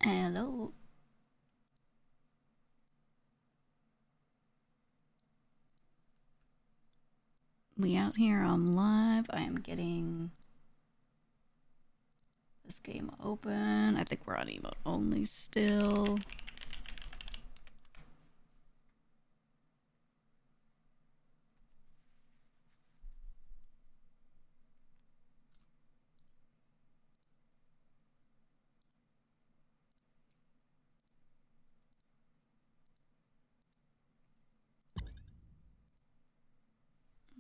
Hello. We out here. I'm live. I am getting this game open. I think we're on emote only still.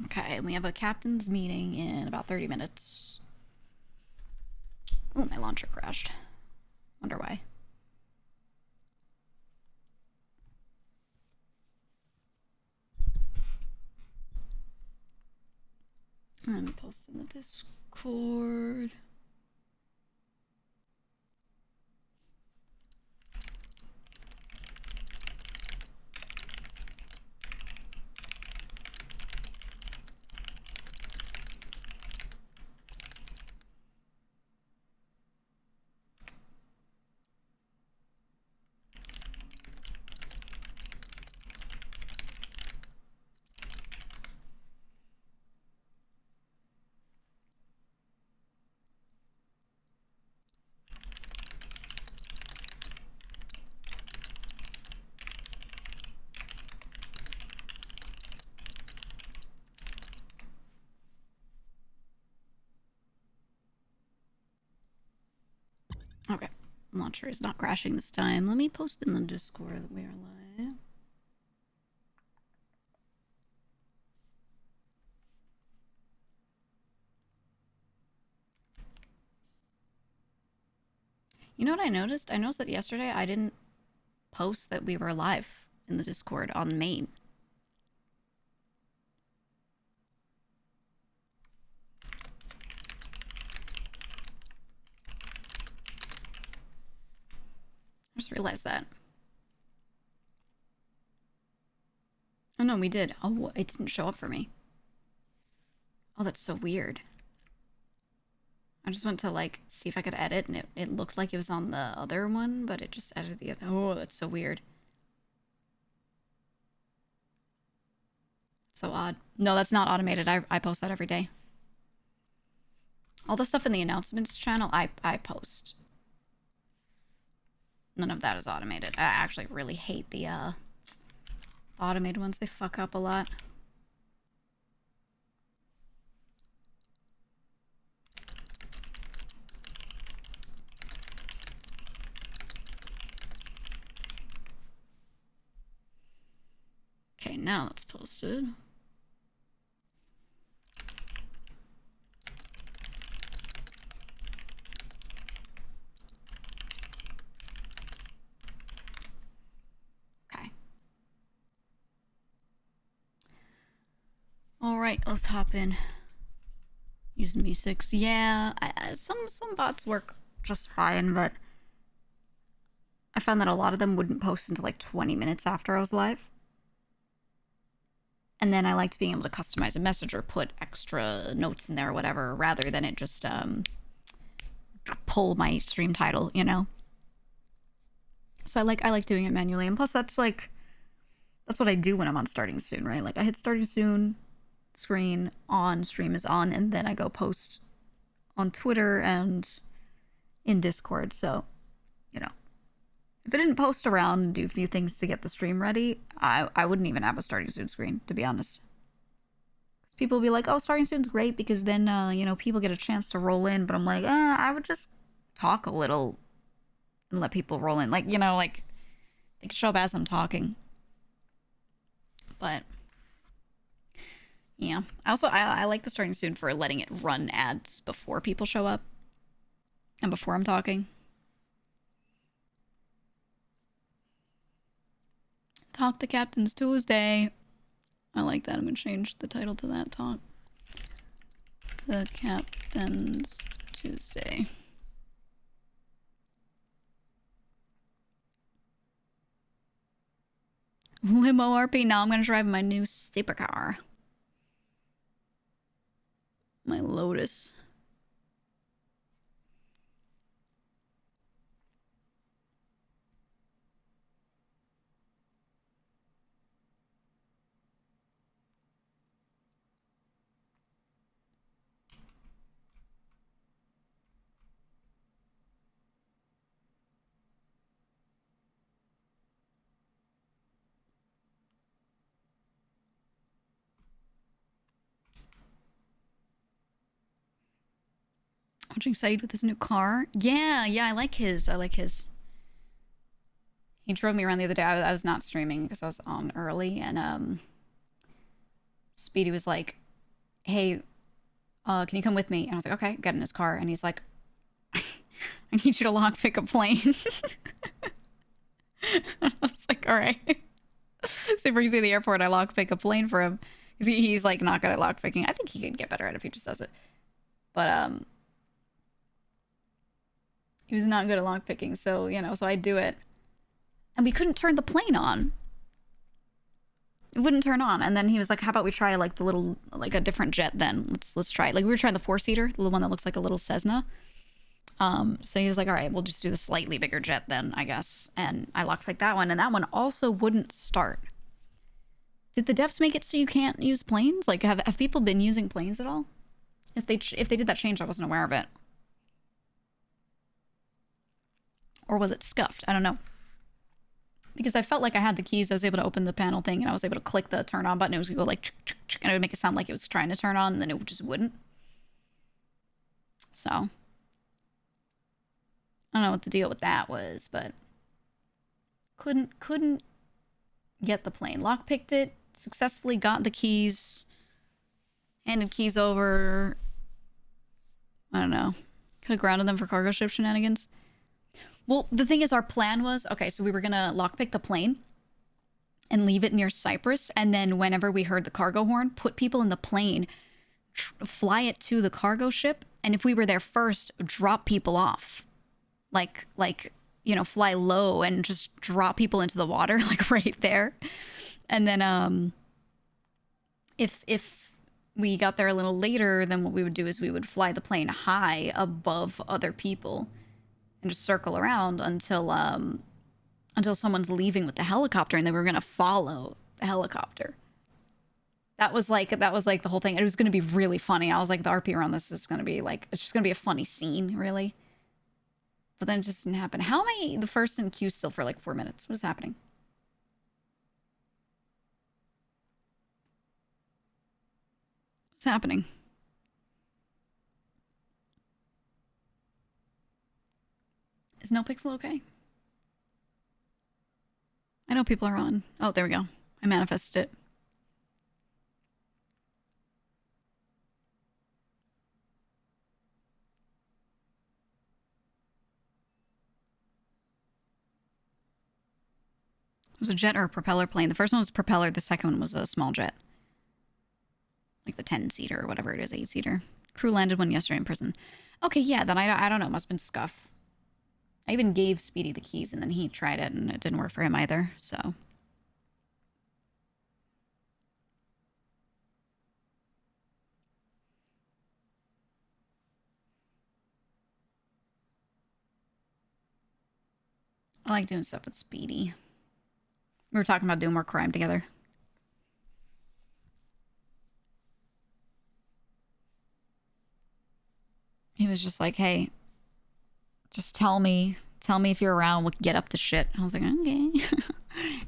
Okay, we have a captain's meeting in about 30 minutes. Oh, my launcher crashed. Wonder why. I'm posting the Discord. Okay, launcher is not crashing this time. Let me post in the Discord that we are live. You know what I noticed? I noticed that yesterday I didn't post that we were live in the Discord on main. I just realized that. Oh no, we did. Oh, it didn't show up for me. Oh, that's so weird. I just went to like see if I could edit and it looked like it was on the other one, but it just edited the other. Oh, that's so weird. So odd. No, that's not automated. I post that every day. All the stuff in the announcements channel, I post. None of that is automated. I actually really hate the automated ones. They fuck up a lot. Okay, now that's posted. Okay. All right, let's hop in. Using V6. Yeah, some bots work just fine, but I found that a lot of them wouldn't post until like 20 minutes after I was live. And then I liked being able to customize a message or put extra notes in there or whatever, rather than it just pull my stream title, you know? So I like doing it manually. And plus that's what I do when I'm on starting soon, right? Like I hit starting soon, screen on, stream is on, and then I go post on Twitter and in Discord. So, you know, if I didn't post around and do a few things to get the stream ready, I wouldn't even have a starting soon screen, to be honest. People will be like, oh, starting soon's great because then, you know, people get a chance to roll in. But I'm like, I would just talk a little and let people roll in. Like, you know, like, they can show up as I'm talking. But, yeah. I like the starting soon for letting it run ads before people show up and before I'm talking. Talk to Captain's Tuesday. I like that. I'm going to change the title to that. Talk to Captain's Tuesday. Limo RP. Now I'm going to drive my new supercar. My Lotus. Watching Saeed with his new car. Yeah, I like his. He drove me around the other day. I was not streaming because I was on early, and Speedy was like, "Hey, can you come with me?" And I was like, "Okay." Got in his car, and he's like, "I need you to lockpick a plane." I was like, "All right." So he brings me to the airport. I lockpick a plane for him because he's like not good at lockpicking. I think he could get better at it if he just does it. But he was not good at lockpicking, so so I do it, and we couldn't turn the plane on. It wouldn't turn on, and then he was like, "How about we try like the little like a different jet? Then let's try it." Like we were trying the 4-seater, the one that looks like a little Cessna. So he was like, "All right, we'll just do the slightly bigger jet then, I guess." And I lockpicked that one, and that one also wouldn't start. Did the devs make it so you can't use planes? Like, have people been using planes at all? If they did that change, I wasn't aware of it. Or was it scuffed? I don't know. Because I felt like I had the keys. I was able to open the panel thing, and I was able to click the turn on button. It was going to go like, and it would make it sound like it was trying to turn on, and then it just wouldn't. So, I don't know what the deal with that was, but couldn't get the plane. Lockpicked it, successfully got the keys, handed keys over. I don't know. Could have grounded them for cargo ship shenanigans. Well, the thing is, our plan was, okay, so we were going to lockpick the plane and leave it near Cyprus, and then whenever we heard the cargo horn, put people in the plane, fly it to the cargo ship, and if we were there first, drop people off. Like, fly low and just drop people into the water, like right there. And then if we got there a little later, then what we would do is we would fly the plane high above other people and just circle around until someone's leaving with the helicopter, and then we were gonna follow the helicopter. That was like the whole thing. It was gonna be really funny. I was like, the RP around this is gonna be like, it's just gonna be a funny scene, really. But then it just didn't happen. How am I the first in queue still for like 4 minutes? What is happening? What's happening? Is NoPixel okay? I know people are on. Oh, there we go. I manifested it. It was a jet or a propeller plane. The first one was propeller. The second one was a small jet. Like the 10-seater or whatever it is, 8-seater. Crew landed one yesterday in prison. Okay, yeah, then I don't know. Must have been scuff. I even gave Speedy the keys, and then he tried it, and it didn't work for him either, so. I like doing stuff with Speedy. We were talking about doing more crime together. He was just like, hey, just tell me if you're around, we'll get up to shit. I was like, okay.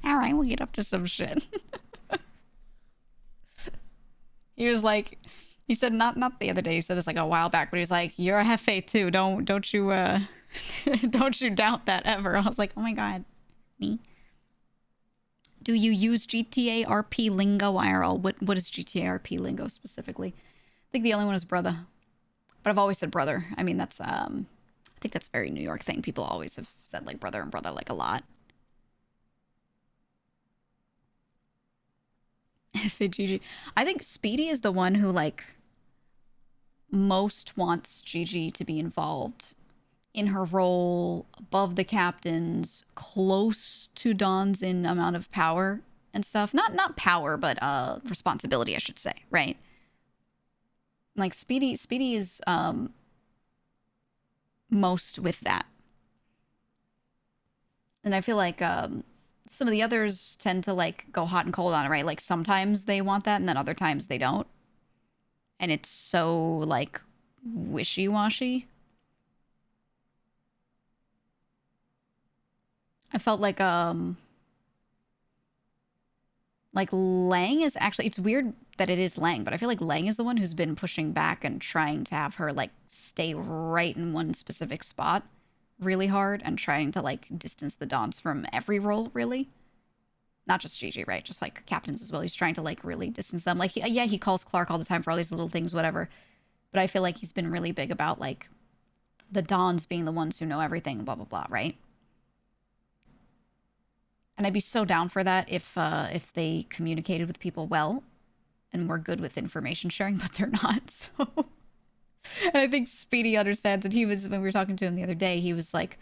All right, we'll get up to some shit. He was like, he said, not the other day, he said this like a while back, but he was like, you're a Hefe too. Don't you, don't you doubt that ever. I was like, oh my God, me? Do you use GTA RP lingo IRL? What is GTA RP lingo specifically? I think the only one is brother. But I've always said brother. I mean, that's, I think that's a very New York thing. People always have said like brother and brother like a lot. Gigi. I think Speedy is the one who like most wants Gigi to be involved in her role above the captains, close to Dawn's in amount of power and stuff. Not power, but responsibility, I should say, right? Like Speedy is most with that. And I feel like some of the others tend to like go hot and cold on it, right? Like sometimes they want that and then other times they don't. And it's so like wishy-washy. I felt like Like, Lang is actually, it's weird that it is Lang, but I feel like Lang is the one who's been pushing back and trying to have her, like, stay right in one specific spot really hard and trying to, like, distance the Dons from every role, really. Not just Gigi, right? Just, like, captains as well. He's trying to, like, really distance them. Like, yeah, he calls Clark all the time for all these little things, whatever. But I feel like he's been really big about, like, the Dons being the ones who know everything, blah, blah, blah, right? And I'd be so down for that if they communicated with people well and were good with information sharing, but they're not. So, and I think Speedy understands. And he was, when we were talking to him the other day, he was like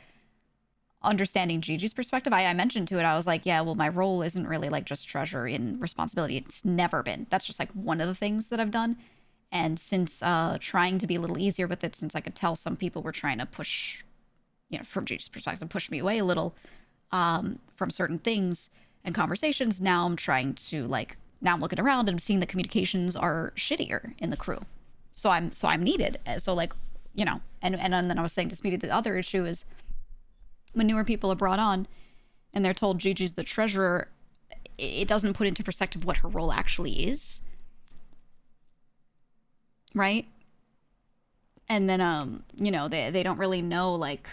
understanding Gigi's perspective. I mentioned to it, I was like, yeah, well, my role isn't really like just treasure in responsibility. It's never been. That's just like one of the things that I've done. And since trying to be a little easier with it, since I could tell some people were trying to push, you know, from Gigi's perspective, push me away a little from certain things and conversations, now I'm trying to like, now I'm looking around and I'm seeing the communications are shittier in the crew. So I'm needed. So like, you know, and then I was saying to Speedy, the other issue is when newer people are brought on and they're told Gigi's the treasurer, it doesn't put into perspective what her role actually is. Right? And then, you know, they don't really know, like,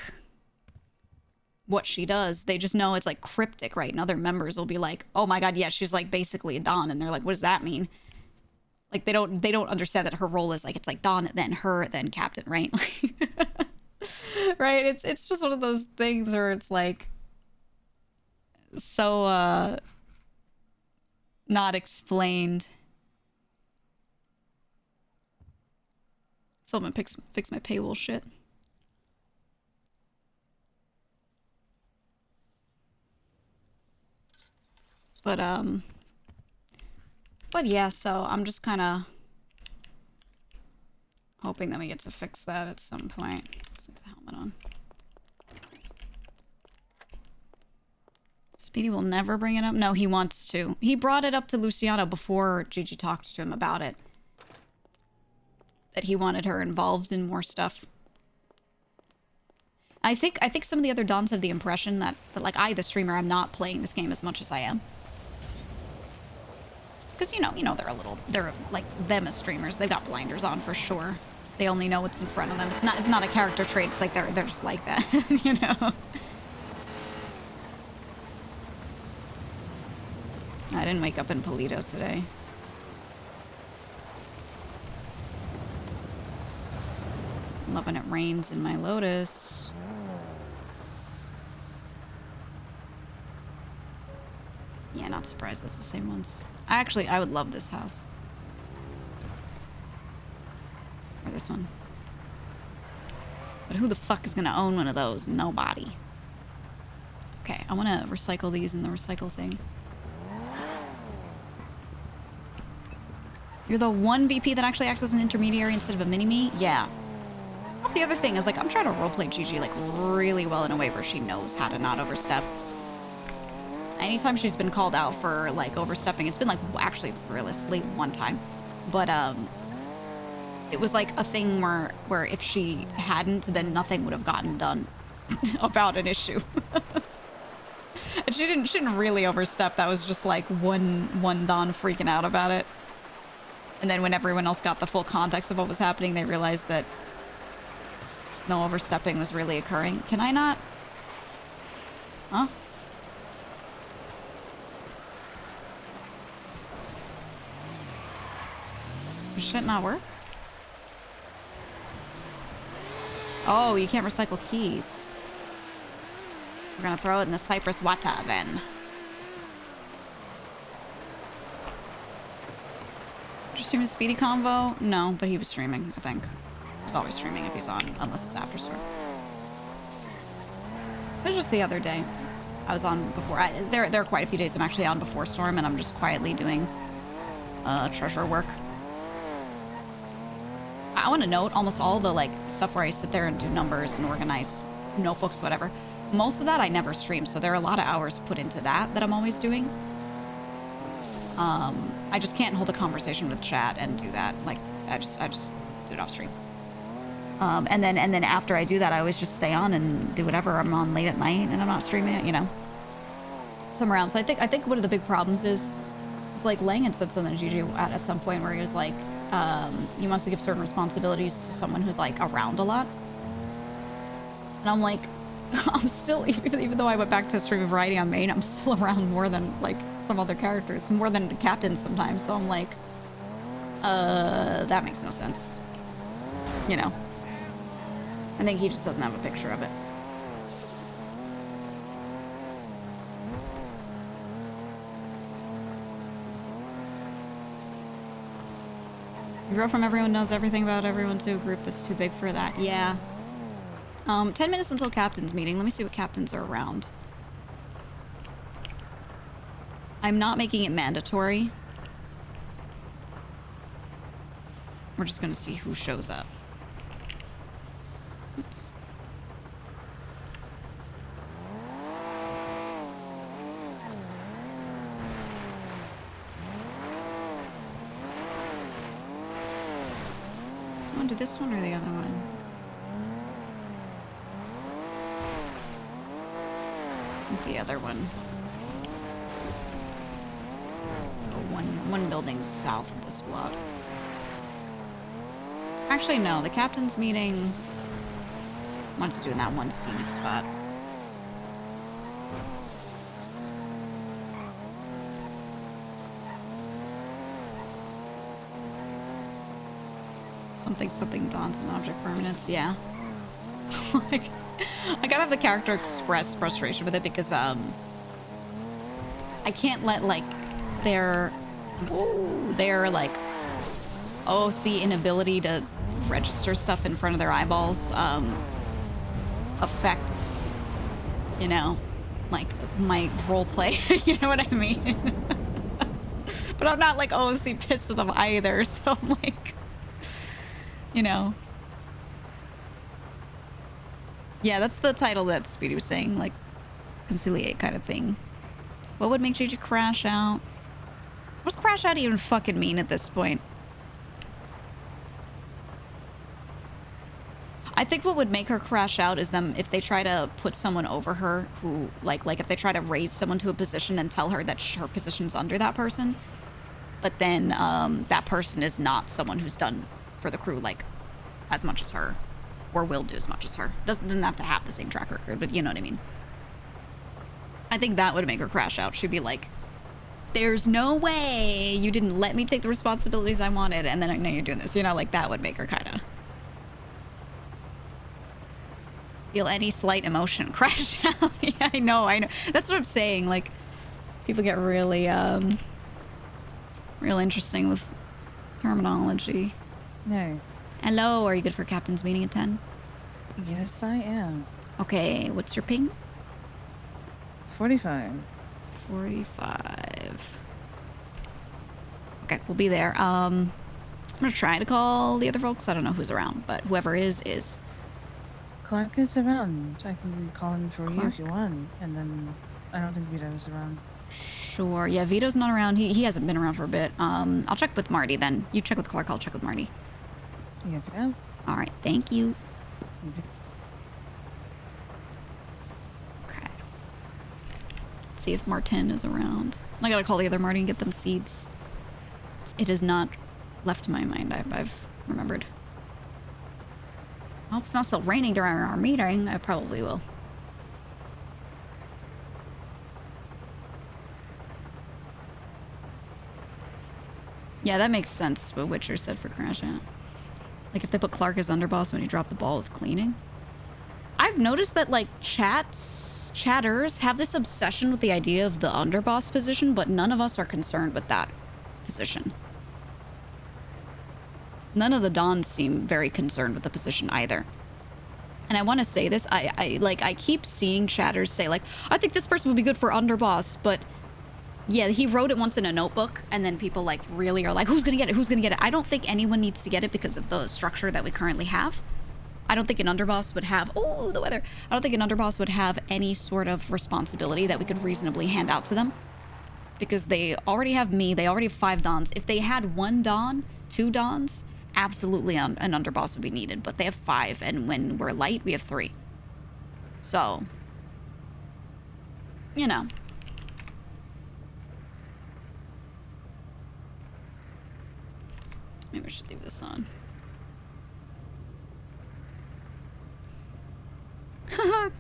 what she does. They just know it's, like, cryptic, right? And other members will be like, oh my god, yeah, she's, like, basically a Don. And they're like, what does that mean? Like, they don't understand that her role is, like, it's, like, Don, then her, then Captain, right? Right? It's just one of those things where it's, like, so, not explained. So I'm gonna fix my paywall shit. But yeah, so I'm just kind of hoping that we get to fix that at some point. Let's leave the helmet on. Speedy will never bring it up. No, he wants to. He brought it up to Luciano before Gigi talked to him about it. That he wanted her involved in more stuff. I think some of the other Dons have the impression that like I, the streamer, I'm not playing this game as much as I am. Because you know they're like them as streamers. They got blinders on for sure. They only know what's in front of them. It's not a character trait. It's like they're just like that, you know. I didn't wake up in Polito today. Love when it rains in my Lotus. Yeah, not surprised it's the same ones. I would love this house. Or this one. But who the fuck is gonna own one of those? Nobody. Okay, I want to recycle these in the recycle thing. You're the one VP that actually acts as an intermediary instead of a mini-me? Yeah. That's the other thing, is like, I'm trying to roleplay Gigi, like, really well in a way where she knows how to not overstep. Anytime she's been called out for, like, overstepping, it's been, like, actually, realistically, one time. But, it was, like, a thing where if she hadn't, then nothing would have gotten done about an issue. And she didn't really overstep. That was just, like, one Don freaking out about it. And then when everyone else got the full context of what was happening, they realized that no overstepping was really occurring. Can I not? Huh? Does shit not work? Oh, you can't recycle keys. We're gonna throw it in the Cypress water then. Did you stream a Speedy convo? No, but he was streaming, I think. He's always streaming if he's on, unless it's after storm. It was just the other day. I was on before. There are quite a few days I'm actually on before storm, and I'm just quietly doing treasure work. I want to note almost all the like stuff where I sit there and do numbers and organize notebooks, whatever. Most of that I never stream, so there are a lot of hours put into that I'm always doing. I just can't hold a conversation with chat and do that. Like I just do it off stream. And then after I do that, I always just stay on and do whatever. I'm on late at night and I'm not streaming it, you know. Somewhere else. I think one of the big problems is Because, like, Lang had said something to Gigi at some point where he was like, he wants to give certain responsibilities to someone who's, like, around a lot. And I'm like, I'm still, even though I went back to stream of variety on main, I'm still around more than, like, some other characters. More than the captains sometimes. So I'm like, that makes no sense. You know. I think he just doesn't have a picture of it. A girl from everyone knows everything about everyone to a group that's too big for that. Yeah. 10 minutes until captain's meeting. Let me see what captains are around. I'm not making it mandatory. We're just gonna see who shows up. Oops. I want to do this one or the other one? I think the other one. Oh, one building south of this block. Actually, no. The captain's meeting wants to do in that one scenic spot. Something dawns an object permanence, yeah. Like, I gotta have the character express frustration with it because, I can't let, like, their like, OOC inability to register stuff in front of their eyeballs, affect, you know, like, my roleplay. You know what I mean? But I'm not, like, OOC pissed at them either, so I'm like... You know. Yeah, that's the title that Speedy was saying, like, conciliate kind of thing. What would make Gigi crash out? What does crash out even fucking mean at this point? I think what would make her crash out is them if they try to put someone over her who, like if they try to raise someone to a position and tell her that her position's under that person, but then that person is not someone who's done for the crew, like, as much as her, or will do as much as her. Doesn't have to have the same track record, but you know what I mean. I think that would make her crash out. She'd be like, there's no way you didn't let me take the responsibilities I wanted, and then I know you're doing this. You know, like, that would make her kind of feel any slight emotion. Crash out. Yeah, I know. That's what I'm saying. Like, people get really, real interesting with terminology. No. Hello, are you good for captain's meeting at 10? Yes, I am. Okay, what's your ping? 45. 45. Okay, we'll be there. I'm gonna try to call the other folks. I don't know who's around, but whoever is. Clark is around. I can call him for Clark? you if you want. And then I don't think Vito's around. Sure. Yeah, Vito's not around. He hasn't been around for a bit. I'll check with Marty then. You check with Clark, I'll check with Marty. Yep, yeah. All right, thank you. Okay. Let's see if Martin is around. I gotta call the other Marty and get them seeds. It has not left my mind. I've remembered. I hope it's not still raining during our meeting. I probably will. Yeah, that makes sense what Witcher said for crash out. Like, if they put Clark as underboss when he dropped the ball with cleaning. I've noticed that, like, chatters have this obsession with the idea of the underboss position, but none of us are concerned with that position. None of the Dons seem very concerned with the position either. And I want to say this, I keep seeing chatters say, like, I think this person would be good for underboss, but... Yeah, he wrote it once in a notebook, and then people, like, really are like, who's gonna get it? Who's gonna get it? I don't think anyone needs to get it because of the structure that we currently have. I don't think an underboss would have... Oh, the weather. I don't think an underboss would have any sort of responsibility that we could reasonably hand out to them. Because they already have me. They already have 5 Dons. If they had 1 Don, 2 Dons, absolutely an underboss would be needed. But they have 5, and when we're light, we have 3. So, you know... should leave this on.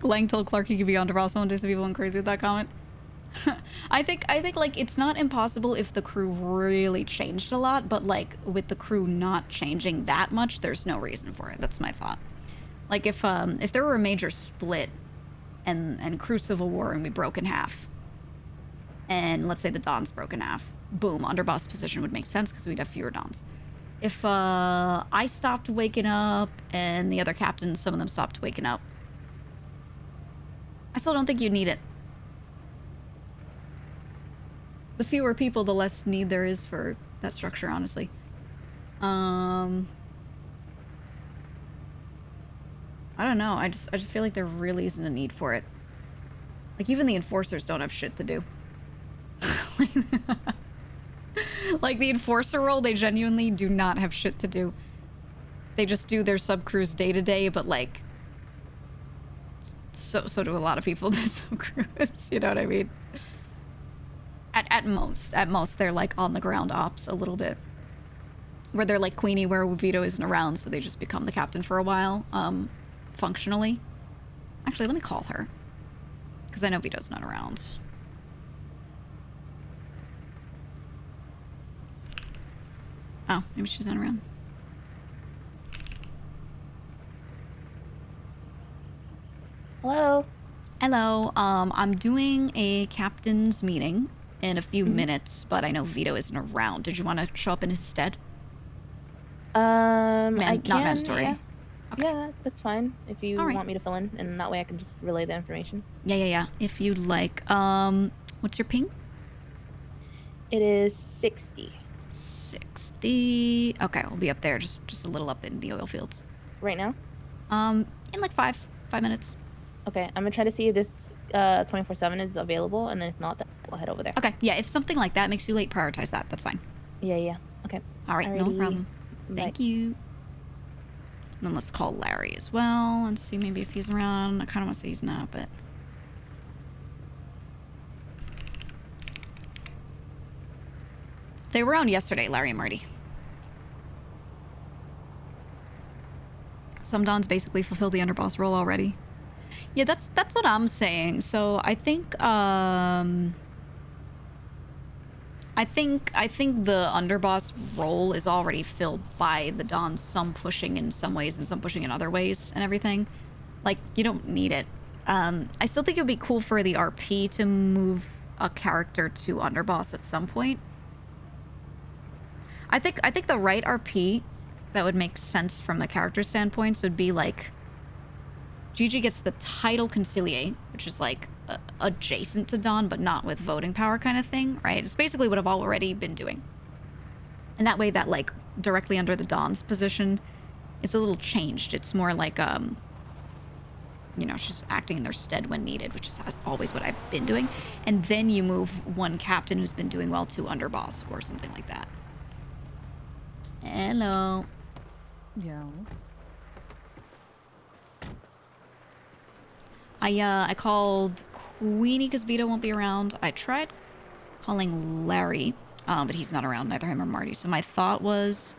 Lang told Clark he could be on Devassa one day, so people went crazy with that comment. I think like it's not impossible if the crew really changed a lot, but like with the crew not changing that much, there's no reason for it. That's my thought. Like if there were a major split and crew civil war and we broke in half, and let's say the Dons broke in half, boom, underboss position would make sense because we'd have fewer Dons. If I stopped waking up and the other captains, some of them stopped waking up, I still don't think you'd need it. The fewer people, the less need there is for that structure, honestly. I don't know. I just feel like there really isn't a need for it. Like, even the enforcers don't have shit to do. Like, the enforcer role, they genuinely do not have shit to do. They just do their sub-crews day to day, but, like, so do a lot of people in the sub-crews, you know what I mean? At most, they're, like, on-the-ground ops a little bit. Where they're, like, Queenie, where Vito isn't around, so they just become the captain for a while, functionally. Actually, let me call her. Because I know Vito's not around. Oh, maybe she's not around. Hello. Hello. I'm doing a captain's meeting in a few minutes, but I know Vito isn't around. Did you want to show up in his stead? I Not can. mandatory. Yeah, Okay. yeah, that's fine. If you All right. want me to fill in, and that way I can just relay the information. Yeah. If you'd like. What's your ping? It is 60. 60. Okay, we'll be up there, just a little up in the oil fields. Right now? In like 5 minutes. Okay, I'm gonna try to see if this 24/7 is available, and then if not, then we'll head over there. Okay, yeah, if something like that makes you late, prioritize that. That's fine. Yeah. Okay. All right, no Alrighty. problem. Bye. Thank you. And then let's call Larry as well and see maybe if he's around. I kind of want to say he's not, but... They were around yesterday, Larry and Marty. Some Dons basically fulfill the underboss role already. Yeah, that's what I'm saying. So I think I think the underboss role is already filled by the Dons, some pushing in some ways and some pushing in other ways and everything. Like, you don't need it. I still think it would be cool for the RP to move a character to underboss at some point. I think the right RP that would make sense from the character standpoints would be like Gigi gets the title Conciliate, which is like adjacent to Dawn, but not with voting power kind of thing, right? It's basically what I've already been doing. And that way that like directly under the Dawn's position is a little changed. It's more like, you know, she's acting in their stead when needed, which is always what I've been doing. And then you move one captain who's been doing well to underboss or something like that. Hello. Yeah. I called Queenie because Vito won't be around. I tried calling Larry, but he's not around, neither him or Marty. So my thought was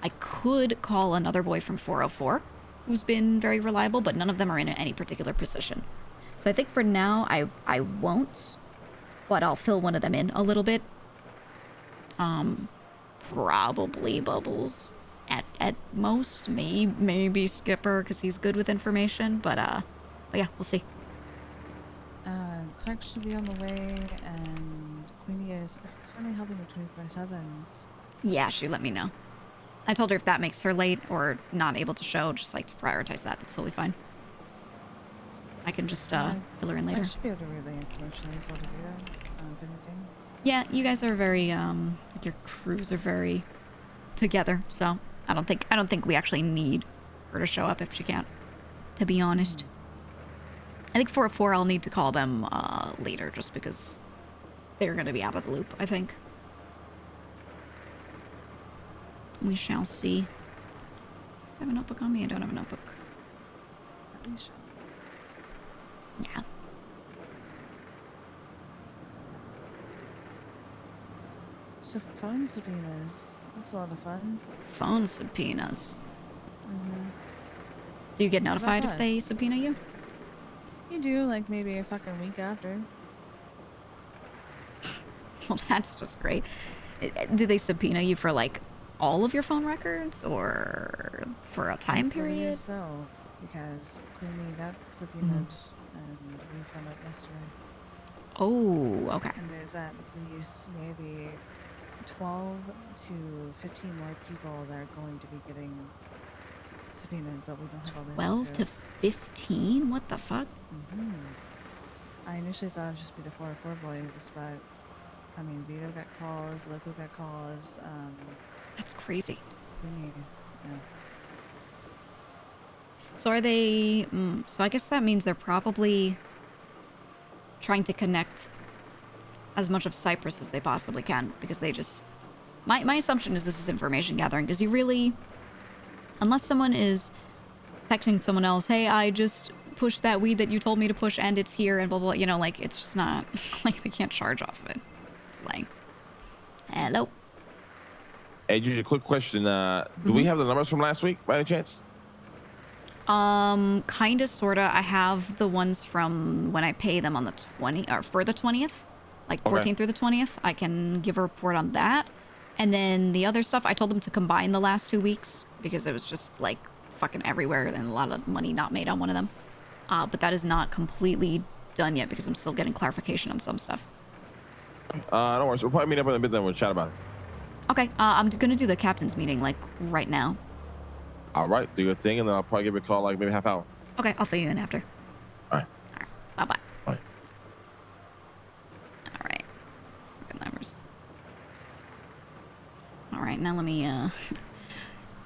I could call another boy from 404 who's been very reliable, but none of them are in any particular position. So I think for now I won't, but I'll fill one of them in a little bit. Probably Bubbles at most, maybe Skipper because he's good with information, but yeah, we'll see. Clark should be on the way, and Queenie is currently helping with 24/7s. Yeah, she let me know. I told her if that makes her late or not able to show, just like to prioritize that. That's totally fine. I can just fill her in later. I should be able to relay information as well to Vito, if anything. Yeah, you guys are very like your crews are very together, so I don't think we actually need her to show up if she can't, to be honest. I think 404 I'll need to call them later just because they're going to be out of the loop, I think. We shall see. I have a notebook on me? I don't have a notebook. We shall. Yeah. So phone subpoenas. That's a lot of fun. Phone subpoenas. Mm-hmm. Do you get How about notified if that? they subpoena you? You do, like, maybe a fucking week after. Well, that's just great. Do they subpoena you for like all of your phone records or for a I time believe period? so, because Queenie got Mhm. subpoenaed, and we found out yesterday. Oh, okay. And there's at least maybe 12 to 15 more people that are going to be getting subpoenaed, but we don't have a list of 12 to who. 15? What the fuck? I initially thought it would just be the 404 boys, but I mean, Vito got calls, Loco got calls, That's crazy. Queenie, yeah. So are they... so I guess that means they're probably trying to connect as much of Cyprus as they possibly can because they just... My assumption is this is information gathering because you really... Unless someone is texting someone else, hey, I just pushed that weed that you told me to push and it's here and blah, blah, you know, like, it's just not... like, they can't charge off of it. It's like... Hello? Hey, just a quick question. Do we Mm-hmm. have the numbers from last week by any chance? Kinda, sorta. I have the ones from when I pay them on the 20th, or for the 20th, like Okay. 14th through the 20th. I can give a report on that. And then the other stuff, I told them to combine the last 2 weeks because it was just like fucking everywhere and a lot of money not made on one of them. But that is not completely done yet because I'm still getting clarification on some stuff. No worries. We'll probably meet up in a bit, then we'll chat about it. Okay, I'm gonna do the captain's meeting like right now. All right, do your thing, and then I'll probably give you a call like maybe half hour. Okay, I'll fill you in after. All right. All right, bye-bye. Bye. All right. Fucking numbers. All right, now let me,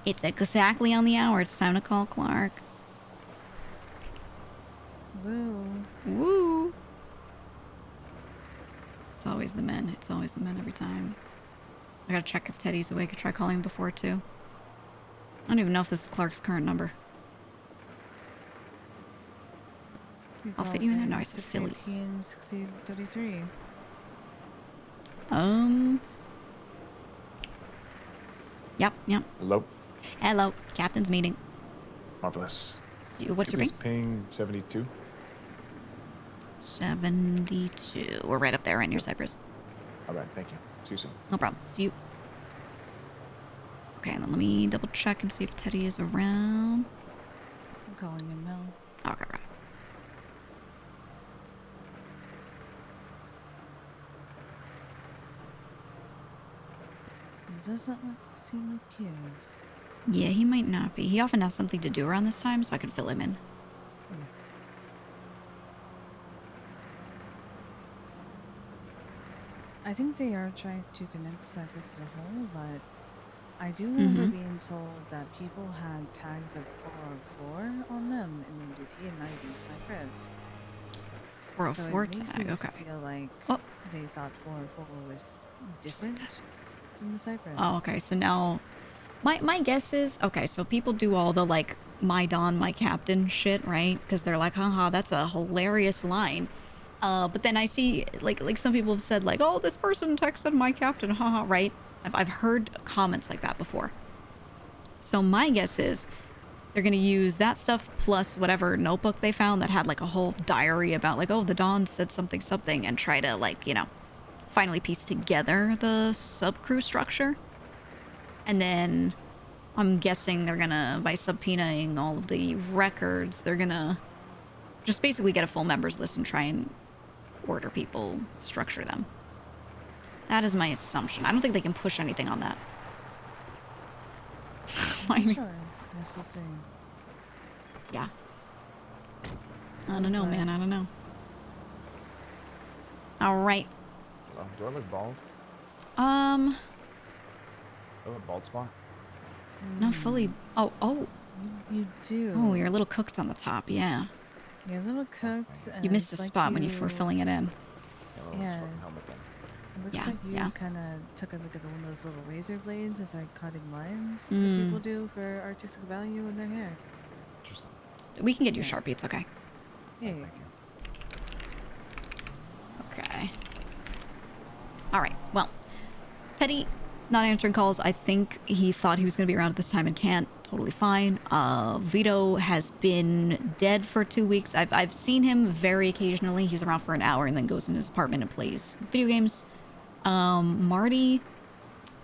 It's exactly on the hour. It's time to call Clark. Woo. Woo! It's always the men. It's always the men every time. I gotta check if Teddy's awake. I tried calling him before, too. I don't even know if this is Clark's current number. I'll fit you in. No, it's a Philly. 618, 1633. Yep. Hello. Hello. Captain's meeting. Marvelous. What's your Give ping? me ping 72. 72. We're right up there, right near Cyprus. All right, thank you. See you soon. No problem. See you. Okay, then let me double check and see if Teddy is around. I'm calling him now. Okay, right. It doesn't seem like he is. Yeah, he might not be. He often has something to do around this time, so I can fill him in. Yeah. I think they are trying to connect Cyprus as a whole, but I do remember being told that people had tags of 404 on them in MDT and not even Cyprus. 404 so it makes tag, me okay. feel like Oh. they thought 404 was different from the Cyprus. Oh, okay. So now, my guess is, okay, so people do all the, like, my Don, my captain shit, right? Because they're like, haha, that's a hilarious line. But then I see, like some people have said, like, oh, this person texted my captain, haha, right? I've heard comments like that before. So my guess is they're going to use that stuff plus whatever notebook they found that had, like, a whole diary about, like, oh, the Don said something, and try to, like, you know, finally piece together the subcrew structure. And then I'm guessing they're gonna, by subpoenaing all of the records, they're gonna just basically get a full members list and try and order people, structure them. That is my assumption. I don't think they can push anything on that. Sure. That's the same. Yeah. I don't know, man. I don't know. All right. Do I look bald? Do I have a bald spot? Not fully. Oh. You do. Oh, you're a little cooked on the top. Yeah. You're a little cooked. And You missed a it's like spot when you were filling it in. Yeah. Helmet then. It looks Yeah, like you yeah. kind of took a look at one of those little razor blades and started cutting lines that people do for artistic value in their hair. Interesting. We can get you Yeah. Sharpie. It's okay. Yeah. Thank you. Okay. All right. Well, Teddy, not answering calls. I think he thought he was going to be around at this time and can't. Totally fine. Vito has been dead for 2 weeks. I've seen him very occasionally. He's around for an hour and then goes in his apartment and plays video games. Marty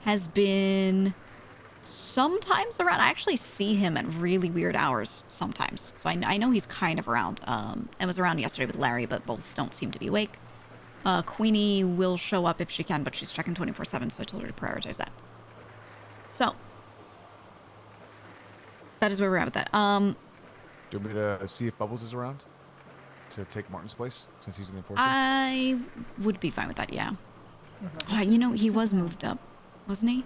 has been sometimes around. I actually see him at really weird hours sometimes. So I know he's kind of around. And was around yesterday with Larry, but both don't seem to be awake. Queenie will show up if she can, but she's checking 24/7, so I told her to prioritize that. So, that is where we're at with that. Do you want me to see if Bubbles is around to take Martin's place since he's an enforcer? I would be fine with that, yeah. Yeah, You know, he was moved up, wasn't he? Yeah.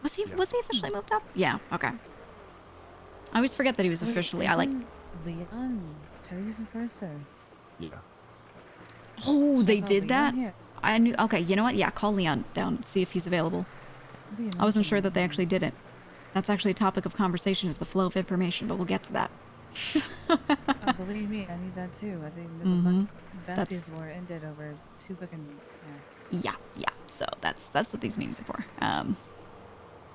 Was he officially moved up? Yeah, okay. I always forget that he was officially. Leon, Teddy's enforcer. Yeah. Oh, they Check out did Leon that? here. I knew. Okay, you know what? Yeah, call Leon down, see if he's available. What do you I wasn't mention sure that they Leon? actually did it. That's actually a topic of conversation, is the flow of information, but we'll get to that. Believe me, I need that too. I think Mhm. Bessie's war ended over 2 fucking. Yeah. So that's what these meetings are for.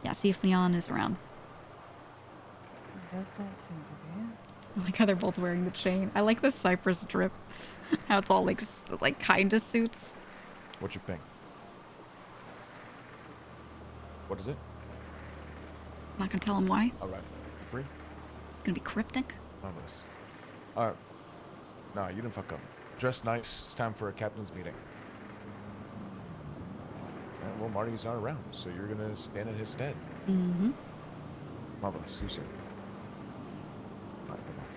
Yeah, see if Leon is around. Does that seem to be? I like how they're both wearing the chain. I like the Cypress drip. How it's all like kind of suits. What's your ping? What is it? I'm not gonna tell him why. All right. Free? Gonna be cryptic. Marvelous. All right. Nah, you didn't fuck up. Dress nice. It's time for a captain's meeting. Yeah, well, Marty's not around, so you're gonna stand in his stead. Mm-hmm. Marvelous. See you soon. All right, bye-bye.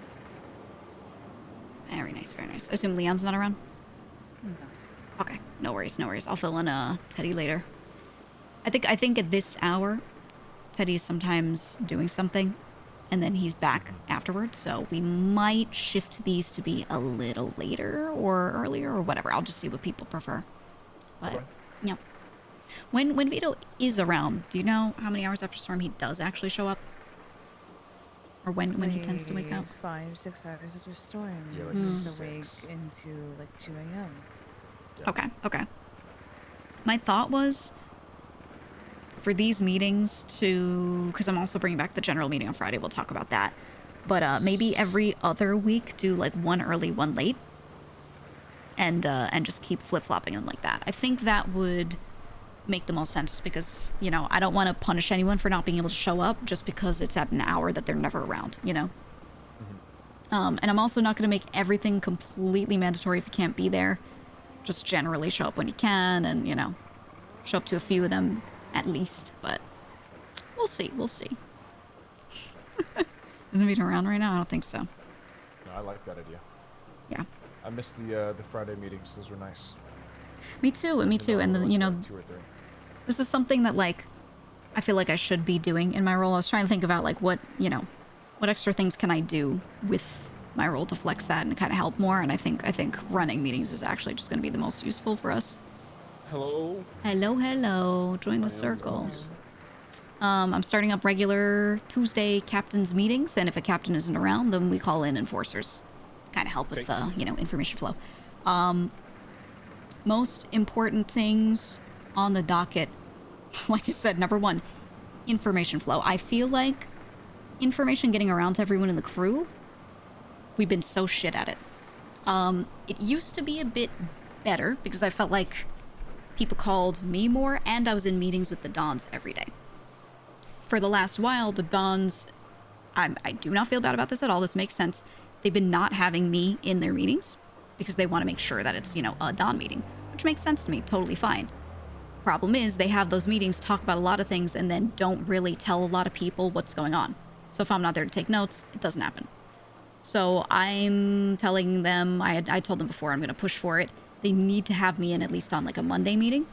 Very nice, very nice. I assume Leon's not around? No. Okay, no worries. I'll fill in Teddy later. I think at this hour, Teddy's sometimes doing something, and then he's back afterwards. So we might shift these to be a little later or earlier or whatever. I'll just see what people prefer. But Okay. yeah, when Vito is around, do you know how many hours after storm he does actually show up, or when he tends to wake up? 5-6 hours after storm. Yeah, like He's 6. awake into like 2 a.m. Yeah. Okay. My thought was, for these meetings because I'm also bringing back the general meeting on Friday. We'll talk about that. But maybe every other week do like one early, one late. And just keep flip-flopping them like that. I think that would make the most sense because, you know, I don't want to punish anyone for not being able to show up just because it's at an hour that they're never around, you know? Mm-hmm. And I'm also not going to make everything completely mandatory if you can't be there. Just generally show up when you can and, you know, show up to a few of them at least. But we'll see. Isn't Vito around right now? I don't think so. No, I like that idea. Yeah. I missed the Friday meetings. Those were nice. Me too. And then, you know, 2 or 3. this is something that, like, I feel like I should be doing in my role. I was trying to think about, like, what extra things can I do with my role to flex that and kind of help more. And I think running meetings is actually just going to be the most useful for us. Hello. Hello. Join the circle. I'm starting up regular Tuesday captain's meetings, and if a captain isn't around, then we call in enforcers. Kind of help with the, information flow. Most important things on the docket, like I said, number 1, information flow. I feel like information getting around to everyone in the crew, we've been so shit at it. It used to be a bit better because I felt like people called me more, and I was in meetings with the Dons every day. For the last while, the Dons, I do not feel bad about this at all. This makes sense. They've been not having me in their meetings because they want to make sure that it's, a Don meeting, which makes sense to me. Totally fine. Problem is, they have those meetings, talk about a lot of things, and then don't really tell a lot of people what's going on. So if I'm not there to take notes, it doesn't happen. So I'm telling them, I told them before, I'm going to push for it. They need to have me in at least on like a Monday meeting.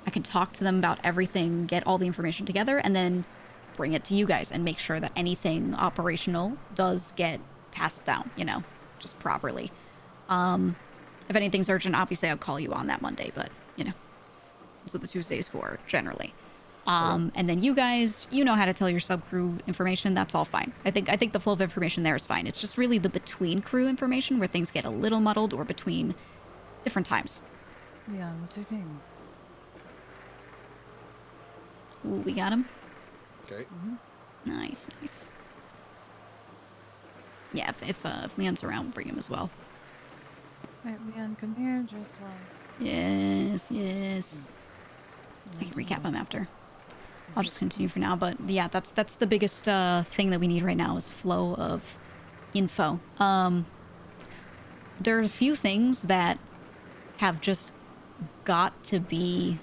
I can talk to them about everything, get all the information together, and then bring it to you guys and make sure that anything operational does get passed down, just properly. If anything's urgent, obviously I'll call you on that Monday, but, that's what the Tuesday's for, generally. And then you guys, you know how to tell your sub-crew information. That's all fine. I think the flow of information there is fine. It's just really the between crew information where things get a little muddled or between different times. Yeah, what's your thing? Ooh, we got him. Okay. Nice, nice. Yeah, if Leon's around, bring him as well. Alright, Leon, come here, just well. Yes, yes. I can recap him after. I'll just continue for now, but yeah, that's the biggest thing that we need right now is flow of info. There are a few things that have just got to be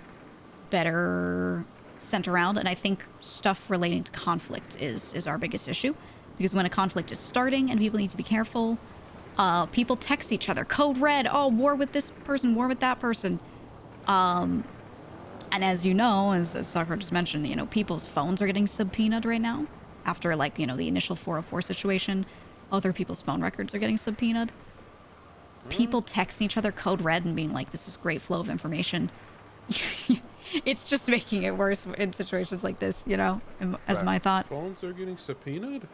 better sent around, and I think stuff relating to conflict is our biggest issue, because when a conflict is starting and people need to be careful, people text each other, code red, oh, war with this person, war with that person. And as you know, as Sakura just mentioned, you know, people's phones are getting subpoenaed right now after, like, you know, the initial 404 situation. Other people's phone records are getting subpoenaed. People texting each other code red and being like, this is great flow of information. It's just making it worse in situations like this, you know, as my thought. Phones are getting subpoenaed?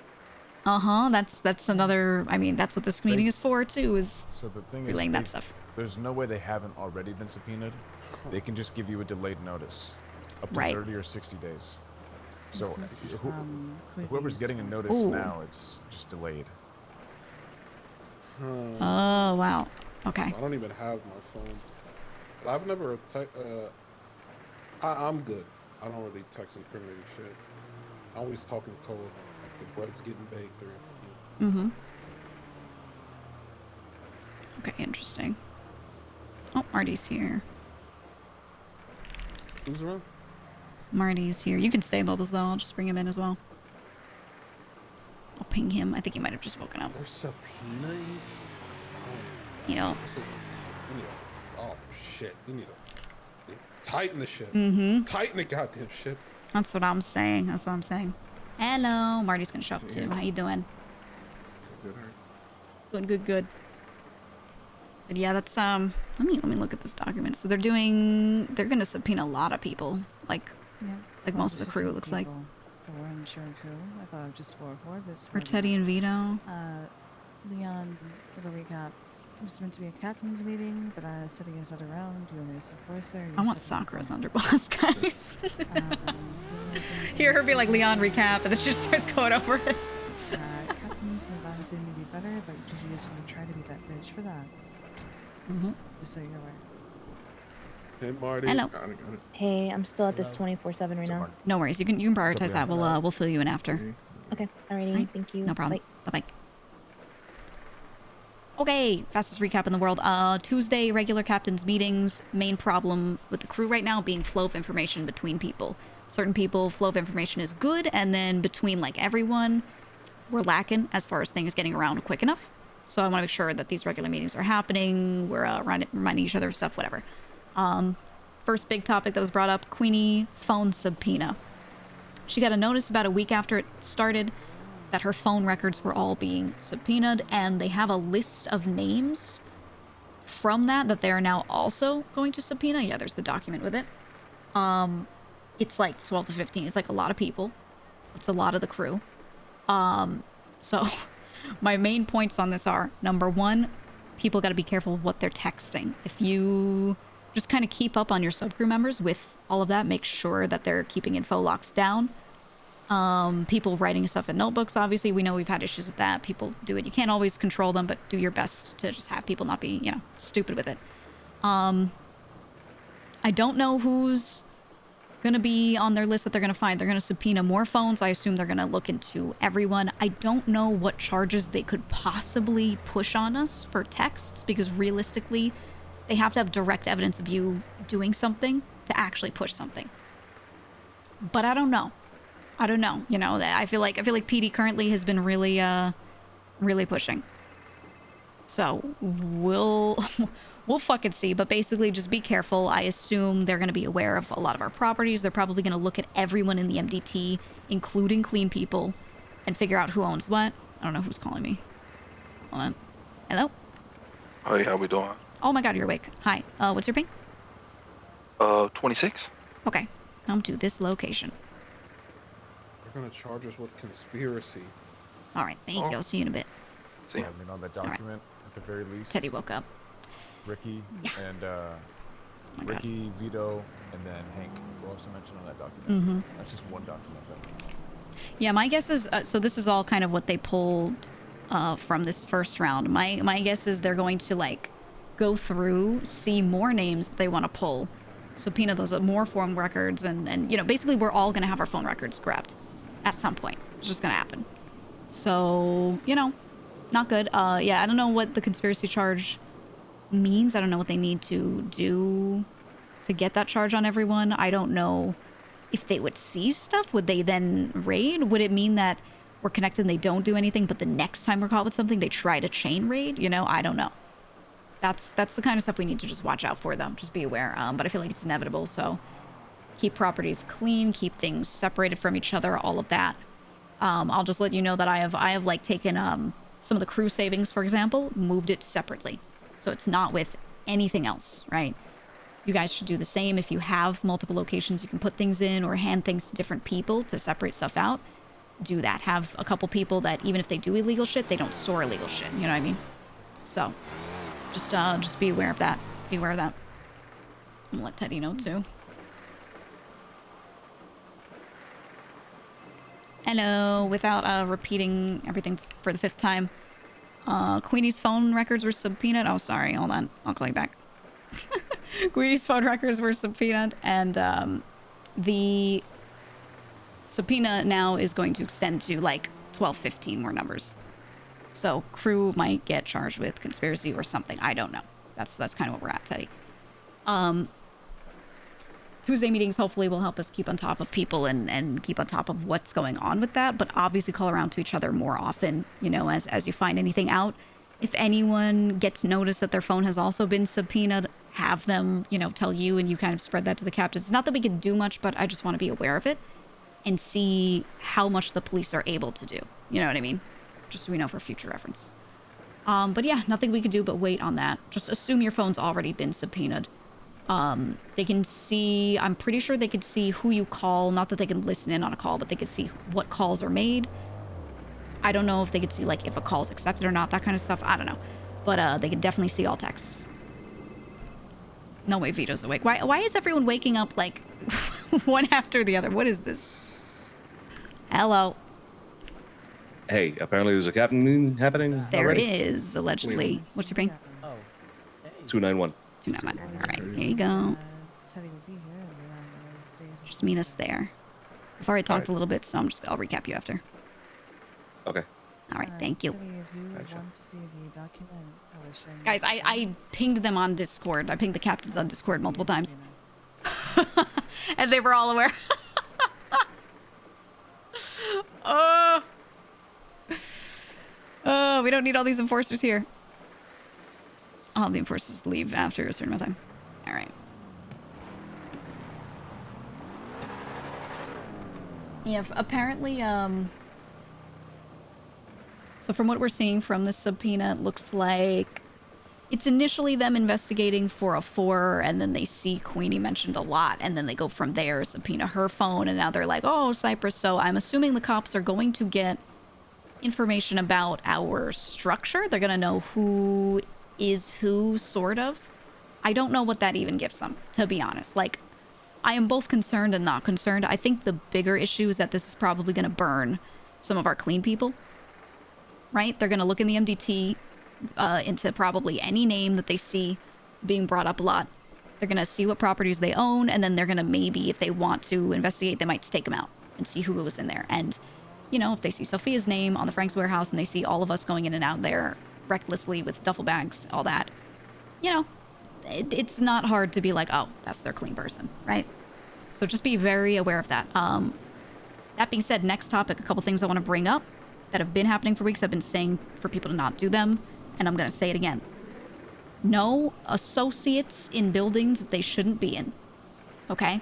Uh-huh, that's another, I mean, that's what this meeting is for, too, is So the thing relaying is, that stuff. there's no way they haven't already been subpoenaed. They can just give you a delayed notice, up to Right. 30 or 60 days. So This is, whoever's getting a notice Ooh. now, it's just delayed. Oh, wow. Okay. I don't even have my phone. I've never I'm good. I don't really text incriminating shit. I always talk in code, like the bread's getting baked or. Mm-hmm. Okay, interesting. Oh, Marty's here. Who's around? Marty's here. You can stay, Bubbles, though. I'll just bring him in as well. I'll ping him. I think he might have just woken up. They're subpoenaing? Yeah. This isn't. We need a, oh shit. We need to tighten the shit. Mm-hmm. Tighten the goddamn shit. That's what I'm saying. That's what I'm saying. Hello. Marty's gonna show up too. How you doing? Good, alright. Good, good, good. But yeah, that's let me look at this document. So they're gonna subpoena a lot of people. Like most of the crew, it looks like. We're unsure too. I thought it was just 4-4, but it's Or Teddy and Vito. Leon, little recap. This is meant to be a captain's meeting, but said he is not around. Do you want me to support her? I want Sakura's underboss, guys. Hear her be like, Leon recap, and then she just starts going over it. Captains and advisors may be better, but Gigi is going to try to be that bridge for that. Mm-hmm. Just so you're aware. Hey, Marty. Hello. Got it. Hey, I'm still at this 24/7 right now. No worries. You can prioritize that. We'll fill you in after. Okay, alrighty. Right. Thank you. No problem. Bye. Bye-bye. Okay, fastest recap in the world. Tuesday, regular captain's meetings. Main problem with the crew right now being flow of information between people. Certain people, flow of information is good, and then between, like, everyone, we're lacking as far as things getting around quick enough. So I want to make sure that these regular meetings are happening. We're reminding each other of stuff, whatever. First big topic that was brought up, Queenie phone subpoena. She got a notice about a week after it started that her phone records were all being subpoenaed, and they have a list of names from that they are now also going to subpoena. Yeah, there's the document with it. It's like 12 to 15. It's like a lot of people. It's a lot of the crew. So my main points on this are, number one, people got to be careful of what they're texting. If you just kind of keep up on your subcrew members with all of that, make sure that they're keeping info locked down. People writing stuff in notebooks, obviously, we know we've had issues with that. People do it. You can't always control them, but do your best to just have people not be, you know, stupid with it. I don't know who's gonna be on their list that they're gonna find. They're gonna subpoena more phones. I assume they're gonna look into everyone. I don't know what charges they could possibly push on us for texts, because realistically, they have to have direct evidence of you doing something to actually push something. But I don't know. I don't know. You know, I feel like PD currently has been really, really pushing. So we'll fucking see. But basically, just be careful. I assume they're going to be aware of a lot of our properties. They're probably going to look at everyone in the MDT, including clean people, and figure out who owns what. I don't know who's calling me. Hold on. Hello? Hey, how we doing? Oh my god, you're awake. Hi. What's your ping? 26. Okay. Come to this location. They're gonna charge us with conspiracy. All right. Thank you. I'll see you in a bit. See I mean, on that document, at the very least, Teddy woke up. Ricky and Oh my God. Ricky, Vito, and then Hank were also mentioned on that document. Mm-hmm. That's just one document, though. Yeah, my guess is, so this is all kind of what they pulled from this first round. My guess is they're going to, like, go through, see more names that they want to pull, subpoena those more phone records, and you know, basically we're all going to have our phone records grabbed at some point. It's just going to happen. So, you know, not good. Yeah, I don't know what the conspiracy charge means. I don't know what they need to do to get that charge on everyone. I don't know if they would seize stuff. Would they then raid? Would it mean that we're connected and they don't do anything, but the next time we're caught with something, they try to chain raid? You know, I don't know. That's the kind of stuff we need to just watch out for, though. Just be aware. But I feel like it's inevitable, so keep properties clean, keep things separated from each other, all of that. I'll just let you know that I have like taken some of the crew savings, for example, moved it separately. So it's not with anything else, right? You guys should do the same. If you have multiple locations you can put things in or hand things to different people to separate stuff out, do that. Have a couple people that even if they do illegal shit, they don't store illegal shit. You know what I mean? So just be aware of that. Be aware of that. I'm gonna let Teddy know too. Hello, without repeating everything for the 5th time. Queenie's phone records were subpoenaed. Oh, sorry, hold on. I'll call you back. Queenie's phone records were subpoenaed, and the subpoena now is going to extend to like 12, 15 more numbers. So crew might get charged with conspiracy or something. I don't know. That's kind of what we're at, Teddy. Tuesday meetings hopefully will help us keep on top of people and keep on top of what's going on with that, but obviously call around to each other more often, you know, as you find anything out. If anyone gets notice that their phone has also been subpoenaed, have them, you know, tell you, and you kind of spread that to the captains. Not that we can do much, but I just want to be aware of it and see how much the police are able to do. You know what I mean? Just so we know for future reference. But yeah, nothing we could do but wait on that. Just assume your phone's already been subpoenaed. They can see, I'm pretty sure they could see who you call. Not that they can listen in on a call, but they could see what calls are made. I don't know if they could see, like, if a call's accepted or not, that kind of stuff. I don't know. But, they could definitely see all texts. No way Vito's awake. Why is everyone waking up, like, one after the other? What is this? Hello. Hey, apparently there's a captain happening There already. is, allegedly. What's your ping? Oh. 291. 291. All right, here you go. Teddy will be here around the stays. Just meet us there. I've already talked a little bit, so I'll recap you after. Okay. All right, thank you. Teddy, if you Gotcha. want to see the document, I will show you. Guys, I pinged them on Discord. I pinged the captains on Discord multiple times. And they were all aware. Oh, we don't need all these enforcers here. All the enforcers leave after a certain amount of time. All right. Yeah, apparently, so from what we're seeing from the subpoena, it looks like it's initially them investigating for a 4, and then they see Queenie mentioned a lot, and then they go from there, subpoena her phone, and now they're like, oh, Cypress. So I'm assuming the cops are going to get information about our structure. They're going to know who is who, sort of. I don't know what that even gives them, to be honest. Like, I am both concerned and not concerned. I think the bigger issue is that this is probably going to burn some of our clean people, right? They're going to look in the MDT into probably any name that they see being brought up a lot. They're going to see what properties they own, and then they're going to maybe, if they want to investigate, they might stake them out and see who was in there. And, you know, if they see Sophia's name on the Frank's warehouse and they see all of us going in and out there recklessly with duffel bags, all that, you know, it's not hard to be like, oh, that's their clean person, right? So just be very aware of that. That being said, next topic, a couple things I want to bring up that have been happening for weeks. I've been saying for people to not do them, and I'm going to say it again. No associates in buildings that they shouldn't be in, okay?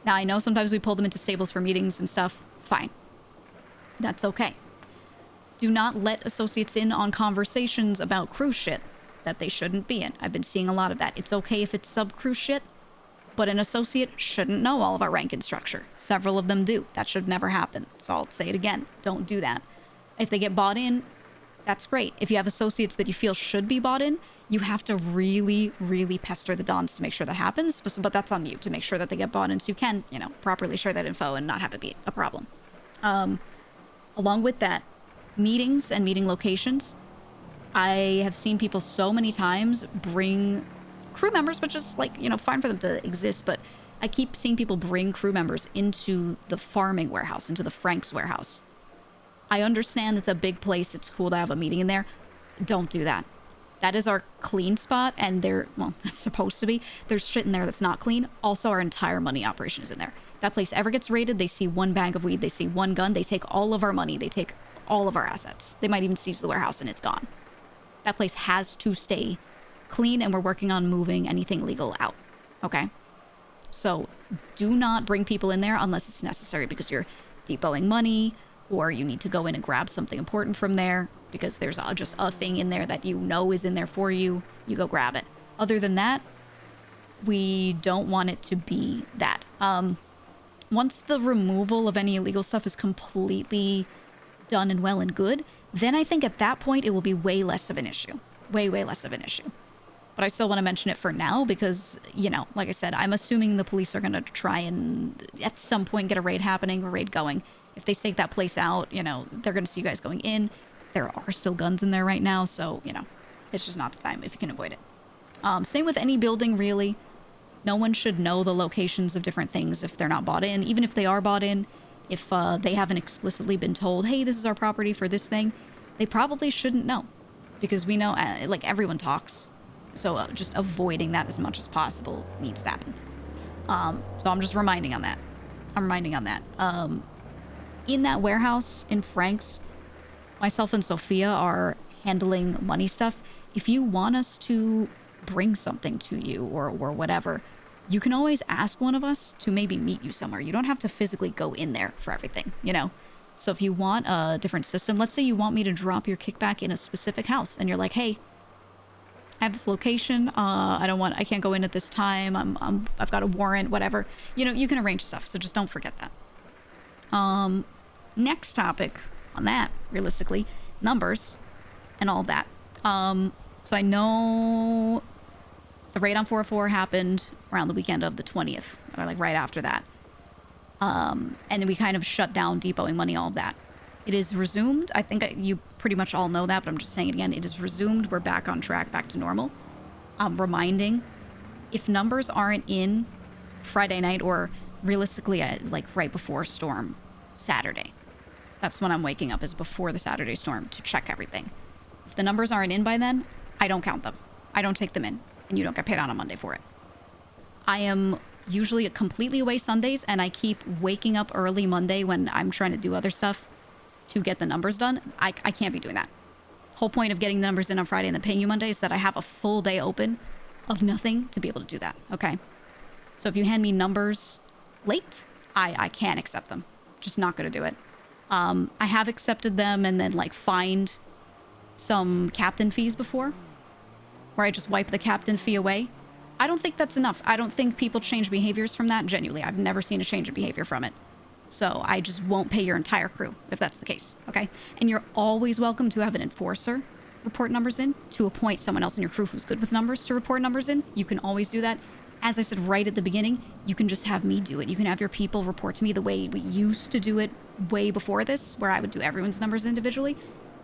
Now, I know sometimes we pull them into stables for meetings and stuff. Fine. That's okay. Do not let associates in on conversations about cruise shit that they shouldn't be in. I've been seeing a lot of that. It's okay if it's sub-cruise shit, but an associate shouldn't know all of our rank and structure. Several of them do. That should never happen. So I'll say it again. Don't do that. If they get bought in, that's great. If you have associates that you feel should be bought in, You have to really, really pester the Dons to make sure that happens, but that's on you to make sure that they get bought in so you can, you know, properly share that info and not have it be a problem. Along with that, meetings and meeting locations. I have seen people so many times bring crew members, which is like, you know, fine for them to exist, but I keep seeing people bring crew members into the farming warehouse, into the Frank's warehouse. I understand it's a big place. It's cool to have a meeting in there. Don't do that. That is our clean spot, and well, it's supposed to be. There's shit in there that's not clean. Also, our entire money operation is in there. That place ever gets raided, they see one bag of weed, they see one gun, they take all of our money, they take all of our assets. They might even seize the warehouse, and it's gone. That place has to stay clean, and we're working on moving anything legal out, okay? So do not bring people in there unless it's necessary because you're depoting money, or you need to go in and grab something important from there because there's just a thing in there that you know is in there for you. You go grab it. Other than that, we don't want it to be that. Once the removal of any illegal stuff is completely done and well and good, then I think at that point it will be way less of an issue. Way, way less of an issue. But I still want to mention it for now because, you know, like I said, I'm assuming the police are going to try and at some point get a raid happening, a raid going. If they stake that place out, you know, they're going to see you guys going in. There are still guns in there right now, so, you know, it's just not the time if you can avoid it. Same with any building, really. No one should know the locations of different things if they're not bought in. Even if they are bought in, if they haven't explicitly been told, hey, this is our property for this thing, they probably shouldn't know. Because we know, like, everyone talks. So just avoiding that as much as possible needs to happen. So I'm just reminding on that. In that warehouse in Frank's, myself and Sophia are handling money stuff. If you want us to bring something to you or whatever, you can always ask one of us to maybe meet you somewhere. You don't have to physically go in there for everything, you know? So if you want a different system, let's say you want me to drop your kickback in a specific house and you're like, hey, I have this location. I can't go in at this time. I've got a warrant, whatever. You know, you can arrange stuff. So just don't forget that. Next topic on that, realistically, numbers and all that. So I know the raid on 404 happened around the weekend of the 20th, or like right after that. And then we kind of shut down depoting money, all of that. It is resumed. I think you pretty much all know that, but I'm just saying it again. It is resumed. We're back on track, back to normal. I'm reminding, if numbers aren't in Friday night or realistically like right before storm, Saturday. That's when I'm waking up, is before the Saturday storm to check everything. If the numbers aren't in by then, I don't count them. I don't take them in, and you don't get paid on a Monday for it. I am usually completely away Sundays, and I keep waking up early Monday when I'm trying to do other stuff to get the numbers done. I can't be doing that. Whole point of getting the numbers in on Friday and then paying you Monday is that I have a full day open of nothing to be able to do that, okay? So if you hand me numbers late, I can't accept them. Just not gonna do it. I have accepted them and then like fined some captain fees before, where I just wipe the captain fee away. I don't think that's enough. I don't think people change behaviors from that, genuinely. I've never seen a change of behavior from it. So I just won't pay your entire crew if that's the case, okay? And you're always welcome to have an enforcer report numbers in, to appoint someone else in your crew who's good with numbers to report numbers in. You can always do that. As I said right at the beginning, you can just have me do it. You can have your people report to me the way we used to do it way before this, where I would do everyone's numbers individually,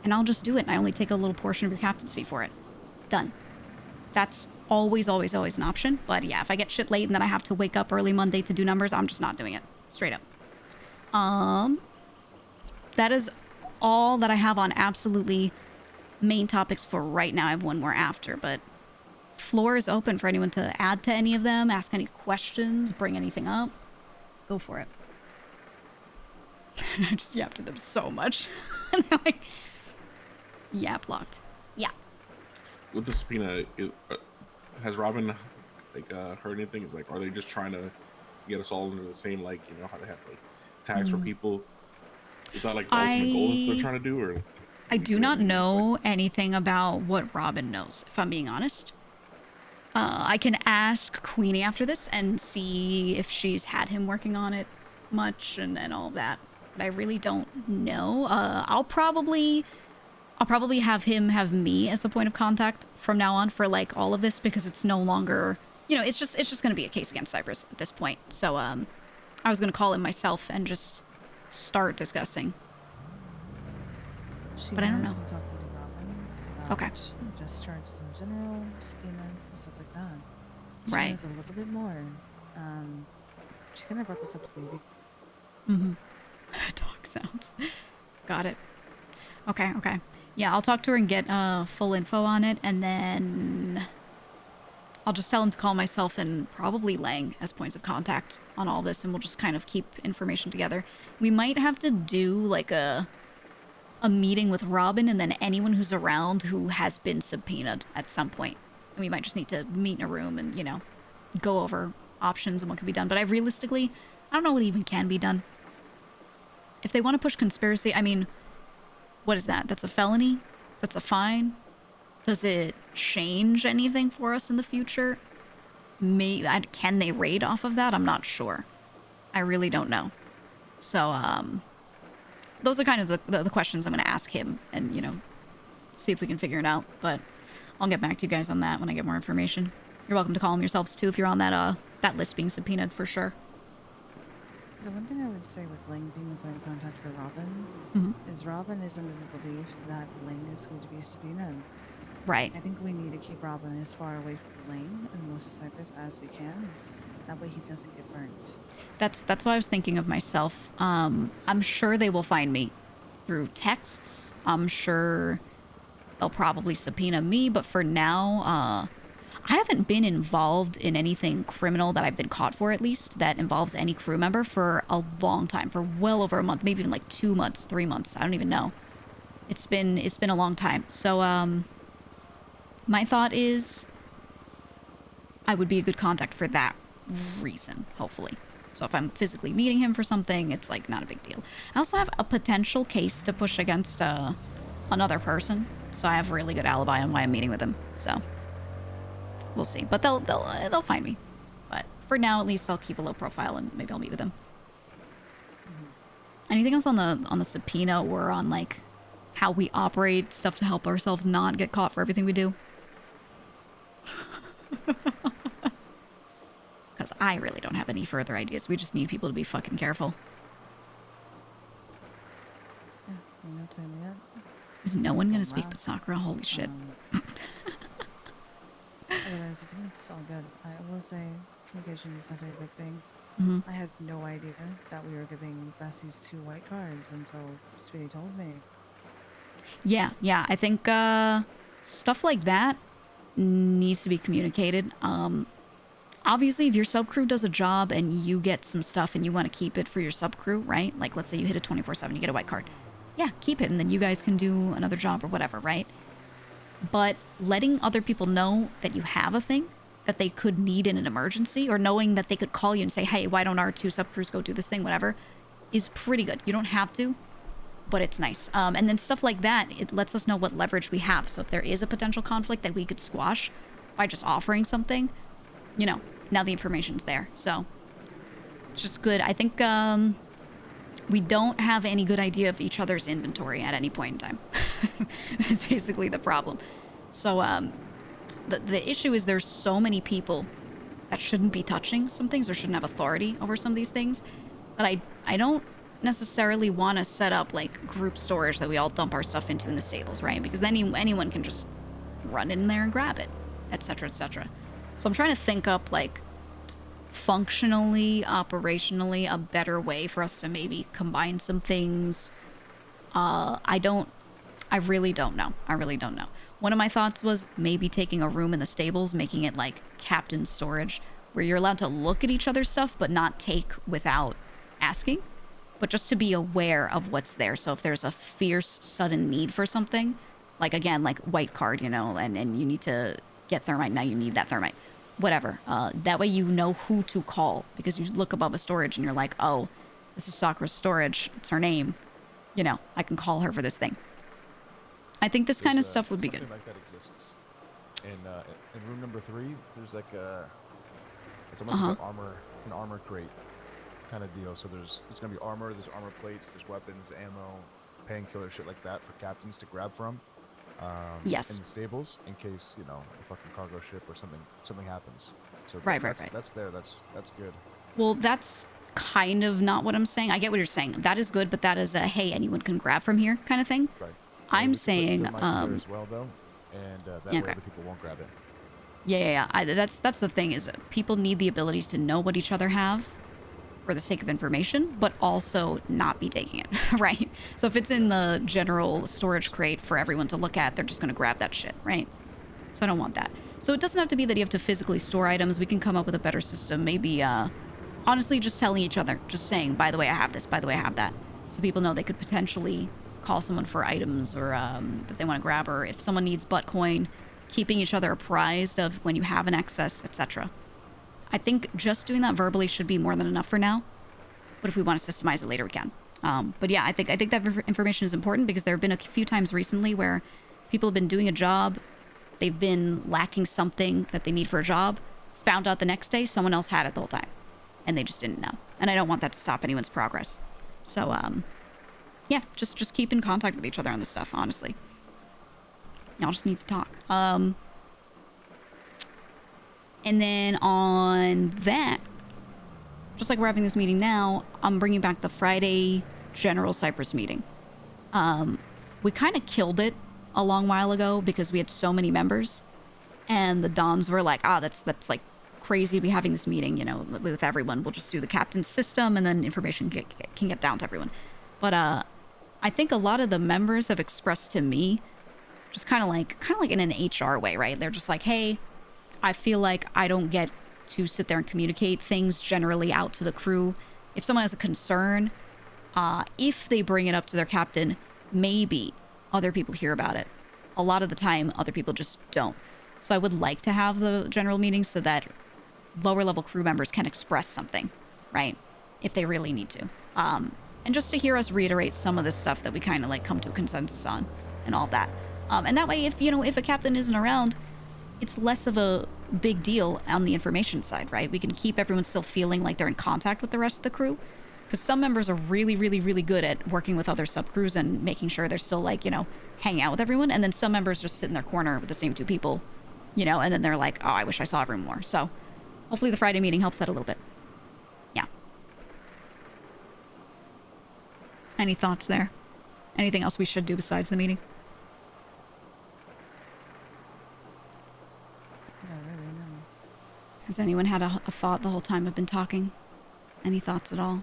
and I'll just do it, and I only take a little portion of your captain's fee for it. Done. That's always, always, always an option. But yeah, if I get shit late and then I have to wake up early Monday to do numbers, I'm just not doing it. Straight up. That is all that I have on absolutely main topics for right now. I have one more after, but floor is open for anyone to add to any of them, ask any questions, bring anything up. Go for it. I just yapped to them so much. And they're like, yap locked. Yeah. With the subpoena, has Robin like heard anything? It's like, are they just trying to get us all into the same, like, you know, how they have like tags for people? Is that like the ultimate goal that they're trying to do, or? I do not know anything about what Robin knows, if I'm being honest. I can ask Queenie after this and see if she's had him working on it much and all that. But I really don't know. I'll I'll probably have him have me as a point of contact from now on for like all of this, because it's no longer, you know, it's just going to be a case against Cypress at this point. So I was going to call him myself and just start discussing. She But I don't know. has been talking to Robin about Okay. just charges in general, subpoenas, and stuff like that. She Right. knows a little bit more. She kind of brought this up to me. Mm-hmm. Dog sounds. Got it. Okay, okay. Yeah, I'll talk to her and get full info on it, and then I'll just tell him to call myself and probably Lang as points of contact on all this, and we'll just kind of keep information together. We might have to do like a meeting with Robin and then anyone who's around who has been subpoenaed at some point. And we might just need to meet in a room and, you know, go over options and what can be done. But I don't know what even can be done. If they want to push conspiracy, I mean, what is that? That's a felony? That's a fine? Does it change anything for us in the future? Can they raid off of that? I'm not sure. I really don't know. So, those are kind of the questions I'm going to ask him and, you know, see if we can figure it out. But I'll get back to you guys on that when I get more information. You're welcome to call them yourselves, too, if you're on that list being subpoenaed, for sure. The one thing I would say with Ling being a point of contact for Robin is Robin is under the belief that Ling is going to be subpoenaed. Right. I think we need to keep Robin as far away from Ling and most of Cypress as we can. That way he doesn't get burnt. That's what I was thinking of myself. I'm sure they will find me through texts. I'm sure they'll probably subpoena me, but for now, I haven't been involved in anything criminal that I've been caught for, at least, that involves any crew member for a long time, for well over a month, maybe even like 2 months, 3 months. I don't even know. It's been a long time. So, my thought is I would be a good contact for that reason, hopefully. So if I'm physically meeting him for something, it's like not a big deal. I also have a potential case to push against another person, so I have a really good alibi on why I'm meeting with him. So we'll see, but they'll find me. But for now, at least I'll keep a low profile and maybe I'll meet with him. Anything else on the subpoena or on like how we operate, stuff to help ourselves not get caught for everything we do? Because I really don't have any further ideas. We just need people to be fucking careful. Yeah, I'm not saying that. Is no one gonna speak but Sakura? Holy shit. Otherwise, I think it's all good. I will say communication is definitely a big thing. I had no idea that we were giving Bessie's 2 white cards until Speedy told me. Yeah. I think stuff like that needs to be communicated. Obviously, if your sub crew does a job and you get some stuff and you want to keep it for your sub crew, right? Like, let's say you hit a 24/7, you get a white card. Yeah, keep it, and then you guys can do another job or whatever, right? But letting other people know that you have a thing that they could need in an emergency, or knowing that they could call you and say, hey, why don't our 2 sub crews go do this thing, whatever, is pretty good. You don't have to, but it's nice. And then stuff like that, it lets us know what leverage we have. So if there is a potential conflict that we could squash by just offering something, you know, now the information's there. So it's just good. I think we don't have any good idea of each other's inventory at any point in time. It's basically the problem. So the issue is there's so many people that shouldn't be touching some things or shouldn't have authority over some of these things that I don't necessarily want to set up like group storage that we all dump our stuff into in the stables, right? Because then anyone can just run in there and grab it, etc., etc. So I'm trying to think up like functionally, operationally, a better way for us to maybe combine some things. I really don't know. One of my thoughts was maybe taking a room in the stables, making it like captain storage, where you're allowed to look at each other's stuff, but not take without asking, but just to be aware of what's there. So if there's a fierce, sudden need for something, like again, like white card, you know, and you need to get thermite, now you need that thermite. Whatever. That way you know who to call, because you look above a storage and you're like, oh, this is Sakura's storage. It's her name. You know, I can call her for this thing. I think this kind of stuff would be good. Something like that exists. In room number 3, there's like it's almost like an armor crate kind of deal. So there's gonna be armor, there's armor plates, there's weapons, ammo, painkiller shit like that for captains to grab from. Yes. In the stables, in case a fucking cargo ship or something happens. So Right. that's there. That's good. Well, that's kind of not what I'm saying. I get what you're saying. That is good, but that is a hey, anyone can grab from here kind of thing. Right. I'm saying as well though, and that way okay. other people won't grab it. Yeah. That's the thing is people need the ability to know what each other have for the sake of information, but also not be taking it, right? So if it's in the general storage crate for everyone to look at, they're just going to grab that shit, right? So I don't want that. So it doesn't have to be that you have to physically store items. We can come up with a better system. Maybe, honestly, just telling each other, just saying, by the way, I have this, by the way, I have that. So people know they could potentially call someone for items or that they want to grab, or if someone needs butt coin, keeping each other apprised of when you have an excess, etc. I think just doing that verbally should be more than enough for now. But if we want to systemize it later, we can. But yeah, I think that information is important because there have been a few times recently where people have been doing a job, they've been lacking something that they need for a job, found out the next day someone else had it the whole time, and they just didn't know. And I don't want that to stop anyone's progress. So yeah, just keep in contact with each other on this stuff. Honestly, y'all just need to talk. And then on that, just like we're having this meeting now, I'm bringing back the Friday General Cyprus meeting. We kind of killed it a long while ago because we had so many members, and the Dons were like, that's like crazy to be having this meeting, with everyone. We'll just do the captain's system, and then information can get down to everyone. But I think a lot of the members have expressed to me, just kind of like in an HR way, right? They're just like, hey, I feel like I don't get to sit there and communicate things generally out to the crew. If someone has a concern, if they bring it up to their captain, maybe other people hear about it. A lot of the time, other people just don't. So I would like to have the general meeting so that lower level crew members can express something, right? If they really need to. And just to hear us reiterate some of this stuff that we kind of like come to a consensus on and all that. And that way, if a captain isn't around, it's less of a big deal on the information side, right? We can keep everyone still feeling like they're in contact with the rest of the crew. Because some members are really, really, really good at working with other sub-crews and making sure they're still like, hanging out with everyone. And then some members just sit in their corner with the same two people, and then they're like, oh, I wish I saw everyone more. So hopefully the Friday meeting helps that a little bit. Yeah. Any thoughts there? Anything else we should do besides the meeting? Has anyone had a thought the whole time I've been talking? Any thoughts at all?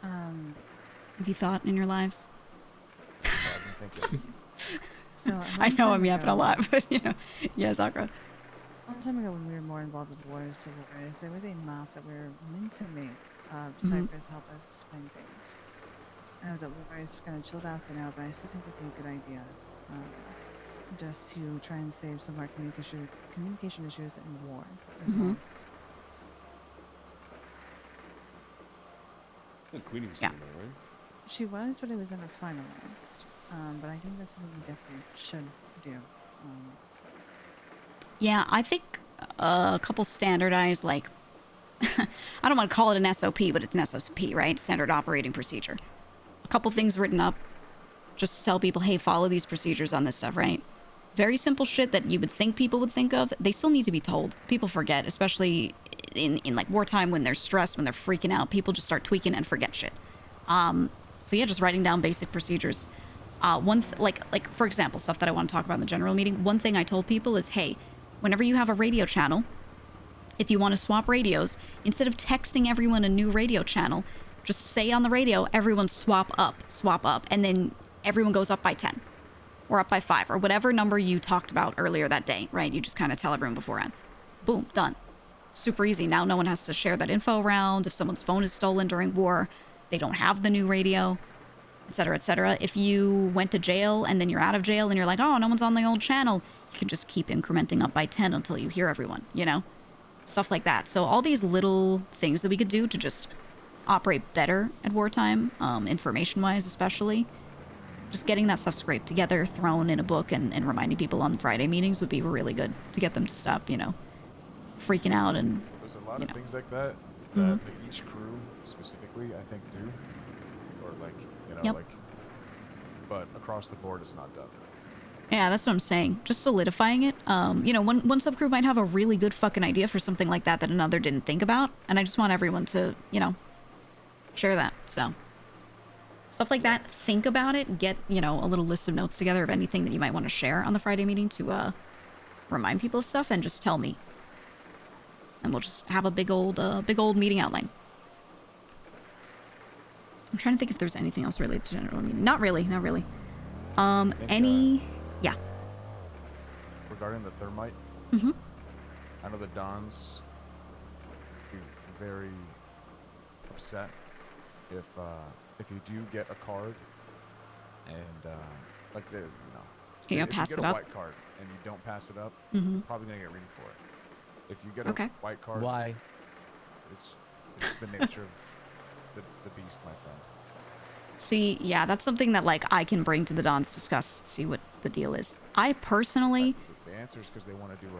Have you thought in your lives? So I know I'm yapping a lot, but yeah, Sakura. A long time ago, when we were more involved with Warriors Civil Wars, there was a map that we were meant to make of Cyprus help us explain things. I know that Warriors kind of chilled out for now, but I still think that'd be a good idea. Just to try and save some of our communication issues in war as well. The Queenie was Yeah. doing that, right? She was, but it was never finalized. But I think that's something we definitely should do. Yeah, I think a couple standardized, like, I don't want to call it an SOP, but it's an SOP, right? Standard operating procedure. A couple things written up just to tell people, hey, follow these procedures on this stuff, right? Very simple shit that you would think people would think of. They still need to be told. People forget, especially in like wartime when they're stressed, when they're freaking out. People just start tweaking and forget shit. So yeah, just writing down basic procedures. Like for example, stuff that I want to talk about in the general meeting. One thing I told people is, hey, whenever you have a radio channel, if you want to swap radios, instead of texting everyone a new radio channel, just say on the radio, everyone swap up, and then everyone goes up by 10 or up by 5 or whatever number you talked about earlier that day, right? You just kind of tell everyone beforehand. Boom, done. Super easy. Now no one has to share that info around. If someone's phone is stolen during war, they don't have the new radio, etc., etc. If you went to jail and then you're out of jail and you're like, oh, no one's on the old channel, you can just keep incrementing up by 10 until you hear everyone, Stuff like that. So all these little things that we could do to just operate better at wartime, information-wise especially. Just getting that stuff scraped together, thrown in a book, and reminding people on the Friday meetings would be really good to get them to stop, freaking out and, There's a lot of things like that Mhm. that each crew specifically, I think, do. or like, you know, Yep. like, but across the board, it's not done. Yeah, that's what I'm saying. Just solidifying it. You know, one subcrew might have a really good fucking idea for something like that that another didn't think about, and I just want everyone to, you know, share that. So stuff like that. Think about it. Get, you know, a little list of notes together of anything that you might want to share on the Friday meeting to remind people of stuff, and just tell me, and we'll just have a big old meeting outline. I'm trying to think if there's anything else related to general meeting. Not really. Not really. think, Yeah. Regarding the thermite, Mm-hmm. I know the Dons be very upset if you do get a card and like the, you know, You gotta if pass you it get a up. white card and you don't pass it up, Mm-hmm. you're probably gonna get reamed for it. If you get Okay. a white card, Why? it's the nature of the beast, my friend. See, yeah, that's something that, like, I can bring to the Dons, discuss, see what the deal is. I personally... The answer is because they want to do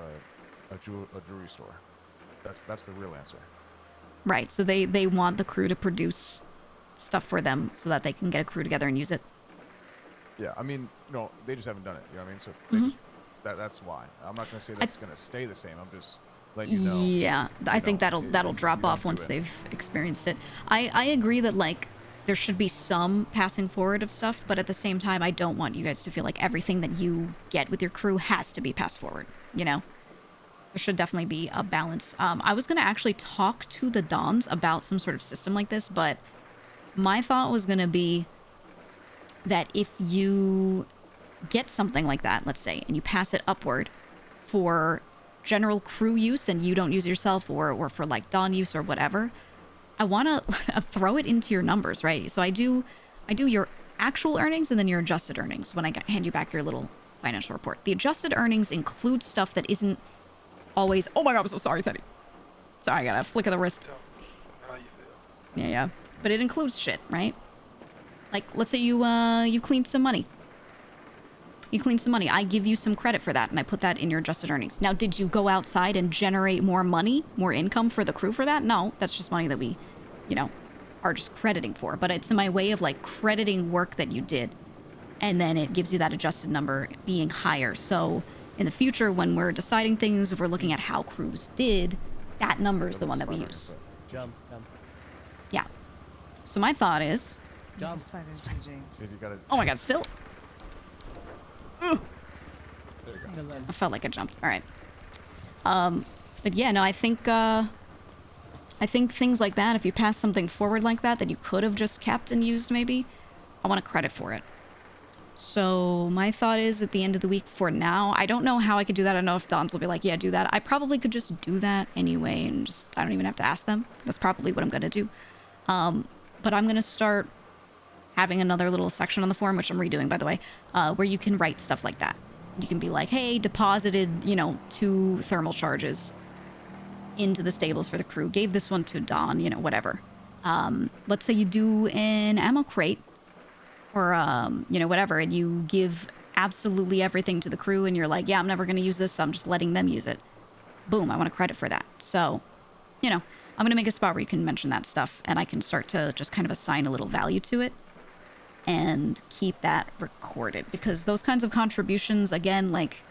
a jewelry store. That's the real answer. Right, so they want the crew to produce stuff for them so that they can get a crew together and use it. Yeah, I mean, no, they just haven't done it. You know what I mean? So that's why. I'm not gonna say that's gonna stay the same. I'm just letting you know. Yeah, I think that'll if you drop off don't do once it. they've experienced it. I agree that, like, there should be some passing forward of stuff, but at the same time, I don't want you guys to feel like everything that you get with your crew has to be passed forward, you know? There should definitely be a balance. I was going to actually talk to the Dons about some sort of system like this, but my thought was going to be that if you get something like that, let's say, and you pass it upward for general crew use and you don't use it yourself, or for, like, Don use or whatever, I want to throw it into your numbers, right? So I do your actual earnings and then your adjusted earnings when I hand you back your little financial report. The adjusted earnings include stuff that isn't always... Oh my god, I'm so sorry, Teddy. Sorry, I got a flick of the wrist. How you feel? Yeah. But it includes shit, right? Like, let's say you cleaned some money. You cleaned some money. I give you some credit for that, and I put that in your adjusted earnings. Now, did you go outside and generate more money, more income for the crew for that? No, that's just money that we, you know, are just crediting for. But it's my way of, like, crediting work that you did. And then it gives you that adjusted number being higher. So in the future, when we're deciding things, if we're looking at how crews did, that number is the one that we use. Jump. Yeah. So my thought is... Jump. Spider GG. See if you gotta. Oh my god, still... There you go. I felt like I jumped. All right. But yeah, no, I think things like that, if you pass something forward like that you could have just kept and used maybe, I want a credit for it. So my thought is at the end of the week for now, I don't know how I could do that. I don't know if Dons will be like, yeah, do that. I probably could just do that anyway and just, I don't even have to ask them. That's probably what I'm going to do. But I'm going to start having another little section on the form, which I'm redoing, by the way, where you can write stuff like that. You can be like, hey, deposited, you know, 2 thermal charges into the stables for the crew. Gave this one to Don, you know, whatever. Let's say you do an ammo crate or, you know, whatever, and you give absolutely everything to the crew and you're like, yeah, I'm never going to use this, so I'm just letting them use it. Boom, I want a credit for that. So, you know, I'm going to make a spot where you can mention that stuff and I can start to just kind of assign a little value to it and keep that recorded, because those kinds of contributions, again, like,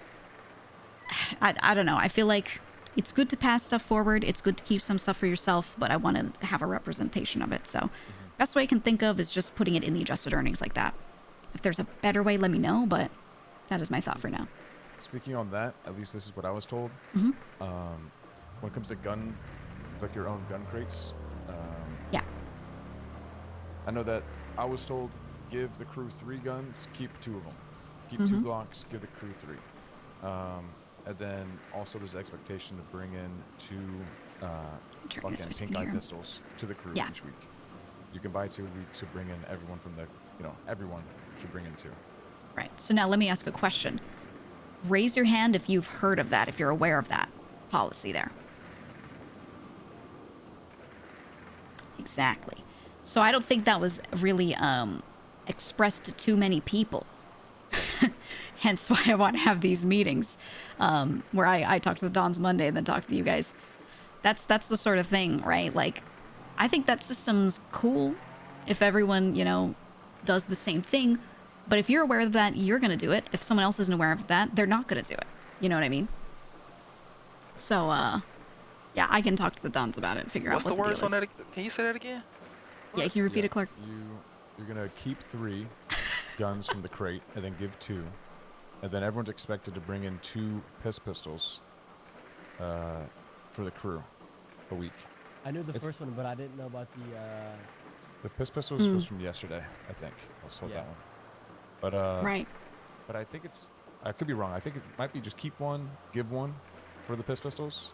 I don't know, I feel like it's good to pass stuff forward, it's good to keep some stuff for yourself, but I want to have a representation of it. So best way I can think of is just putting it in the adjusted earnings like that. If there's a better way, let me know, but that is my thought for now. Speaking on that, at least this is what I was told. Mm-hmm. When it comes to gun, like your own gun crates. Yeah. I know that I was told, give the crew 3 guns, keep 2 of them. Keep 2 Mhm. Glocks, give the crew 3. And then also there's the expectation to bring in 2 Turn this fucking way so pink you eye can hear 'em. pistols to the crew Yeah. each week. You can buy 2 weeks to bring in everyone from the, you know, everyone should bring in 2. Right. So now let me ask a question. Raise your hand if you've heard of that, if you're aware of that policy there. Exactly. So I don't think that was really expressed to too many people. Hence why I want to have these meetings where I talk to the Dons Monday and then talk to you guys. That's the sort of thing, right? Like, I think that system's cool. if everyone, you know, does the same thing. But if you're aware of that, you're going to do it. If someone else isn't aware of that, they're not going to do it. You know what I mean? So, yeah, I can talk to the Dons about it and figure What's out the what the words deal on is. that? Can you say that again? Yeah, can you repeat Yeah, it, Clark? You're gonna keep 3 guns from the crate and then give 2, and then everyone's expected to bring in 2 pistols for the crew a week. I knew the first one, but I didn't know about the. The pistols was from yesterday, I think. I was told Yeah. that one. But Right. But I think it's. I could be wrong. I think it might be just keep 1, give 1 for the pistols,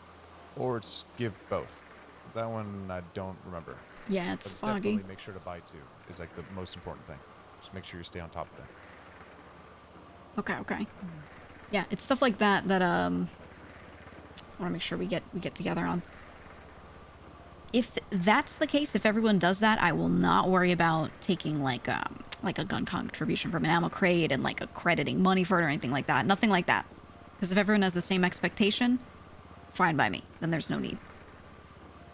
or it's give both. That one I don't remember. Yeah, it's But it's foggy. definitely make sure to buy 2 is like the most important thing. Just make sure you stay on top of it. Okay. Yeah, it's stuff like that that I want to make sure we get together on. If that's the case, if everyone does that, I will not worry about taking like a gun contribution from an ammo crate and like accrediting money for it or anything like that. Nothing like that. Because if everyone has the same expectation, fine by me. Then there's no need.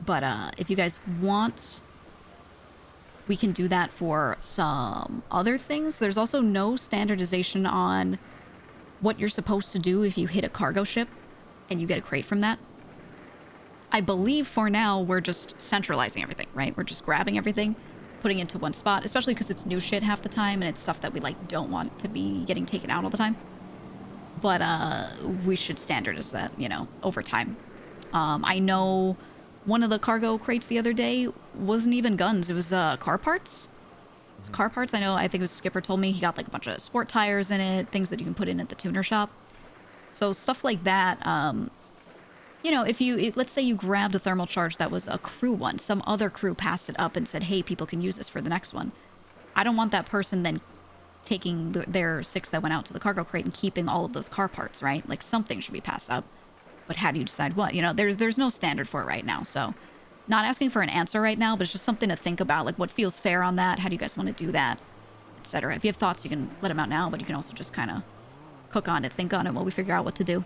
But if you guys want, we can do that for some other things. There's also no standardization on what you're supposed to do if you hit a cargo ship and you get a crate from that. I believe for now we're just centralizing everything, right? We're just grabbing everything, putting it into one spot, especially because it's new shit half the time and it's stuff that we like don't want to be getting taken out all the time. But we should standardize that, you know, over time. I know one of the cargo crates the other day wasn't even guns. It was car parts. It's car parts. I think it was Skipper told me he got like a bunch of sport tires in it, things that you can put in at the tuner shop. So stuff like that, you know, let's say you grabbed a thermal charge that was a crew one, some other crew passed it up and said, hey, people can use this for the next one. I don't want that person then taking their 6 that went out to the cargo crate and keeping all of those car parts, right? Like something should be passed up. But how do you decide what? You know, there's no standard for it right now. So not asking for an answer right now, but it's just something to think about. Like what feels fair on that? How do you guys want to do that? Etc. If you have thoughts, you can let them out now, but you can also just kind of cook on it, think on it while we figure out what to do.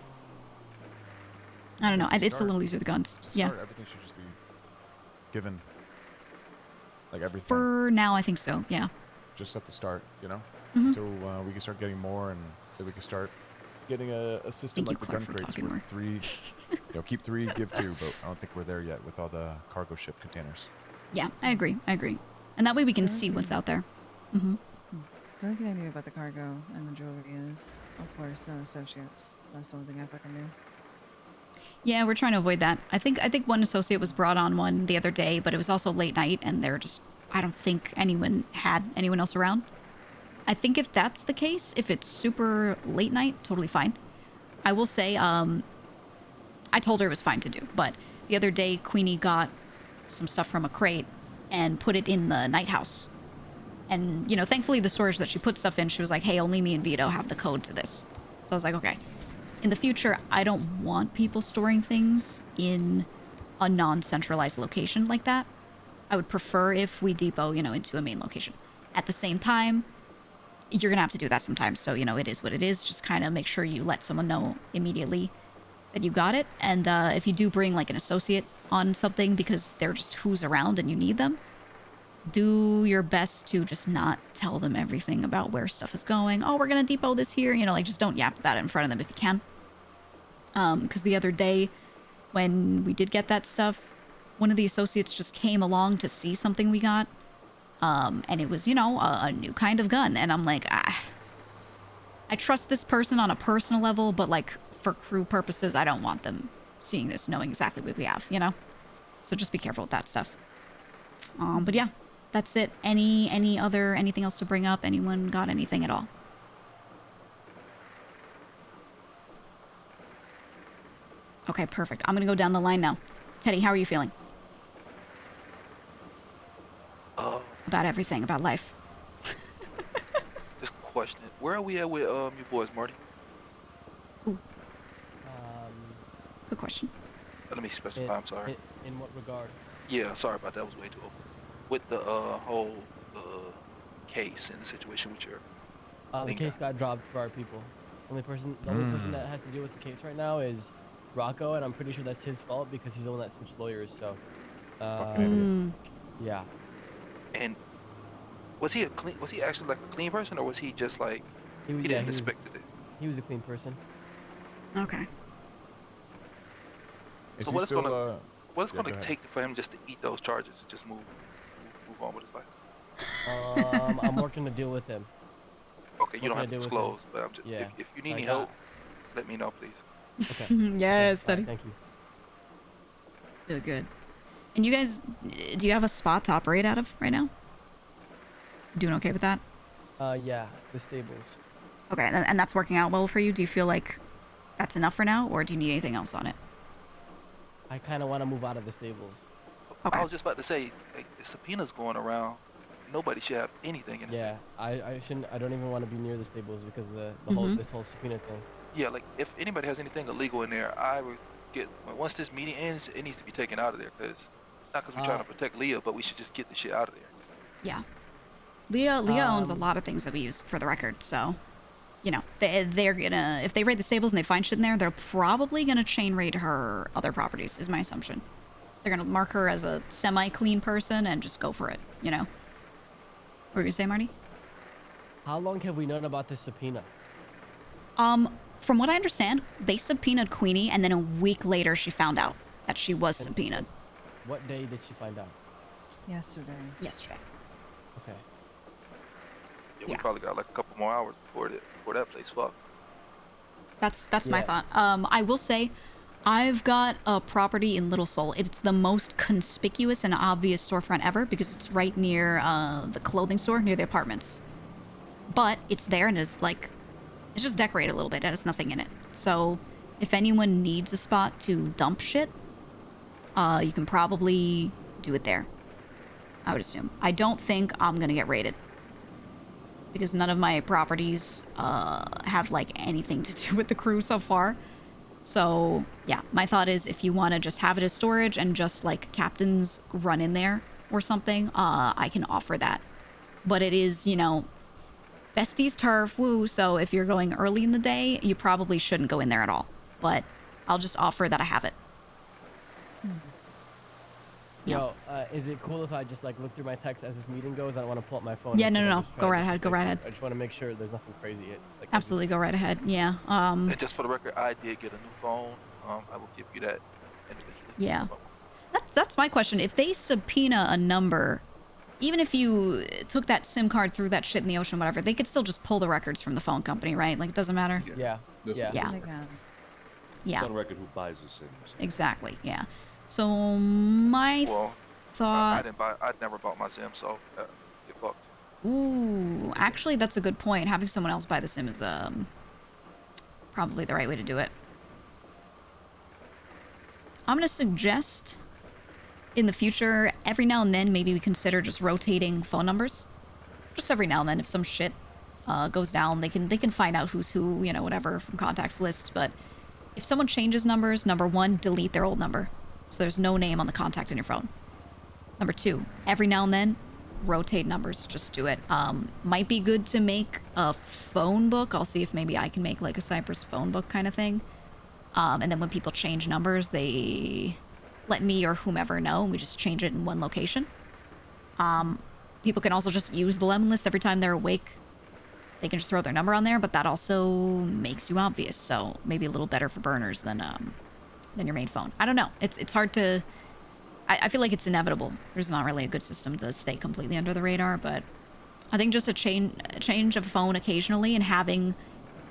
I don't know. It's a little easier with guns. Yeah. Everything should just be given. Like everything. For now, I think so. Yeah. Just at the start, you know? Mm-hmm. Until we can start getting more and then we can start getting a system like the gun crates where 3, you know, keep 3, give 2, but I don't think we're there yet with all the cargo ship containers. Yeah, I agree. And that way we can see what's out there. Mm-hmm. The only thing I knew about the cargo and the jewelry is, of course, no associates. That's the only thing I fucking knew. Yeah, we're trying to avoid that. I think one associate was brought on one the other day, but it was also late night, and they're just, I don't think anyone had anyone else around. I think if that's the case, if it's super late night, totally fine. I will say, I told her it was fine to do, but the other day, Queenie got some stuff from a crate and put it in the night house. And, you know, thankfully the storage that she put stuff in, she was like, hey, only me and Vito have the code to this. So I was like, okay. In the future, I don't want people storing things in a non-centralized location like that. I would prefer if we depot, you know, into a main location. At the same time, you're going to have to do that sometimes. So, you know, it is what it is. Just kind of make sure you let someone know immediately that you got it. And if you do bring like an associate on something because they're just who's around and you need them, do your best to just not tell them everything about where stuff is going. Oh, we're going to depot this here. You know, like just don't yap about it in front of them if you can. Because the other day when we did get that stuff, one of the associates just came along to see something we got. And it was, you know, a new kind of gun. And I'm like, I trust this person on a personal level, but like for crew purposes, I don't want them seeing this, knowing exactly what we have, you know? So just be careful with that stuff. But yeah, that's it. Anything else to bring up? Anyone got anything at all? Okay, perfect. I'm gonna go down the line now. Teddy, how are you feeling? About everything, about life. Just question it. Where are we at with your boys, Marty? Ooh. Good question. Let me specify. I'm sorry. In what regard? Yeah, sorry about that. Was way too open. With the whole case and the situation with your. The case got dropped for our people. The only person that has to deal with the case right now is Rocco, and I'm pretty sure that's his fault because he's the one that switched lawyers. So, yeah. And Was he a clean? Was he actually like a clean person, or was he just like He was, he yeah, didn't expect it? he was a clean person. Okay. Is So he what it's still? gonna Yeah, go ahead. take for him just to eat those charges and just move on with his life? I'm working to deal with him. Okay, you don't Working have to to deal with him. disclose, but I'm just Yeah. if you need any Like, help, let me know, please. okay. Yes, All study. right, thank you. Good, good. And you guys, do you have a spot to operate out of right now? Doing okay with that? Yeah, the stables. Okay, and that's working out well for you? Do you feel like that's enough for now, or do you need anything else on it? I kind of want to move out of the stables. Okay. I was just about to say, like, the subpoenas going around. Nobody should have anything in it. Yeah, I shouldn't. I don't even want to be near the stables because of the whole Mhm. this whole subpoena thing. Yeah, like if anybody has anything illegal in there, I would get once this meeting ends, it needs to be taken out of there because not because we're trying to protect Leah, but we should just get the shit out of there. Yeah. Leah owns a lot of things that we use, for the record, so, you know, they're gonna, if they raid the stables and they find shit in there, they're probably gonna chain raid her other properties, is my assumption. They're gonna mark her as a semi-clean person and just go for it, you know? What were you gonna say, Marty? How long have we known about this subpoena? From what I understand, they subpoenaed Queenie, and then a week later she found out that she was subpoenaed. What day did she find out? Yesterday. Yesterday. Okay. Yeah, we probably got like a couple more hours before that place fucked. That's my thought. I will say, I've got a property in Little Seoul. It's the most conspicuous and obvious storefront ever because it's right near the clothing store, near the apartments. But it's there and it's like, it's just decorated a little bit and it's nothing in it. So if anyone needs a spot to dump shit, you can probably do it there, I would assume. I don't think I'm gonna get raided because none of my properties have like anything to do with the crew so far. So yeah, my thought is if you want to just have it as storage and just like captains run in there or something, I can offer that. But it is, you know, besties turf, woo, so if you're going early in the day, you probably shouldn't go in there at all. But I'll just offer that I have it. Yo, is it cool if I just like look through my text as this meeting goes? I don't want to pull up my phone. Yeah, and no, I'm no, no. just Go trying right to ahead. Go make right sure- ahead. I just want to make sure there's nothing crazy. Like, Absolutely, go right ahead. Yeah. And just for the record, I did get a new phone. I will give you that individually. Yeah. That's my question. If they subpoena a number, even if you took that SIM card, threw that shit in the ocean, whatever, they could still just pull the records from the phone company, right? Like, it doesn't matter. Yeah. Yeah. Yeah. It's Yeah. on record who buys the Sims. Exactly. Yeah. So my thought. I'd never bought my Sim, so get fucked. Ooh, actually, that's a good point. Having someone else buy the sim is probably the right way to do it. I'm gonna suggest in the future, every now and then, maybe we consider just rotating phone numbers. Just every now and then, if some shit goes down, they can find out who's who, you know, whatever from contacts lists. But if someone changes numbers, number one, delete their old number, so there's no name on the contact in your phone. Number two, every now and then, rotate numbers. Just do it. Might be good to make a phone book. I'll see if maybe I can make like a Cypress phone book kind of thing. And then when people change numbers, they let me or whomever know, and we just change it in one location. People can also just use the lemon list every time they're awake. They can just throw their number on there, but that also makes you obvious. So maybe a little better for burners than your main phone. I don't know. It's hard to. I feel like it's inevitable. There's not really a good system to stay completely under the radar, but I think just a change of phone occasionally and having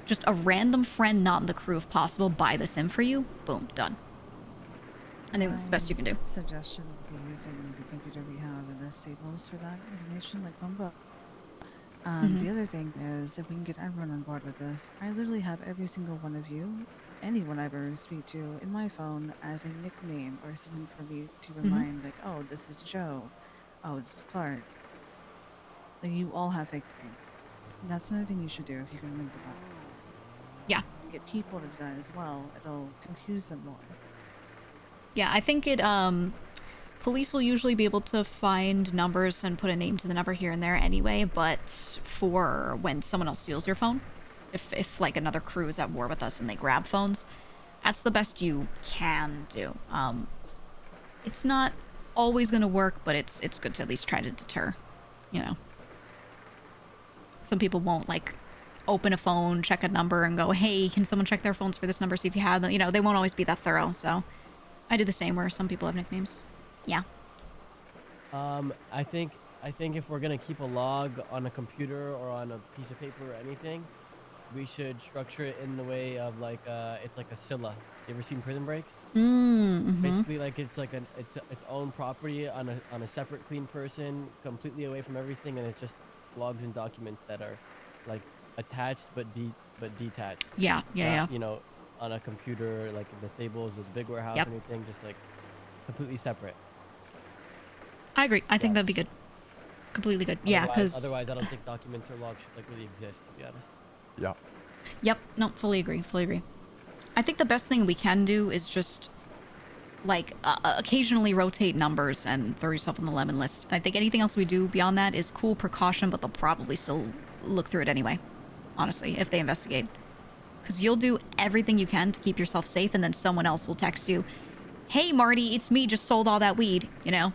just a random friend not in the crew if possible buy the sim for you. Boom, done. I think that's the best you can do. Suggestion would be using the computer we have in the stables for that information, like phone book. The other thing is, if we can get everyone on board with this, I literally have every single one of you, anyone I ever speak to, in my phone as a nickname or something for me to remind, like, oh, this is Joe. Oh, this is Clark. Like, you all have fake names. That's another thing you should do if you can remember that. Yeah. Get people to do that as well. It'll confuse them more. Yeah, I think it, police will usually be able to find numbers and put a name to the number here and there anyway, but for when someone else steals your phone, if like another crew is at war with us and they grab phones, that's the best you can do. It's not always going to work, but it's good to at least try to deter, you know. Some people won't like open a phone, check a number, and go, hey, can someone check their phones for this number, see if you have them? You know, they won't always be that thorough. So I do the same where some people have nicknames. Yeah. I think if we're gonna keep a log on a computer or on a piece of paper or anything, we should structure it in the way of like it's like a Scylla. You ever seen Prison Break? Mm-hmm. Basically, like it's like its own property on a separate clean person, completely away from everything, and it's just logs and documents that are like attached but detached. Yeah, yeah. You know, on a computer, like in the stables or the big warehouse Yep. or anything, just like completely separate. I agree. I think that'd be good. Completely good. Yeah, because otherwise, I don't think documents or logs should like really exist, to be honest. Yeah. Yep. No, fully agree. Fully agree. I think the best thing we can do is just like occasionally rotate numbers and throw yourself on the lemon list. I think anything else we do beyond that is cool precaution, but they'll probably still look through it anyway. Honestly, if they investigate, because you'll do everything you can to keep yourself safe, and then someone else will text you, "Hey, Marty, it's me. Just sold all that weed." You know,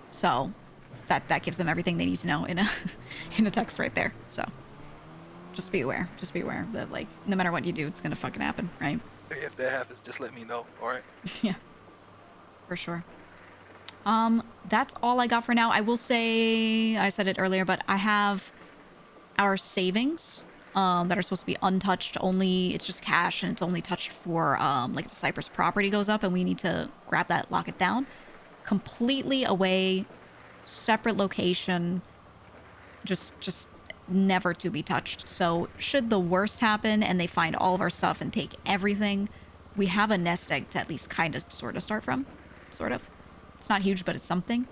so that gives them everything they need to know in a in a text right there. So just be aware. Just be aware that like no matter what you do, it's gonna fucking happen, right? If that happens, just let me know. All right. Yeah, for sure. That's all I got for now. I will say, I said it earlier, but I have our savings that are supposed to be untouched. Only it's just cash, and it's only touched for like if Cypress property goes up and we need to grab that, lock it down. Completely away, separate location, just never to be touched. So should the worst happen and they find all of our stuff and take everything, we have a nest egg to at least kind of sort of start from. Sort of. It's not huge, but it's something.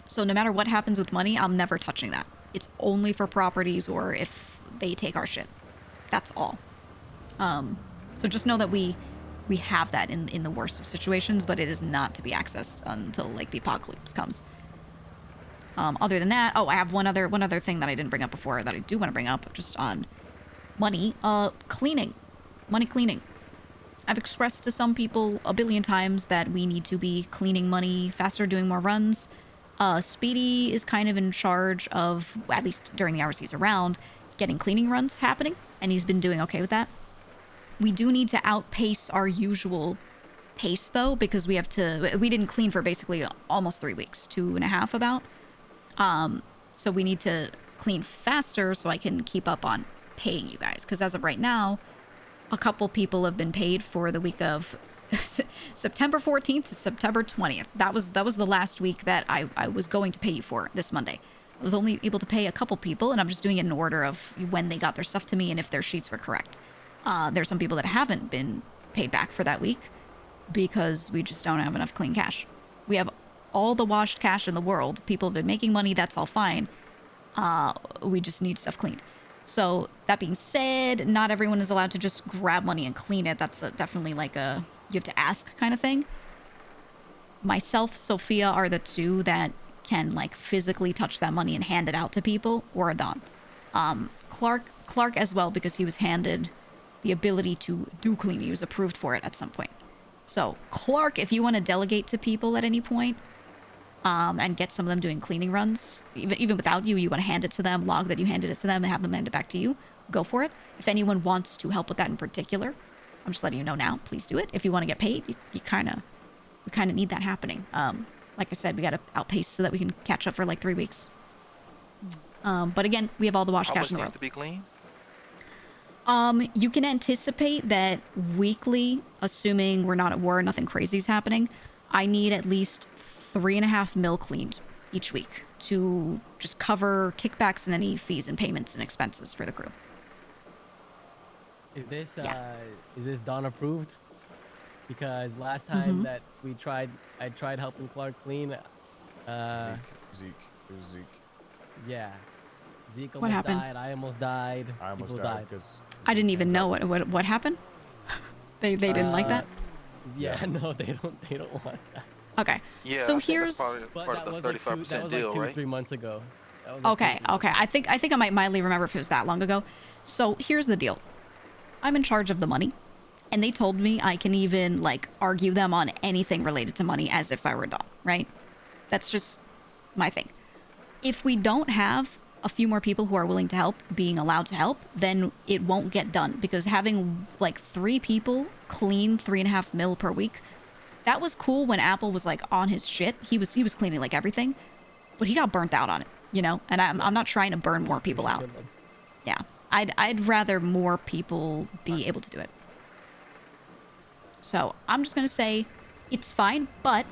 So no matter what happens with money, I'm never touching that. It's only for properties or if they take our shit. That's all. So just know that we have that in the worst of situations, but it is not to be accessed until like the apocalypse comes. Other than that, I have one other thing that I didn't bring up before that I do want to bring up just on money. Cleaning. Money cleaning. I've expressed to some people a billion times that we need to be cleaning money faster, doing more runs. Speedy is kind of in charge of, at least during the hours he's around, getting cleaning runs happening, and he's been doing okay with that. We do need to outpace our usual pace, though, because we didn't clean for basically almost 3 weeks, 2.5 about. So we need to clean faster so I can keep up on paying you guys. Because as of right now, a couple people have been paid for the week of September 14th to September 20th. That was the last week that I was going to pay you for this Monday. I was only able to pay a couple people, and I'm just doing it in order of when they got their stuff to me and if their sheets were correct. There's some people that haven't been paid back for that week because we just don't have enough clean cash. We have all the washed cash in the world. People have been making money. That's all fine. We just need stuff cleaned. So that being said, not everyone is allowed to just grab money and clean it. That's definitely like you have to ask kind of thing. Myself, Sophia are the two that can like physically touch that money and hand it out to people, or Adon. Clark as well, because he was handed the ability to do cleaning. He was approved for it at some point. So Clark, if you want to delegate to people at any point, and get some of them doing cleaning runs, even without you want to hand it to them, log that you handed it to them and have them hand it back to you, go for it. If anyone wants to help with that in particular, I'm just letting you know now, please do it. If you want to get paid, we kind of need that happening. Like I said, we got to outpace so that we can catch up for like 3 weeks. But again, we have all the wash cash in the world. How much needs to be clean? You can anticipate that weekly, assuming we're not at war, nothing crazy is happening, I need at least 3.5 mil cleaned each week to just cover kickbacks and any fees and payments and expenses for the crew. Is this Don approved? Because last time that I tried helping Clark clean. Zeke. It was Zeke. Yeah. Zeke What almost happened? died. I almost died. I almost People died because I didn't even know what happened. They didn't like that. Yeah, no, they don't want that. Okay. Yeah. So I think here's. that's part of the 35% deal, right? 3 months ago. Okay. I think I might mildly remember if it was that long ago. So here's the deal. I'm in charge of the money, and they told me I can even like argue them on anything related to money as if I were a dog, right? That's just my thing. If we don't have a few more people who are willing to help being allowed to help, then it won't get done. Because having like 3 people clean 3.5 mil per week, that was cool when Apple was like on his shit. He was cleaning like everything, but he got burnt out on it, you know. And I'm not trying to burn more people out. Yeah, I'd rather more people be able to do it. So I'm just gonna say it's fine, but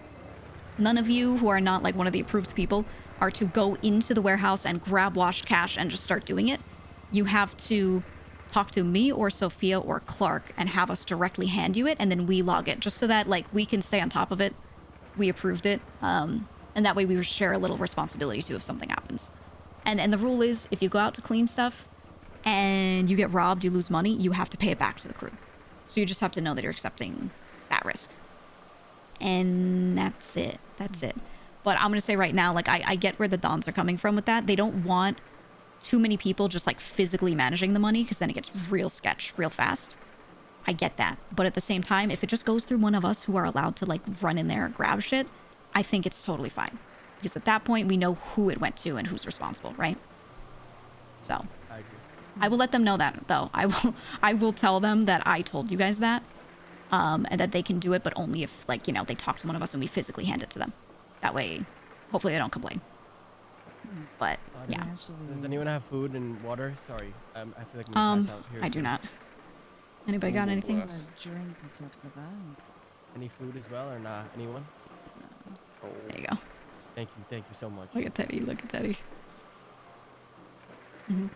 none of you who are not like one of the approved people are to go into the warehouse and grab washed cash and just start doing it. You have to talk to me or Sophia or Clark and have us directly hand you it, and then we log it, just so that like we can stay on top of it. We approved it, and that way we share a little responsibility too if something happens. And the rule is, if you go out to clean stuff and you get robbed, you lose money, you have to pay it back to the crew. So you just have to know that you're accepting that risk. And that's it. That's it. But I'm going to say right now, like, I get where the Dons are coming from with that. They don't want too many people just, like, physically managing the money, because then it gets real sketch real fast. I get that. But at the same time, if it just goes through one of us who are allowed to, like, run in there and grab shit, I think it's totally fine. Because at that point, we know who it went to and who's responsible, right? So, I will let them know that, though. I will tell them that I told you guys that. And that they can do it, but only if, like, you know, they talk to one of us and we physically hand it to them. That way, hopefully they don't complain. But, yeah. Does anyone have food and water? Sorry, I feel like I'm gonna pass out here I do soon. not. Anybody got anything? A drink and something like that. Any food as well, or not? Anyone? There you go. Thank you so much. Look at Teddy, look at Teddy.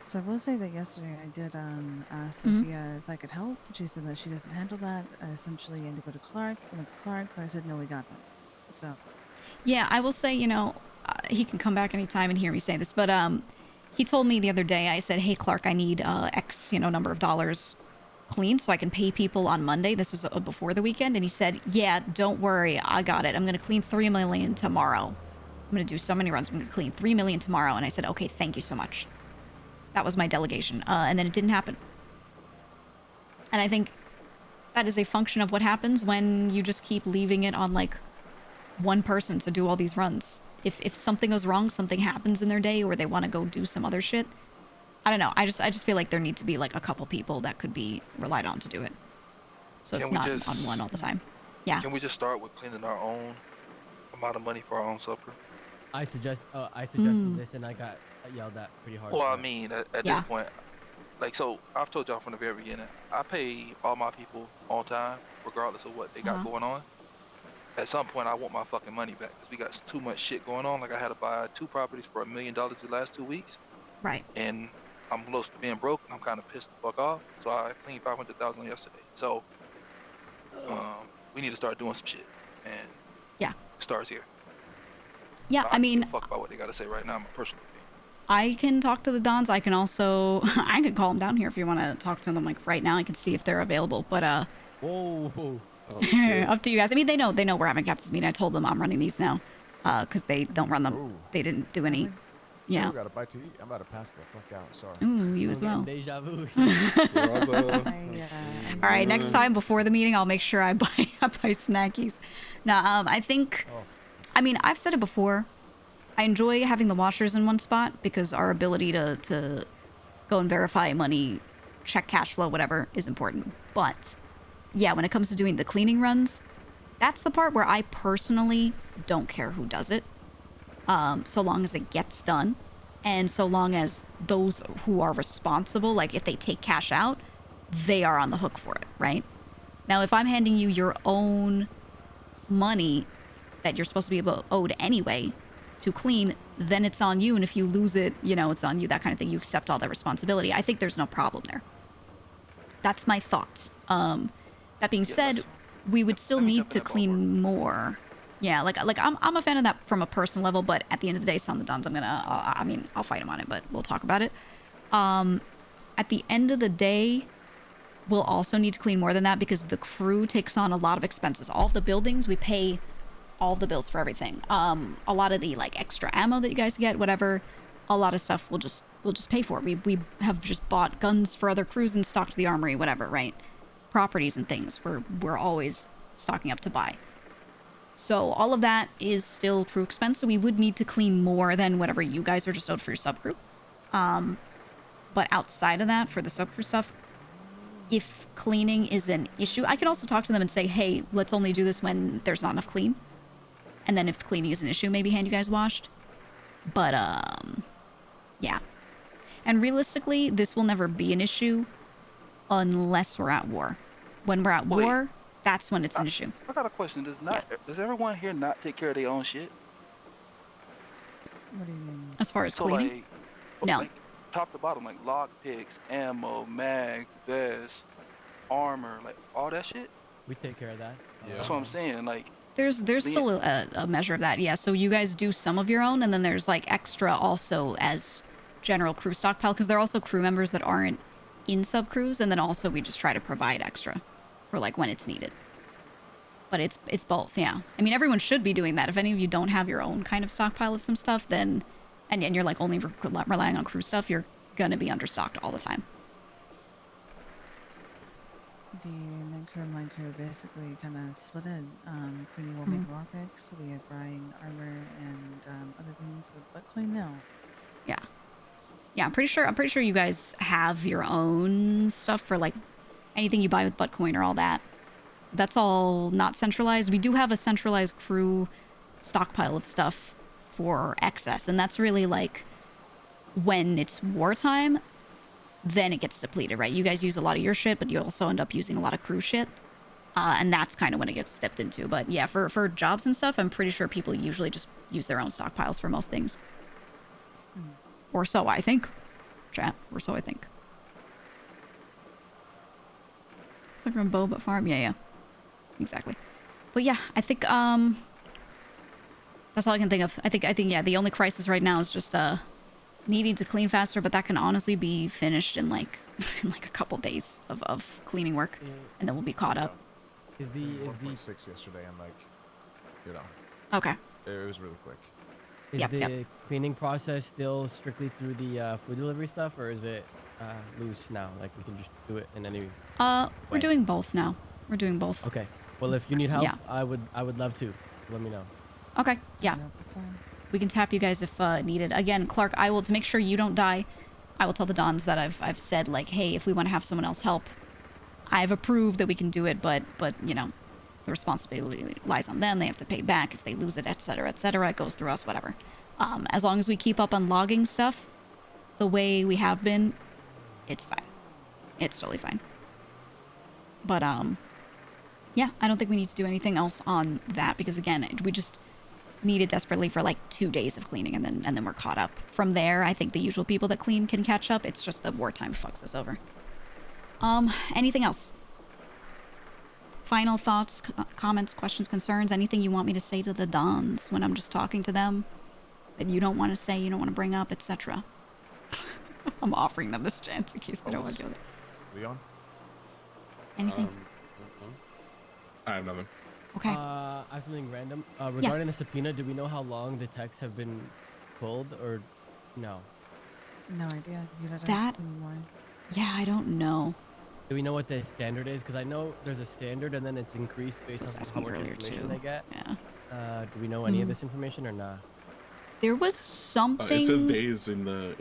So I will say that yesterday I did ask Sophia if I could help. She said that she doesn't handle that. I essentially had to go to Clark. I went to Clark. Clark said, no, we got that. So. Yeah, I will say, you know, he can come back anytime and hear me say this, but he told me the other day, I said, hey, Clark, I need X, you know, number of dollars clean so I can pay people on Monday. This was before the weekend. And he said, yeah, don't worry. I got it. I'm going to clean 3 million tomorrow. I'm going to do so many runs. I'm going to clean 3 million tomorrow. And I said, okay, thank you so much. That was my delegation. And then it didn't happen. And I think that is a function of what happens when you just keep leaving it on, like, one person to do all these runs. If something goes wrong, something happens in their day, or they want to go do some other shit, I don't know. I just feel like there need to be, like, a couple people that could be relied on to do it. So it's not on one all the time. Yeah. Can we just start with cleaning our own amount of money for our own supper? I suggested this, and I got yelled at pretty hard. Well, I mean, at this point, like, so I've told y'all from the very beginning, I pay all my people on time, regardless of what they got going on. At some point, I want my fucking money back, because we got too much shit going on. Like, I had to buy 2 properties for $1 million the last 2 weeks. Right. And I'm close to being broke, and I'm kind of pissed the fuck off. So I cleaned 500,000 yesterday. So we need to start doing some shit. And it starts here. Yeah, I mean, fuck about what they gotta say right now. My personal opinion. I can talk to the Dons. I can also, I can call them down here if you want to talk to them, like, right now. I can see if they're available. But whoa. Up to you guys. I mean, they know we're having captain's meeting. I told them I'm running these now, because they don't run them. Ooh. They didn't do any. Yeah. I got a bite to eat. I'm about to pass the fuck out. Sorry. Ooh, you as well. Deja vu. All right, next time before the meeting, I'll make sure I buy snackies. Now, I think, I mean, I've said it before. I enjoy having the washers in one spot because our ability to go and verify money, check cash flow, whatever, is important. But yeah, when it comes to doing the cleaning runs, that's the part where I personally don't care who does it. So long as it gets done, and so long as those who are responsible, like if they take cash out, they are on the hook for it, right? Now, if I'm handing you your own money that you're supposed to be owed anyway to clean, then it's on you, and if you lose it, you know, it's on you, that kind of thing. You accept all that responsibility. I think there's no problem there. That's my thoughts. That being said, we would still need to clean more. Yeah, like I'm a fan of that from a personal level, but at the end of the day, it's on the Dons. I'll fight him on it, but we'll talk about it. At the end of the day, we'll also need to clean more than that because the crew takes on a lot of expenses. All of the buildings, we pay all the bills for everything. A lot of the, like, extra ammo that you guys get, whatever, a lot of stuff we'll just pay for. We have just bought guns for other crews and stocked the armory, whatever, right? Properties and things we're always stocking up to buy. So all of that is still crew expense, so we would need to clean more than whatever you guys are just owed for your subcrew. But outside of that, for the sub crew stuff, if cleaning is an issue, I can also talk to them and say, hey, let's only do this when there's not enough clean. And then if cleaning is an issue, maybe hand you guys washed. But, yeah. And realistically, this will never be an issue unless we're at war. When we're at war, that's when it's an issue. I got a question. Does everyone here not take care of their own shit? What do you mean? As far as cleaning? No. Like, top to bottom, like lock picks, ammo, mags, vests, armor, like all that shit. We take care of that. Yeah. That's what I'm saying. Like, there's still a measure of that, yeah. So you guys do some of your own, and then there's like extra also as general crew stockpile, because there are also crew members that aren't in sub crews, and then also we just try to provide extra for like when it's needed. But it's both, yeah. I mean, everyone should be doing that. If any of you don't have your own kind of stockpile of some stuff, then and you're like only relying on crew stuff, you're gonna be understocked all the time. The night crew and light crew basically kind of split it. Queenie will make lockpicks, so we have Brian armor and other things with butt coin now. Yeah. Yeah, I'm pretty sure you guys have your own stuff for like anything you buy with butt coin or all that. That's all not centralized. We do have a centralized crew stockpile of stuff for excess, and that's really like when it's wartime, then it gets depleted, right? You guys use a lot of your shit, but you also end up using a lot of crew shit, and that's kind of when it gets dipped into. But yeah, for jobs and stuff, I'm pretty sure people usually just use their own stockpiles for most things. Or so I think. Chat. Or so I think. It's like from Boba Farm. Yeah. Exactly. But yeah, I think that's all I can think of. I think yeah, the only crisis right now is just needing to clean faster, but that can honestly be finished in like a couple days of cleaning work, and then we'll be caught up. Is the 1.6 yesterday, and like, you know. Okay. It was really quick. Is the cleaning process still strictly through the food delivery stuff, or is it loose now? Like we can just do it in any we're doing both now. We're doing both. Okay. Well, if you need help, Yeah. I would love to. Let me know. Okay. Yeah. We can tap you guys if needed. Again, Clark, I will, to make sure you don't die, I will tell the Dons that I've said like, hey, if we want to have someone else help, I've approved that we can do it, but you know, the responsibility lies on them. They have to pay back if they lose it, etc., etc. It goes through us, whatever. As long as we keep up on logging stuff the way we have been, it's fine. It's totally fine. But yeah, I don't think we need to do anything else on that, because again, we just need it desperately for like 2 days of cleaning, and then we're caught up. From there, I think the usual people that clean can catch up. It's just that wartime fucks us over. Anything else? Final thoughts, comments, questions, concerns, anything you want me to say to the Dons when I'm just talking to them that you don't want to say, you don't want to bring up, etc. I'm offering them this chance in case they don't want to do it. Leon? Anything? I have nothing. Okay. I have something random. Regarding the subpoena, do we know how long the texts have been pulled, or no? No idea. You let That- us why. Yeah, I don't know. Do we know what the standard is? Because I know there's a standard, and then it's increased based I was on how asking much earlier, information too. they get. Yeah. Do we know any of this information or not? There was something. It says days in the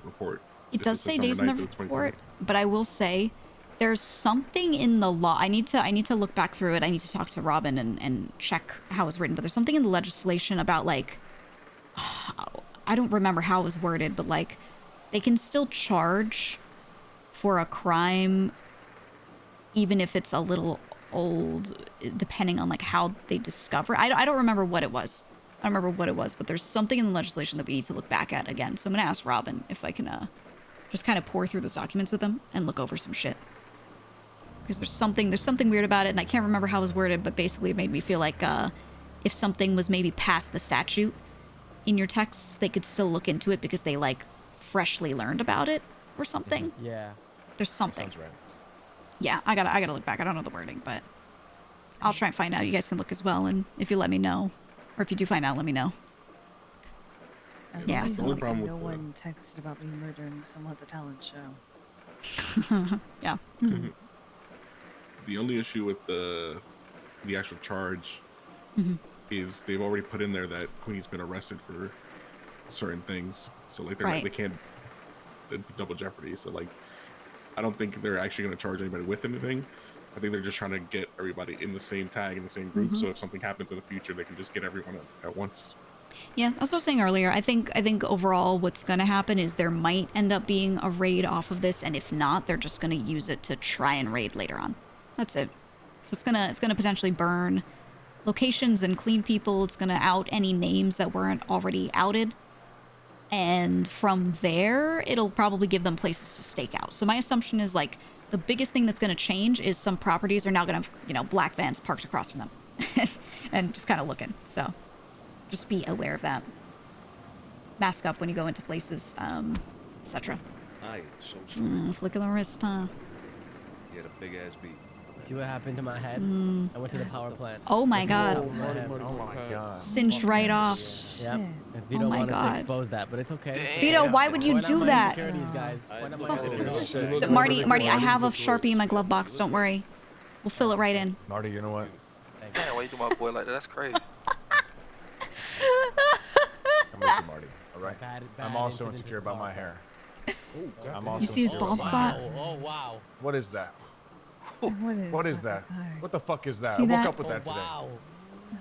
report. It does say days in the report, but I will say there's something in the law. I need to look back through it. I need to talk to Robin and check how it's written. But there's something in the legislation about like, I don't remember how it was worded, but like they can still charge for a crime even if it's a little old, depending on like how they discover. I don't remember what it was. I don't remember what it was, but there's something in the legislation that we need to look back at again. So I'm gonna ask Robin if I can just kind of pour through those documents with him and look over some shit. Because there's something weird about it, and I can't remember how it was worded, but basically it made me feel like if something was maybe past the statute in your texts, they could still look into it because they like freshly learned about it or something. Yeah. There's something. Sounds right. Yeah, I gotta look back. I don't know the wording, but I'll try and find out. You guys can look as well, and if you let me know, or if you do find out, let me know. Yeah, The so only problem no with one texted about me murdering someone at the talent show. yeah. The only issue with the actual charge is they've already put in there that Queenie's been arrested for certain things. So like they can't it'd be double jeopardy. So like, I don't think they're actually going to charge anybody with anything. I think they're just trying to get everybody in the same tag in the same group. So if something happens in the future, they can just get everyone at once. Yeah, as I was saying earlier, I think overall what's going to happen is there might end up being a raid off of this, and if not, they're just going to use it to try and raid later on. That's it. So it's gonna potentially burn locations and clean people. It's gonna out any names that weren't already outed, and from there, it'll probably give them places to stake out. So my assumption is like the biggest thing that's gonna change is some properties are now gonna have, you know, black vans parked across from them, and just kind of looking. So just be aware of that. Mask up when you go into places, etc. I am so sorry. Flick of the wrist, huh? You had a big ass beat. See what happened to my head? I went to the power plant. Oh my god. Oh my god. Singed right off. Yep. If you Oh don't my want to God. expose that, but it's okay. Vito, why would you Point out do my that? insecurities, guys. Point out my insecurities. Marty, I have a Sharpie in my glove box. Don't worry. We'll fill it right in. Marty, you know what? Man, why you do my boy like that? That's crazy. I'm with you, Marty. All right. Bad I'm also incident insecure in about the my car. hair. I'm You also see his insecure bald about my spot? hair. Oh, wow. What is that? What is that? What the fuck is that? See I woke that? up with that today. Wow.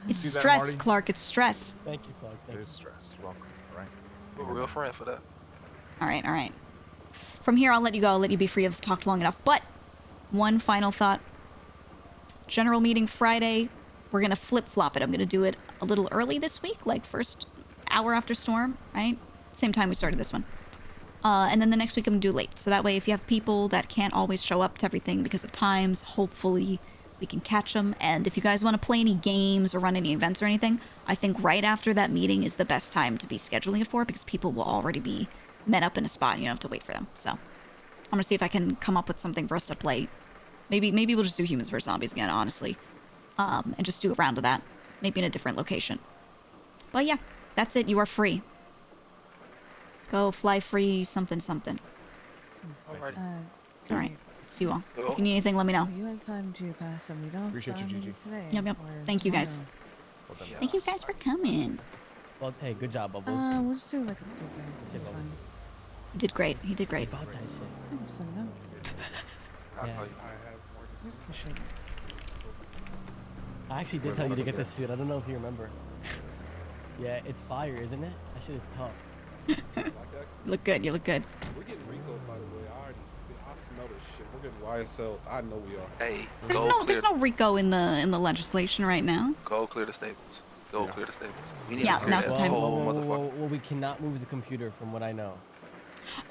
It's See that, stress, Marty? Clark. It's stress. Thank you, Clark. It Thank is stress. You're welcome. All right. You're a real friend for that. All right, all right. From here, I'll let you go. I'll let you be free. I've talked long enough. But one final thought. General meeting Friday. We're going to flip-flop it. I'm going to do it a little early this week, like first hour after storm, right? Same time we started this one. And then the next week I'm going to do late. So that way, if you have people that can't always show up to everything because of times, hopefully we can catch them. And if you guys want to play any games or run any events or anything, I think right after that meeting is the best time to be scheduling it for, because people will already be met up in a spot. You don't have to wait for them. So I'm going to see if I can come up with something for us to play. Maybe we'll just do Humans vs. Zombies again, honestly. And just do a round of that. Maybe in a different location. But yeah, that's it. You are free. Go fly free something something. Alright. All right. See you all. Cool. If you need anything, let me know. You had time to pass some meat off. Appreciate you, Gigi. Today, Yep. or Thank you guys. tomorrow? Well done. Thank you guys for coming. Well, hey, good job, Bubbles. We'll just do like a quick Say bag. Bubbles. He did great. He did great. About that shit. Just let me know. I Yeah. know I have more. Appreciate it. I actually did tell you to get this suit. I don't know if you remember. Yeah, it's fire, isn't it? That shit is tough. You look good. You look good. We're getting Rico, by the way. I smell this shit. We're getting YSL. I know we are. Hey, There's no Rico in the legislation right now. Go clear the stables. Go clear the stables. We need Yeah, to clear now's that the time. whole motherfucker. Well, we cannot move the computer from what I know.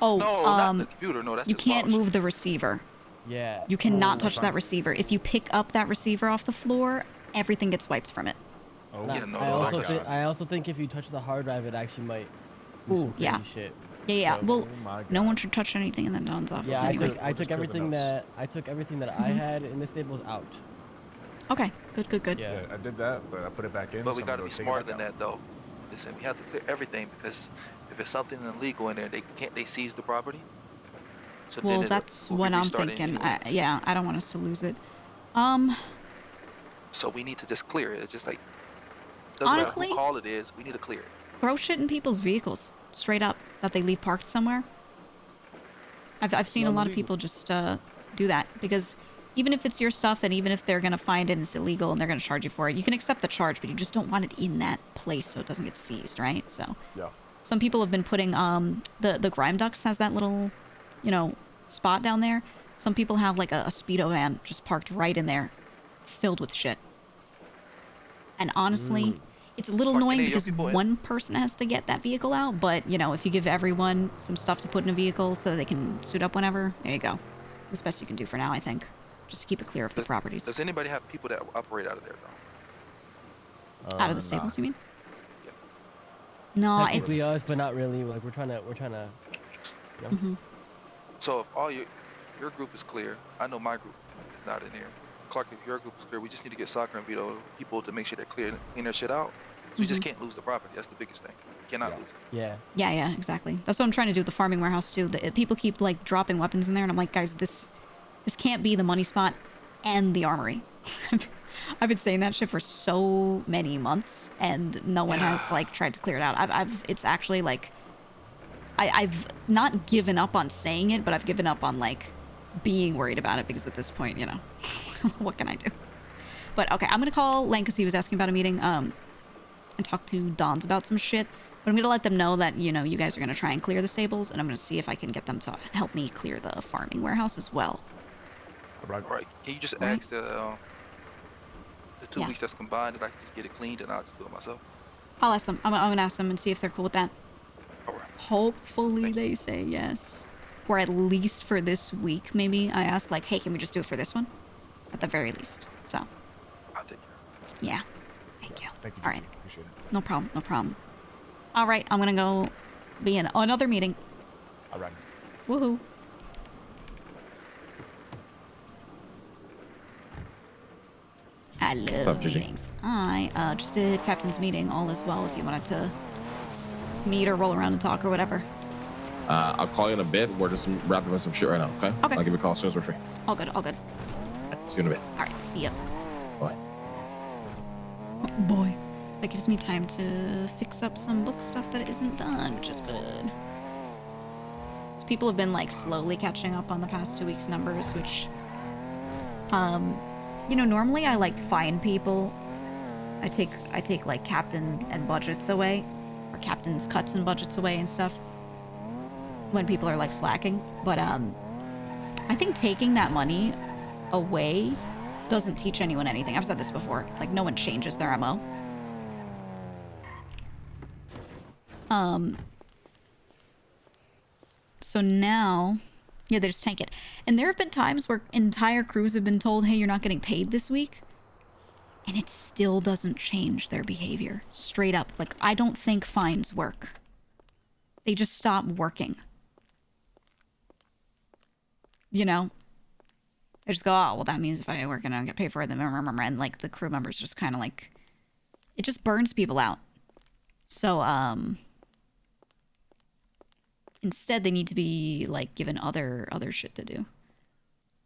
Oh, No, not the computer. No, that's you just can't bosh. move the receiver. Yeah. You cannot touch that receiver. If you pick up that receiver off the floor, everything gets wiped from it. Oh, And Yeah, no, I, no, also my think, God. I also think if you touch the hard drive, it actually might do some Ooh, yeah. crazy shit. Yeah. So- Well, oh my no God. one should touch anything in the Don's office Yeah, anyway. I just took clear the everything notes. that I had in the stables out. Okay. Good. Yeah. Yeah, I did that, but I put it back in. But we so I'm gotta gonna be take it smarter back than out. that, though. Listen, we have to clear everything, because if it's something illegal in there, they seize the property. So then Well, it'll- that's we'll be what I'm restarting thinking. anyways. Yeah, I don't want us to lose it. So we need to just clear it. It's just like, doesn't matter Honestly- who call it is, we need to clear it. Throw shit in people's vehicles, straight up, that they leave parked somewhere. I've seen a lot of people just do that, because even if it's your stuff and even if they're gonna find it and it's illegal and they're gonna charge you for it, you can accept the charge, but you just don't want it in that place so it doesn't get seized, right? So Yeah. some people have been putting the Grime Ducks has that little, spot down there. Some people have like a Speedo van just parked right in there, filled with shit. And honestly, it's a little Park annoying any of your because people in. one person has to get that vehicle out, but if you give everyone some stuff to put in a vehicle so that they can suit up whenever, there you go. That's the best you can do for now, I think. Just to keep it clear of the properties. Does anybody have people that operate out of there, though? Out of the stables, you mean? No, Technically it's... us, but not really. Like we're trying to. Mhm. So if all your group is clear, I know my group is not in here. Clark, if your group is clear, we just need to get Soccer and Vito people to make sure they're clear their shit out. So we just can't lose the property. That's the biggest thing. Cannot lose it. Yeah. Yeah, exactly. That's what I'm trying to do with the farming warehouse too. People keep like dropping weapons in there, and I'm like, guys, this can't be the money spot and the armory. I've been saying that shit for so many months, and no one has like tried to clear it out. It's actually like, I've not given up on saying it, but I've given up on, like, being worried about it because at this point, you know, what can I do? But, okay, I'm gonna call Len because he was asking about a meeting, and talk to Dons about some shit. But I'm gonna let them know that, you know, you guys are gonna try and clear the stables, and I'm gonna see if I can get them to help me clear the farming warehouse as well. Right. All right. Can you just Right. ask the 2 weeks that's combined that I can just get it cleaned and I'll just do it myself? I'll ask them. I'm gonna ask them and see if they're cool with that. All right. Hopefully they say yes. Or at least for this week, maybe. I ask, like, hey, can we just do it for this one? At the very least. So. I'll take care. Yeah. Thank you. Thank you, Gigi. All right. Appreciate it. No problem. No problem. All right. I'm gonna go be in another meeting. All right. Woohoo. I love up, Gigi? meetings. I just did captain's meeting. All is well if you wanted to meet or roll around and talk or whatever. I'll call you in a bit. We're just wrapping up some shit right now, okay? Okay. I'll give you a call as soon as we're free. All good. All good. See you in a bit. All right. See ya. Bye. Oh, boy. That gives me time to fix up some book stuff that isn't done, which is good. So people have been, like, slowly catching up on the past 2 weeks' numbers, which, you know, normally I, like, fine people. I take, like, captain and budgets away, or captain's cuts and budgets away and stuff when people are, like, slacking. But, I think taking that money away doesn't teach anyone anything. I've said this before. Like, no one changes their MO. So now, yeah, they just tank it. And there have been times where entire crews have been told, hey, you're not getting paid this week. And it still doesn't change their behavior. Straight up. Like, I don't think fines work. They just stop working. You know? They just go, oh, well, that means if I work and I don't get paid for it, then and, like, the crew members just kind of, like, it just burns people out. So, instead, they need to be, like, given other shit to do.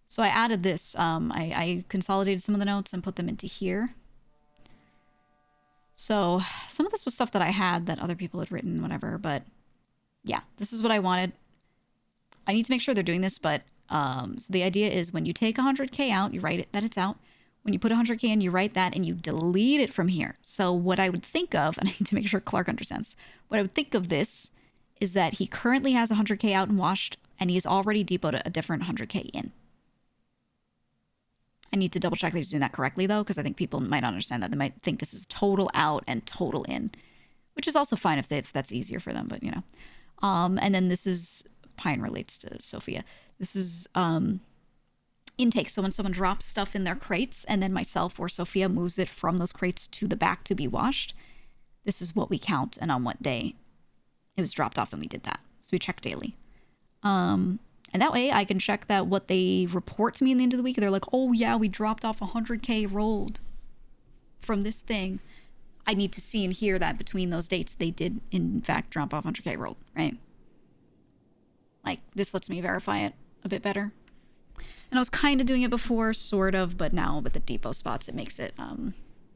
So I added this. I consolidated some of the notes and put them into here. So some of this was stuff that I had that other people had written, whatever. But yeah, this is what I wanted. I need to make sure they're doing this, but so the idea is when you take 100K out, you write it that it's out. When you put 100K in, you write that and you delete it from here. So what I would think of, and I need to make sure Clark understands, what I would think of this is that he currently has 100K out and washed, and he's already depoted a different 100K in. I need to double check that he's doing that correctly, though, because I think people might not understand that. They might think this is total out and total in, which is also fine if that's easier for them, but, you know. And then this is, Pine relates to Sophia. This is intake. So when someone drops stuff in their crates, and then myself or Sophia moves it from those crates to the back to be washed, this is what we count and on what day it was dropped off, and we did that. So we check daily. And that way I can check that what they report to me in the end of the week, they're like, oh yeah, we dropped off 100K rolled from this thing. I need to see and hear that between those dates they did in fact drop off 100K rolled, right? Like, this lets me verify it a bit better. And I was kind of doing it before, sort of, but now with the depot spots, it makes it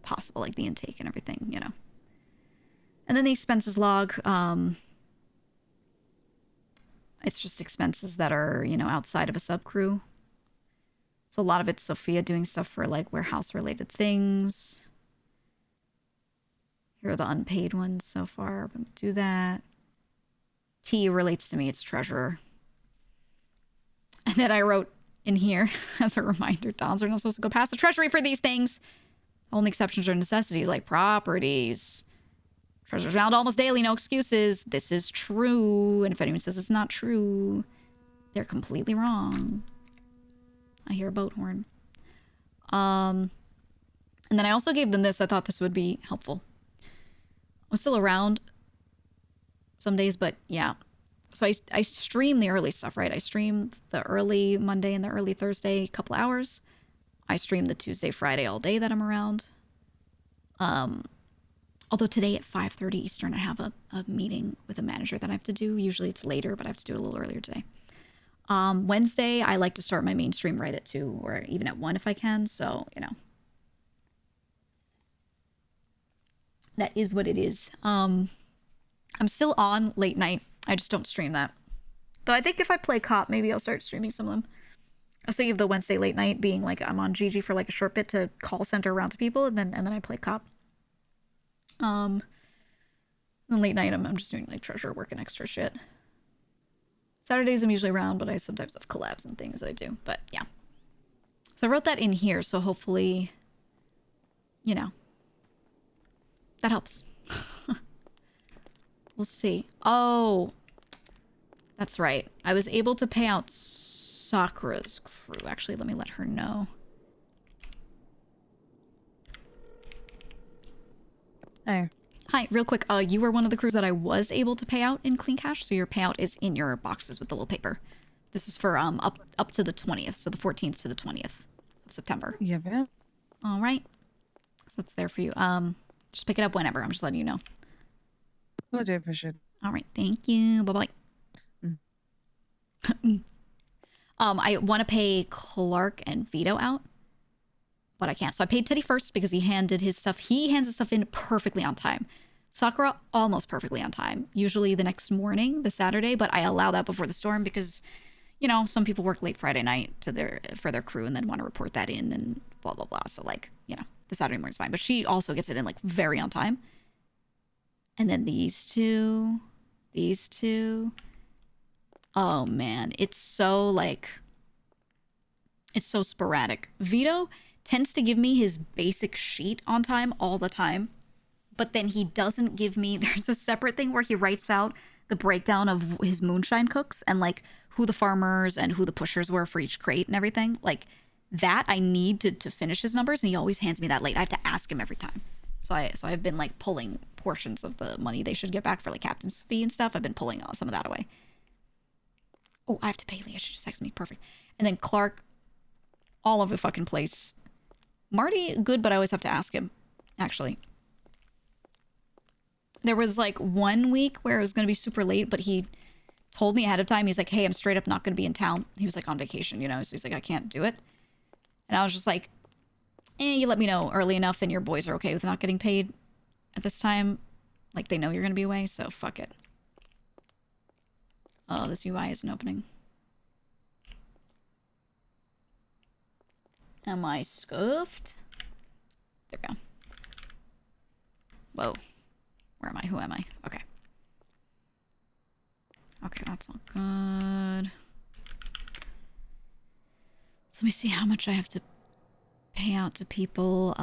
possible, like the intake and everything, you know. And then the expenses log, it's just expenses that are, you know, outside of a subcrew. So a lot of it's Sophia doing stuff for, like, warehouse-related things. Here are the unpaid ones so far. I'm going to do that. T relates to me. It's treasurer. And then I wrote in here, as a reminder, Dons are not supposed to go past the treasury for these things. Only exceptions are necessities, like properties. Treasures found almost daily, no excuses. This is true. And if anyone says it's not true, they're completely wrong. I hear a boat horn. And then I also gave them this. I thought this would be helpful. I'm still around some days, but yeah. So I stream the early stuff, right? I stream the early Monday and the early Thursday, a couple hours. I stream the Tuesday, Friday all day that I'm around. Although today at 5:30 Eastern, I have a meeting with a manager that I have to do. Usually it's later, but I have to do it a little earlier today. Wednesday, I like to start my main stream right at 2 or even at 1 if I can. So, you know. That is what it is. I'm still on late night. I just don't stream that. Though I think if I play cop, maybe I'll start streaming some of them. I was thinking of the Wednesday late night being like I'm on Gigi for like a short bit to call center around to people, and then I play cop. And late night I'm just doing like treasure work and extra shit. Saturdays I'm usually around, but I sometimes have collabs and things that I do. But yeah. So I wrote that in here, so hopefully, you know, that helps. We'll see. Oh, that's right. I was able to pay out Sakura's crew. Actually, let me let her know. Hey. Hi, real quick. You were one of the crews that I was able to pay out in clean cash, so your payout is in your boxes with the little paper. This is for up to the 20th, so the 14th to the 20th of September. Yeah, man. All right. So it's there for you. Just pick it up whenever. I'm just letting you know. Oh, I appreciate it. All right. Thank you. Bye-bye. I want to pay Clark and Vito out, but I can't. So I paid Teddy first because he handed his stuff. He hands his stuff in perfectly on time. Sakura, almost perfectly on time. Usually the next morning, the Saturday, but I allow that before the storm because, you know, some people work late Friday night for their crew and then want to report that in and blah, blah, blah. So, like, you know, the Saturday morning's fine. But she also gets it in, like, very on time. And then these two. Oh, man. It's so, like, it's so sporadic. Vito tends to give me his basic sheet on time all the time. But then he doesn't give me... There's a separate thing where he writes out the breakdown of his moonshine cooks and, like, who the farmers and who the pushers were for each crate and everything. Like, that I need to finish his numbers, and he always hands me that late. I have to ask him every time. So I've been, like, pulling portions of the money they should get back for, like, captain's fee and stuff. I've been pulling some of that away. Oh, I have to pay Leah. She just texted me. Perfect. And then Clark, all over the fucking place. Marty, good, but I always have to ask him, actually. There was, like, 1 week where it was going to be super late, but he told me ahead of time. He's like, hey, I'm straight up not going to be in town. He was, like, on vacation, you know? So he's like, I can't do it. And I was just like, you let me know early enough and your boys are okay with not getting paid at this time. Like, they know you're going to be away, so fuck it. Oh, this UI isn't opening. Am I scuffed? There we go. Whoa. Where am I? Who am I? Okay. Okay, that's not good. So let me see how much I have to pay out to people.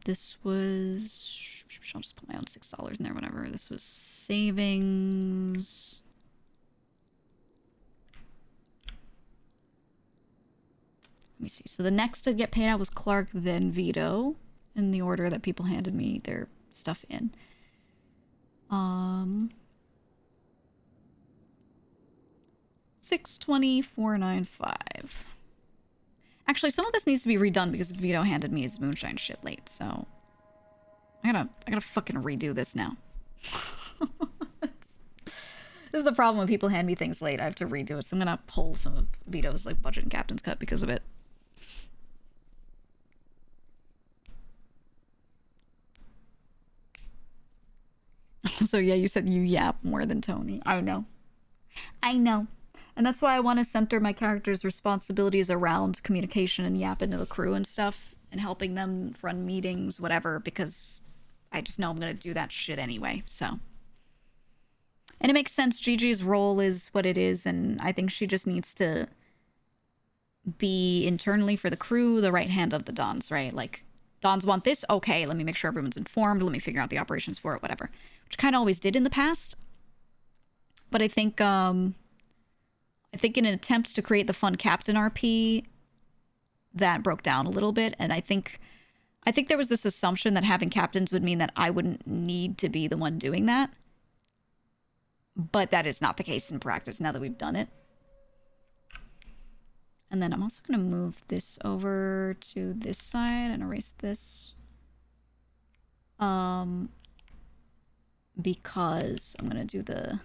This was... I'll just put my own $6 in there, whatever. This was savings. Let me see. So the next to get paid out was Clark, then Vito, in the order that people handed me their stuff in. 624.95. Actually, some of this needs to be redone because Vito handed me his moonshine shit late, so I gotta fucking redo this now. This is the problem when people hand me things late. I have to redo it, so I'm gonna pull some of Vito's like budget and captain's cut because of it. So yeah, you said you yap more than Tony. I know. I know. And that's why I want to center my character's responsibilities around communication and yapping to the crew and stuff and helping them run meetings, whatever, because I just know I'm going to do that shit anyway, so. And it makes sense. Gigi's role is what it is, and I think she just needs to be internally for the crew the right hand of the Dons, right? Like, Dons want this? Okay, let me make sure everyone's informed. Let me figure out the operations for it, whatever. Which I kind of always did in the past. But I think in an attempt to create the fun Captain RP, that broke down a little bit. And I think there was this assumption that having captains would mean that I wouldn't need to be the one doing that. But that is not the case in practice now that we've done it. And then I'm also going to move this over to this side and erase this. Because I'm going to do the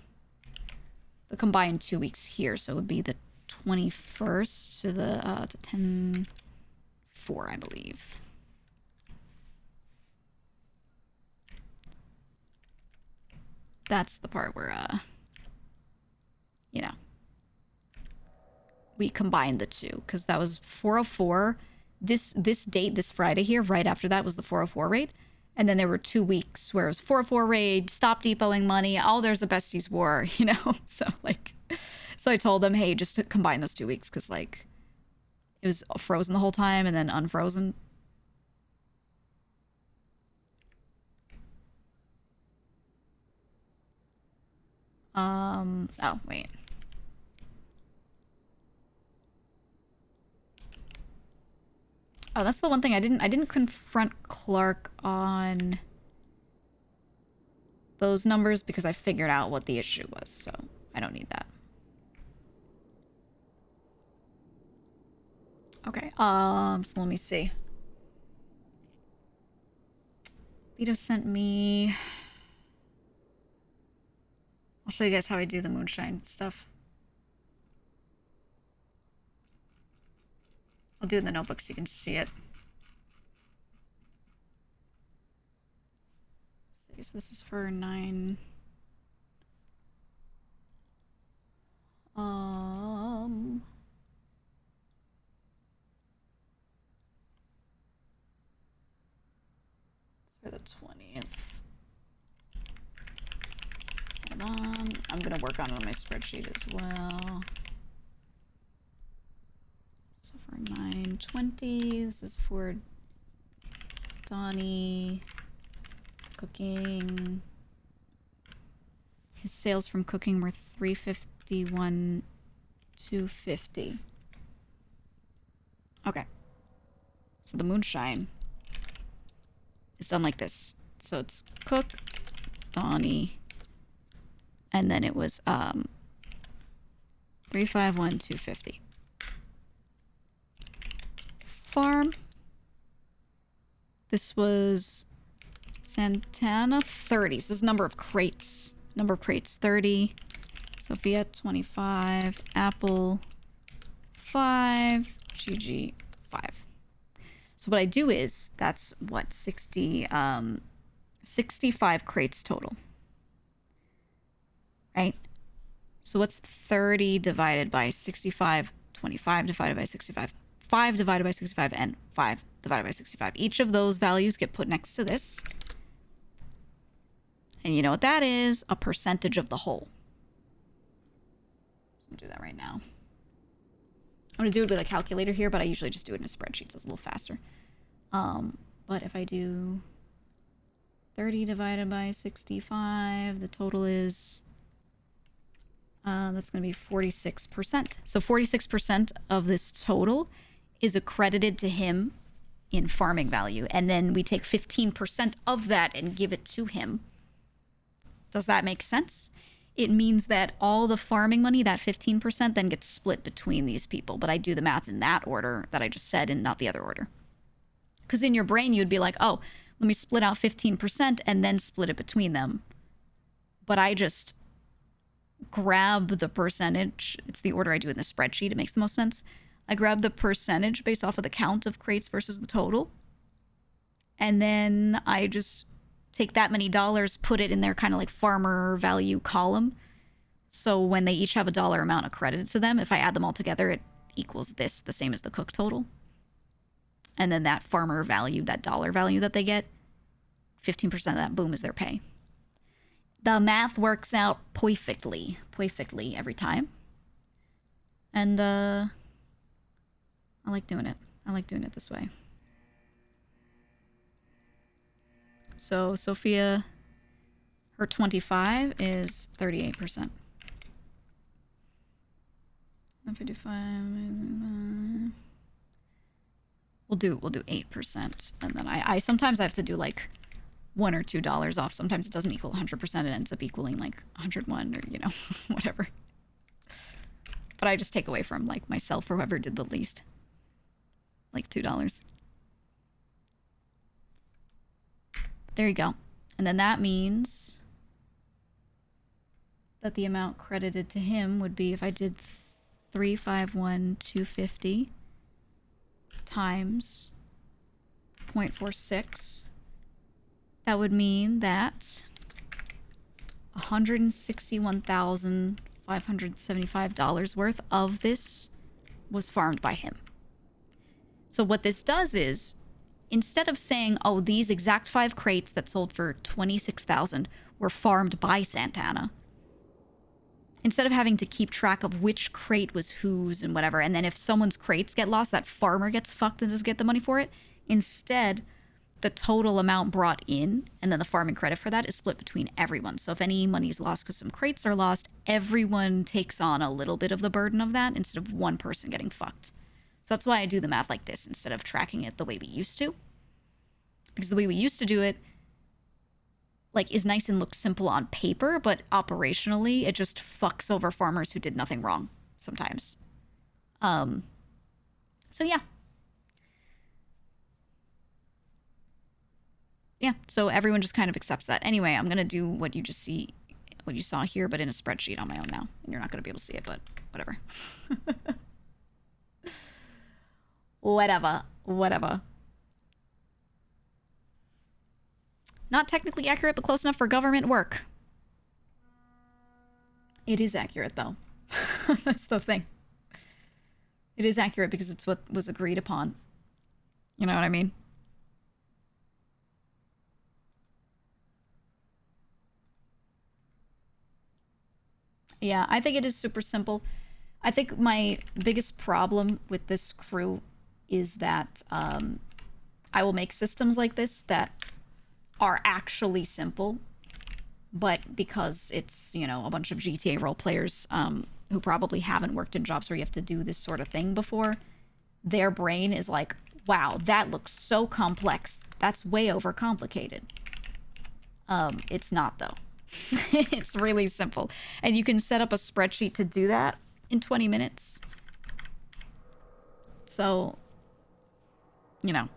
combined 2 weeks here. So it would be the 21st to the to 10-4, I believe. That's the part where we combined the two, because that was 404. This date, this Friday here, right after that was the 404 raid. And then there were 2 weeks where it was 404 raid, stop depoting money, oh, there's a besties war, you know? So, like, so I told them, hey, just to combine those 2 weeks, because, like, it was frozen the whole time and then unfrozen. Oh, wait. Oh, that's the one thing I didn't confront Clark on those numbers because I figured out what the issue was, so I don't need that. Okay, so let me see. Vito sent me... I'll show you guys how I do the moonshine stuff. I'll do it in the notebook so you can see it. So this is for 9. For the 20th. Hold on. I'm gonna work on it on my spreadsheet as well. So for 9/20, this is for Donnie cooking. His sales from cooking were $351,250. Okay. So the moonshine is done like this. So it's cook, Donnie, and then it was $351,250. Farm. This was Santana 30. So this is number of crates. Number of crates 30. Sophia 25. Apple 5. Gigi 5. So what I do is that's what 65 crates total. Right? So what's 30 divided by 65? 25 divided by 65. 5 divided by 65 and 5 divided by 65. Each of those values get put next to this. And you know what that is? A percentage of the whole. I'm gonna do that right now. I'm gonna do it with a calculator here, but I usually just do it in a spreadsheet, so it's a little faster. But if I do 30 divided by 65, the total is that's gonna be 46%. So 46% of this total is accredited to him in farming value, and then we take 15% of that and give it to him. Does that make sense? It means that all the farming money, that 15%, then gets split between these people. But I do the math in that order that I just said and not the other order. Because in your brain, you'd be like, oh, let me split out 15% and then split it between them. But I just grab the percentage. It's the order I do in the spreadsheet. It makes the most sense. I grab the percentage based off of the count of crates versus the total. And then I just take that many dollars, put it in their kind of like farmer value column. So when they each have a dollar amount accredited to them, if I add them all together, it equals this, the same as the cook total. And then that farmer value, that dollar value that they get, 15% of that, boom, is their pay. The math works out perfectly every time. And I like doing it. I like doing it this way. So Sophia, her 25 is 38%. 55. We'll do 8%, and then I sometimes I have to do like $1 or $2 off. Sometimes it doesn't equal 100%. It ends up equaling like 101 or whatever. But I just take away from like myself or whoever did the least, like $2. There you go. And then that means that the amount credited to him would be, if I did 351,250 times 0.46, that would mean that $161,575 worth of this was farmed by him. So what this does is, instead of saying, oh, these exact 5 crates that sold for 26,000 were farmed by Santana, instead of having to keep track of which crate was whose and whatever, and then if someone's crates get lost, that farmer gets fucked and doesn't get the money for it, instead, the total amount brought in, and then the farming credit for that, is split between everyone. So if any money's lost because some crates are lost, everyone takes on a little bit of the burden of that instead of one person getting fucked. So that's why I do the math like this instead of tracking it the way we used to. Because the way we used to do it, like, is nice and looks simple on paper, but operationally, it just fucks over farmers who did nothing wrong sometimes. So yeah. Yeah, so everyone just kind of accepts that. Anyway, I'm gonna do what you saw here, but in a spreadsheet on my own now. And you're not gonna be able to see it, but whatever. Whatever. Not technically accurate, but close enough for government work. It is accurate, though. That's the thing. It is accurate because it's what was agreed upon. You know what I mean? Yeah, I think it is super simple. I think my biggest problem with this crew is that I will make systems like this that are actually simple, but because it's, you know, a bunch of GTA role players who probably haven't worked in jobs where you have to do this sort of thing before, their brain is like, wow, that looks so complex. That's way overcomplicated. It's not, though. It's really simple. And you can set up a spreadsheet to do that in 20 minutes. So, you know.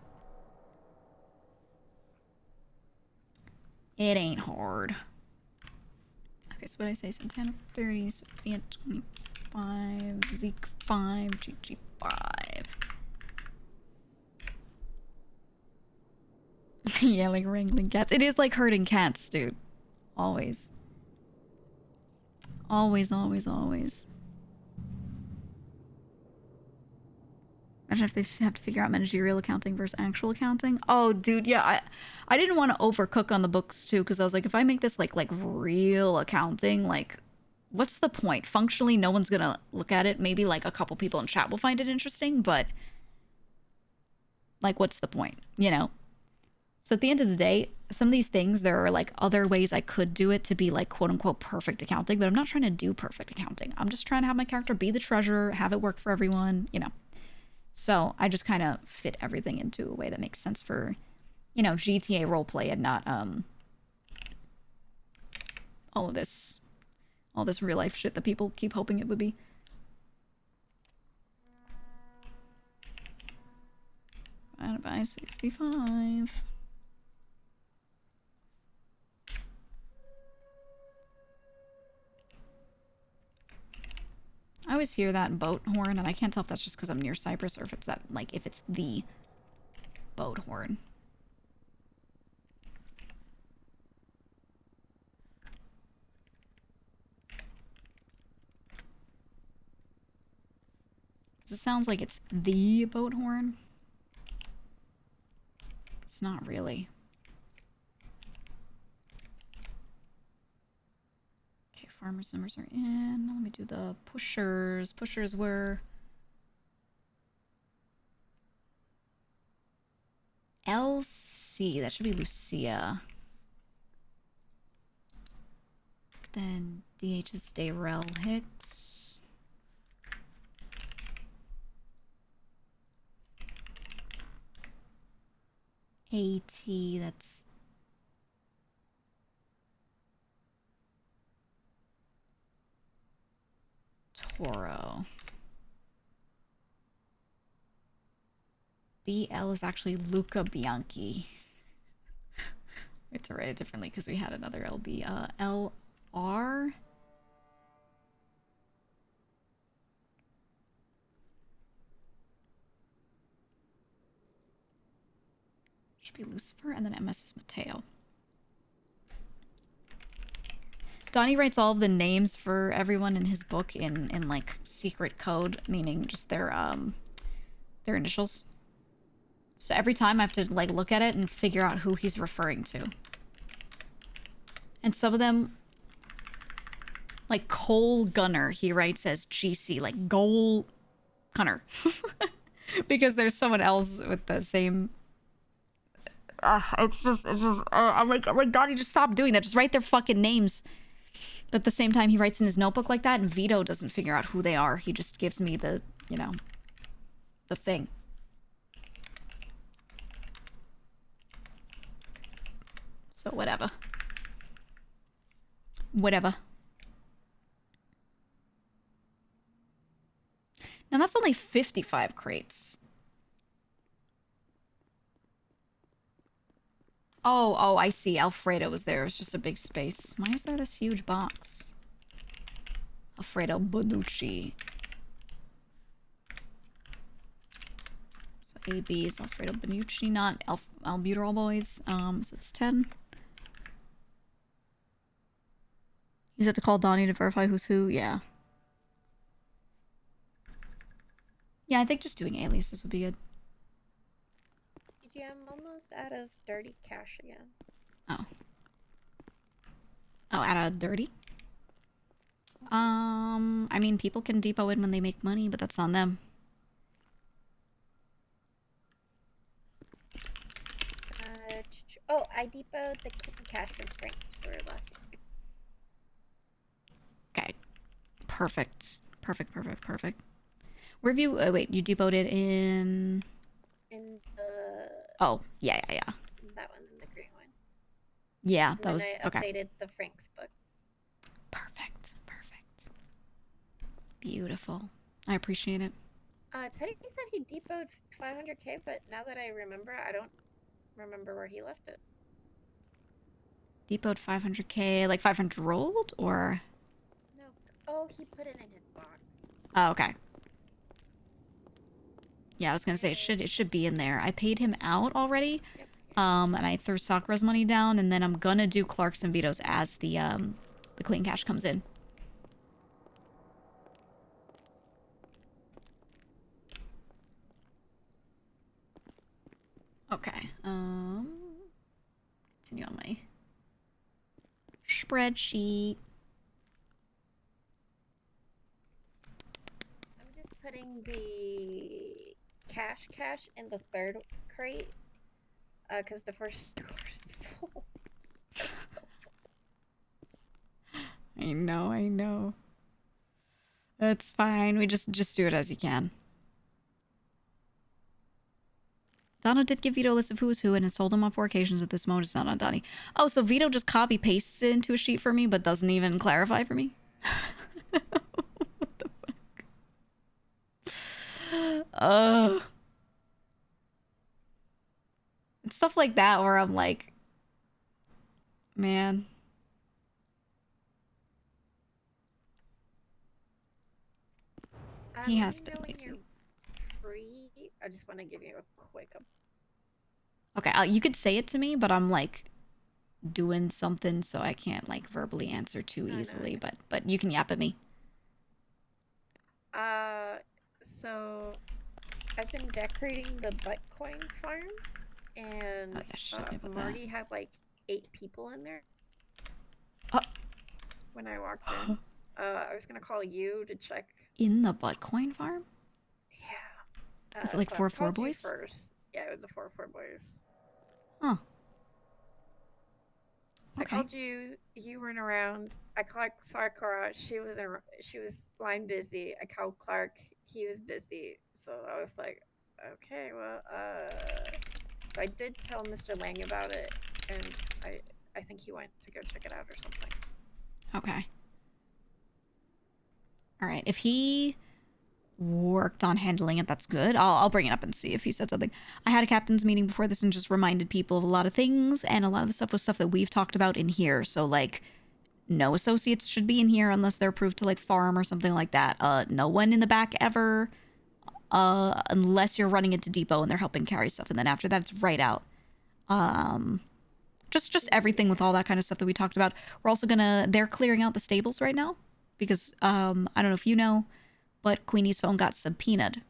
It ain't hard. Okay, so what did I say? Santana 30, Sophia 25, Zeke 5, GG 5. Yeah, like wrangling cats. It is like herding cats, dude. Always. Always. Imagine if they have to figure out managerial accounting versus actual accounting. Oh, dude, yeah, I didn't want to overcook on the books, too, because I was like, if I make this, like real accounting, like, what's the point? Functionally, no one's gonna look at it. Maybe, like, a couple people in chat will find it interesting, but, like, what's the point, you know? So at the end of the day, some of these things, there are, like, other ways I could do it to be, like, quote-unquote perfect accounting, but I'm not trying to do perfect accounting. I'm just trying to have my character be the treasurer, have it work for everyone, you know. So I just kind of fit everything into a way that makes sense for, you know, GTA roleplay and not, all this real-life shit that people keep hoping it would be. Divided by 65. I always hear that boat horn, and I can't tell if that's just because I'm near Cyprus or if it's that, like, if it's the boat horn. Because it sounds like it's the boat horn. It's not really. Okay, farmers' numbers are in. Let me do the pushers. Pushers were LC. That should be Lucia. Then DH is Dayrell Hicks. AT, that's Toro. BL is actually Luca Bianchi. We have to write it differently because we had another LB. LR? Should be Lucifer, and then MS is Mateo. Donnie writes all of the names for everyone in his book in like secret code, meaning just their initials. So every time I have to like look at it and figure out who he's referring to. And some of them, like Cole Gunner, he writes as GC, like Goal Gunner. Because there's someone else with the same... it's just, I'm like, Donnie, just stop doing that. Just write their fucking names. But at the same time, he writes in his notebook like that, and Vito doesn't figure out who they are. He just gives me the, you know, the thing. So whatever. Whatever. Now that's only 55 crates. Oh, I see. Alfredo was there. It was just a big space. Why is there this huge box? Alfredo Bonucci. So AB is Alfredo Bonucci, not albuterol boys. So it's 10. You have to call Donnie to verify who's who? Yeah. Yeah, I think just doing aliases would be good. Gigi, I'm almost out of dirty cash again. Oh. Oh, out of dirty? I mean, people can depot in when they make money, but that's on them. Oh, I depoted the cash from Frank's for last week. Okay. Perfect. Perfect. Where have you... wait, you depoted in... In the... Oh, yeah. That one, in the green one. Yeah, And that was... I okay. updated the Frank's book. Perfect. Beautiful. I appreciate it. Teddy said he depoted 500k, but now that I remember, I don't remember where he left it. Depoted 500k, like 500 rolled, or... No. Oh, he put it in his box. Oh, okay. Yeah, I was gonna say it should be in there. I paid him out already, Yep. and I threw Sakura's money down, and then I'm gonna do Clark's and Vito's as the clean cash comes in. Okay. Continue on my spreadsheet. I'm just putting the cash in the third crate, because the first door is full. It's so full. I know. That's fine. We just do it as you can. Dono did give Vito a list of who's who and has told him on 4 occasions at this moment it's not on Donnie. Oh, so Vito just copy-pastes it into a sheet for me, but doesn't even clarify for me? What the fuck? It's stuff like that where I'm like, man. He has been lazy. Free. I just want to give you a quick Okay, you could say it to me, but I'm like doing something, so I can't like verbally answer too easily. But you can yap at me. So I've been decorating the Bitcoin farm, and Marty had like 8 people in there. When I walked in, I was gonna call you to check. In the Bitcoin farm? Yeah. Was it like 4-4 boys? First. Yeah, it was the 4-4 boys. Huh. So I called you. You weren't around. I called Sakura. She was line busy. I called Clark. He was busy. So I was like, okay, well, so I did tell Mr. Lang about it, and I think he went to go check it out or something. Okay. All right. If he worked on handling it, that's good. I'll bring it up and see if he said something. I had a captain's meeting before this and just reminded people of a lot of things, and a lot of the stuff was stuff that we've talked about in here. So like, no associates should be in here unless they're approved to like farm or something like that. No one in the back ever, unless you're running into depot and they're helping carry stuff, and then after that it's right out. just everything with all that kind of stuff that we talked about. We're also they're clearing out the stables right now because I don't know if you know, but Queenie's phone got subpoenaed.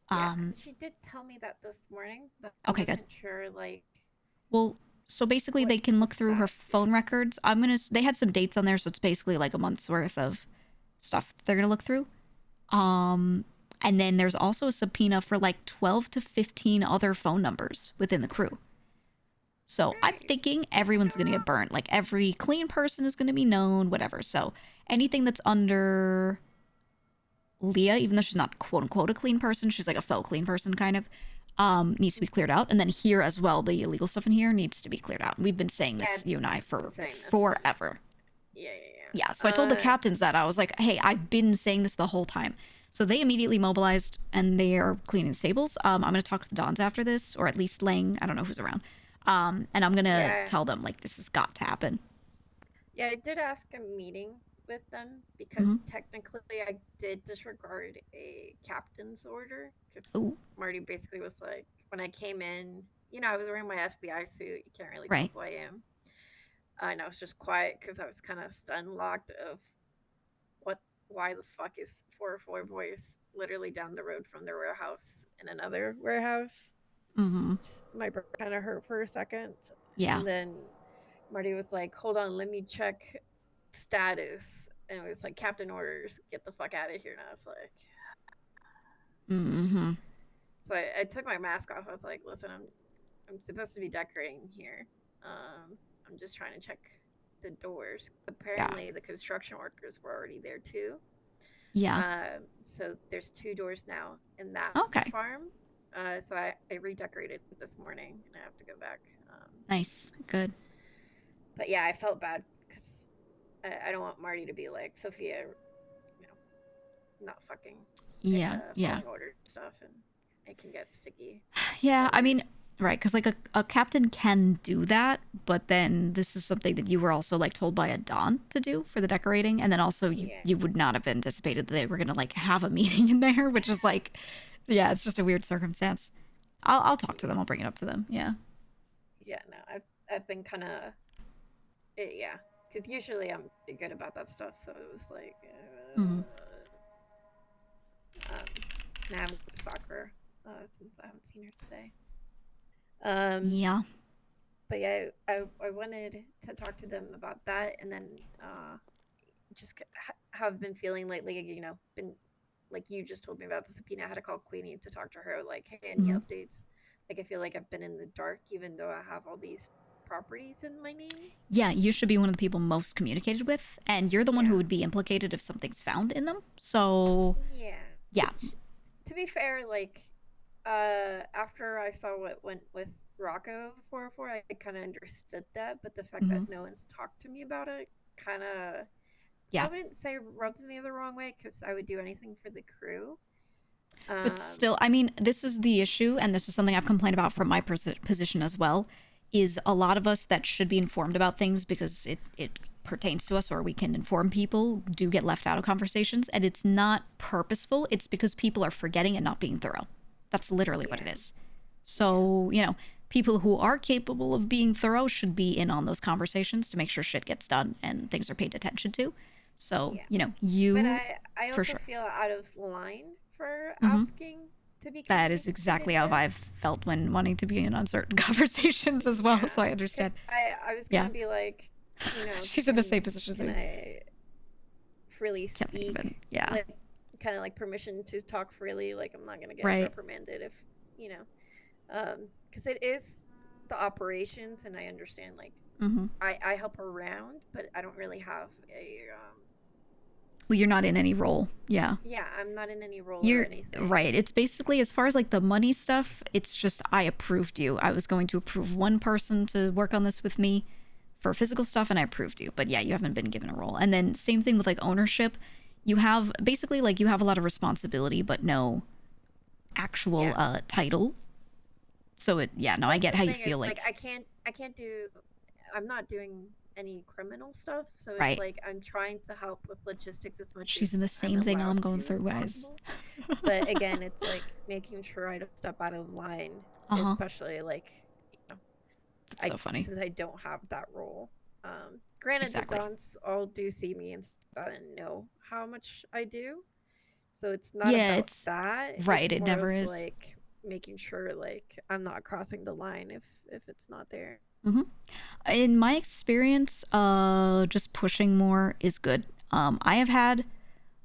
Yeah, she did tell me that this morning, but okay, I wasn't good. sure, like... Well, so basically they can look through her phone records. They had some dates on there, so it's basically like a month's worth of stuff they're gonna look through. And then there's also a subpoena for like 12 to 15 other phone numbers within the crew. So I'm thinking everyone's gonna get burnt. Like every clean person is gonna be known, whatever. So anything that's under Leah, even though she's not quote unquote a clean person, she's like a faux clean person kind of, needs to be cleared out. And then here as well, the illegal stuff in here needs to be cleared out. We've been saying this, you and I, for forever. Yeah, so I told the captains that. I was like, hey, I've been saying this the whole time. So they immediately mobilized and they are cleaning the stables. I'm going to talk to the Dons after this, or at least Lang. I don't know who's around. And I'm going to tell them, like, this has got to happen. Yeah, I did ask a meeting with them because technically I did disregard a captain's order. Because Marty basically was like, when I came in, you know, I was wearing my FBI suit. You can't really tell who I am. And I was just quiet because I was kind of stun-locked of why the fuck is 404 boys literally down the road from their warehouse in another warehouse. My brain kind of hurt for a second. Yeah. And then Marty was like, hold on, let me check status. And it was like, captain orders, get the fuck out of here. And I was like... So I took my mask off. I was like, listen, I'm supposed to be decorating here. I'm just trying to check the doors. Apparently the construction workers were already there too. Yeah. So there's 2 doors now in that farm. So I redecorated this morning and I have to go back. Nice. Good. But yeah, I felt bad because I don't want Marty to be like, Sophia, you know, not fucking following order stuff, and it can get sticky. Yeah, I mean, right, because like a captain can do that, but then this is something that you were also like told by a Don to do for the decorating, and then also you would not have anticipated that they were gonna like have a meeting in there, which is like, yeah, it's just a weird circumstance. I'll talk to them. I'll bring it up to them. Yeah. Yeah, no, I've been kind of, because usually I'm good about that stuff, so it was like, now I'm to soccer since I haven't seen her today. Yeah. But yeah, I wanted to talk to them about that, and then just have been feeling lately, you know, been like you just told me about the subpoena. I had to call Queenie to talk to her, like, hey, any updates? Like, I feel like I've been in the dark, even though I have all these properties in my name. Yeah, you should be one of the people most communicated with, and you're the one who would be implicated if something's found in them. So yeah. Which, to be fair, like, after I saw what went with Rocco 404, I kind of understood that, but the fact that no one's talked to me about it kind of, I wouldn't say rubs me the wrong way, because I would do anything for the crew. But still, I mean, this is the issue, and this is something I've complained about from my position as well, is a lot of us that should be informed about things because it pertains to us, or we can inform people, do get left out of conversations, and it's not purposeful. It's because people are forgetting and not being thorough. That's literally what it is. So, you know, people who are capable of being thorough should be in on those conversations to make sure shit gets done and things are paid attention to. So, you know, But I also feel out of line for asking to be. That is exactly how I've felt when wanting to be in on certain conversations as well. So I understand. I was gonna be like, you know, she's in the same position as me. I freely speak? Like, kind of like permission to talk freely. Like, I'm not gonna get reprimanded if, you know, because it is the operations, and I understand. Like, I help around, but I don't really have a. Well, you're not in any role. Yeah. Yeah, I'm not in any role You're or anything. right. It's basically, as far as like the money stuff, it's just I approved you. I was going to approve one person to work on this with me for physical stuff, and I approved you. But yeah, you haven't been given a role. And then same thing with like ownership. You have basically like you have a lot of responsibility, but no actual title. So I get how you feel like I can't do. I'm not doing any criminal stuff, so it's like I'm trying to help with logistics as much. She's in the same thing I'm going through, guys. But again, it's like making sure I don't step out of line, especially like, you know, That's so funny. Since I don't have that role. Granted, Exactly. the dons all do see me and know how much I do, so it's not Yeah, about it's that. right. It's It more never of is. like making sure like I'm not crossing the line if it's not there. In my experience, just pushing more is good. I have had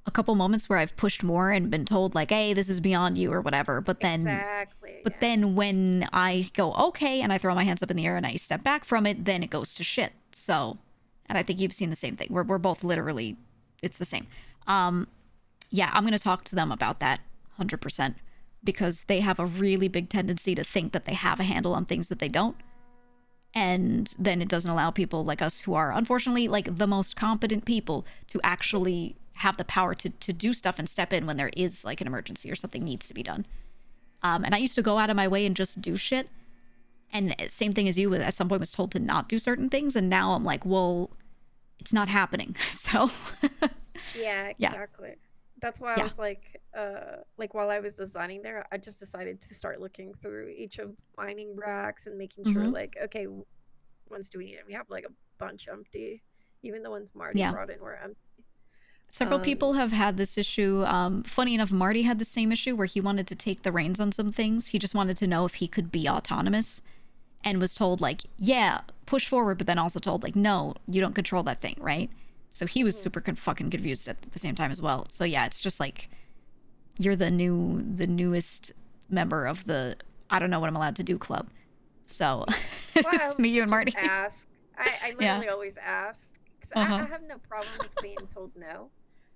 a couple moments where I've pushed more and been told like, "Hey, this is beyond you" or whatever. Exactly. But then when I go okay and I throw my hands up in the air and I step back from it, then it goes to shit. So, and I think you've seen the same thing. We're both literally, it's the same. Yeah, I'm gonna talk to them about that 100% because they have a really big tendency to think that they have a handle on things that they don't. And then it doesn't allow people like us who are unfortunately like the most competent people to actually have the power to do stuff and step in when there is like an emergency or something needs to be done. And I used to go out of my way and just do shit. And same thing as you, at some point was told to not do certain things. And now I'm like, well, it's not happening. So Yeah, exactly. That's why I Yeah. was like while I was designing there, I just decided to start looking through each of the mining racks and making sure like, okay, ones do we need? We have like a bunch empty. Even the ones Marty Yeah. brought in were empty. Several people have had this issue. Funny enough, Marty had the same issue where he wanted to take the reins on some things. He just wanted to know if he could be autonomous and was told like, yeah, push forward, but then also told like, no, you don't control that thing, right? So he was super fucking confused at the same time as well. So yeah, it's just like, you're the newest member of the I don't know what I'm allowed to do club. So it's me, you, and Marty. Ask. I literally always ask because I have no problem with being told no.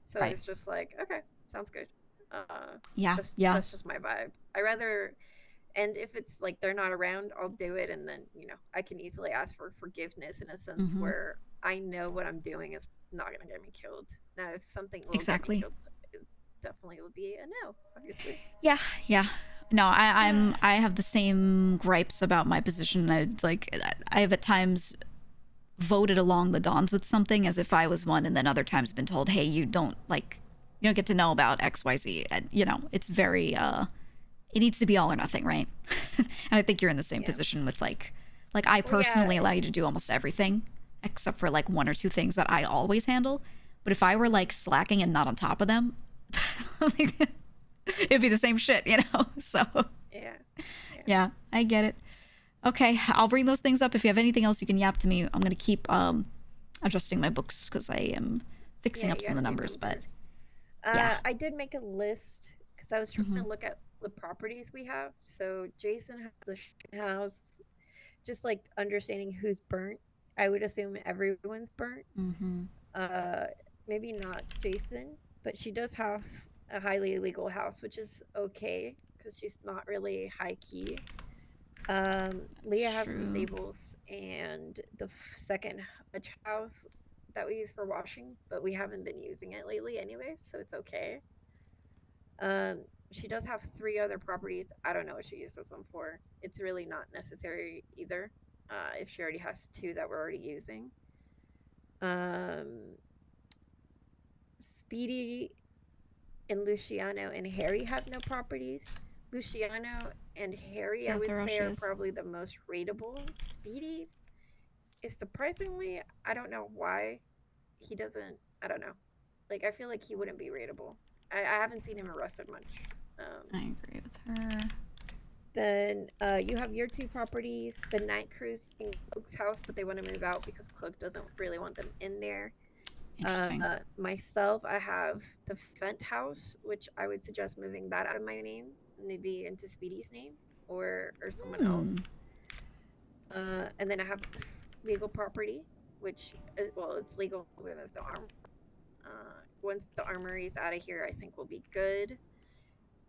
So it's just like, okay, sounds good. That's just my vibe. I rather, and if it's like they're not around, I'll do it, and then I can easily ask for forgiveness in a sense where I know what I'm doing is not gonna get me killed. Now, if something will get me killed, it definitely would be a no, obviously. Yeah. No, I have the same gripes about my position. It's like I have at times voted along the dawns with something as if I was one, and then other times been told, hey, you don't get to know about XYZ. It's very it needs to be all or nothing, right? And I think you're in the same position with like I personally allow you to do almost everything except for like one or two things that I always handle. But if I were like slacking and not on top of them, it'd be the same shit, So yeah, I get it. Okay, I'll bring those things up. If you have anything else you can yap to me, I'm gonna keep adjusting my books because I am fixing up some of the numbers. But I did make a list because I was trying to look at the properties we have. So Jason has a house. Just like understanding who's burnt, I would assume everyone's burnt. Maybe not Jason, but she does have a highly illegal house, which is okay because she's not really high key. Leah has some stables and the second house that we use for washing, but we haven't been using it lately anyways, so it's okay. She does have 3 other properties. I don't know what she uses them for. It's really not necessary either. If she already has 2 that we're already using. Speedy and Luciano and Harry have no properties. Luciano and Harry, I would say, are probably the most rateable. Speedy is surprisingly, I don't know why he doesn't. I don't know. Like, I feel like he wouldn't be rateable. I haven't seen him arrested much. I agree with her. Then you have your 2 properties. The night cruise in Cloak's house, but they want to move out because Cloak doesn't really want them in there. Interesting. Myself, I have the Fent house, which I would suggest moving that out of my name, maybe into Speedy's name or someone else. And then I have this legal property, which it's legal. We move the armor. Once the armory is out of here, I think we'll be good.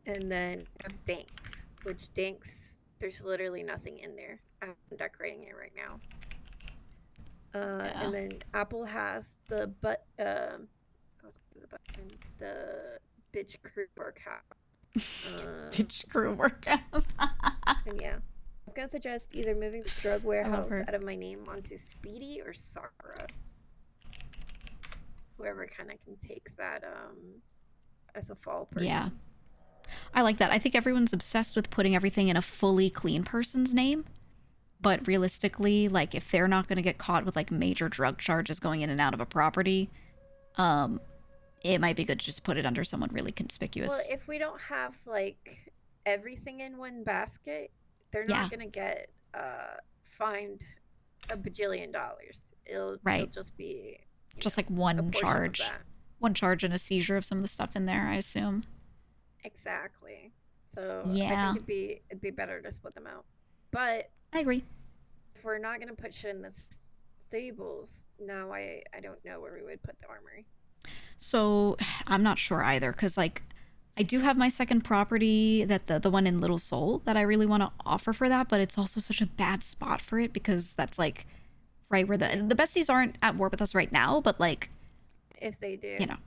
And then I have Danks, which Danks, there's literally nothing in there. I'm decorating it right now. And then Apple has the bitch crew workhouse. Bitch crew workhouse. And yeah, I was gonna suggest either moving the drug warehouse out of my name onto Speedy or Sakura. Whoever kind of can take that as a fall person. Yeah, I like that. I think everyone's obsessed with putting everything in a fully clean person's name. But realistically, like if they're not going to get caught with like major drug charges going in and out of a property, it might be good to just put it under someone really conspicuous. Well, if we don't have like everything in one basket, they're Yeah. not gonna get fined a bajillion dollars. It'll Right. just be Just like one charge. One charge and a seizure of some of the stuff in there, I assume. Exactly. So Yeah. I think it'd be better to split them out. But I agree. if we're not gonna put shit in the stables, now I don't know where we would put the armory. So I'm not sure either, because like I do have my second property, that the one in Little Seoul, that I really want to offer for that, but it's also such a bad spot for it because that's like right where the besties aren't at war with us right now, but like if they do, you know,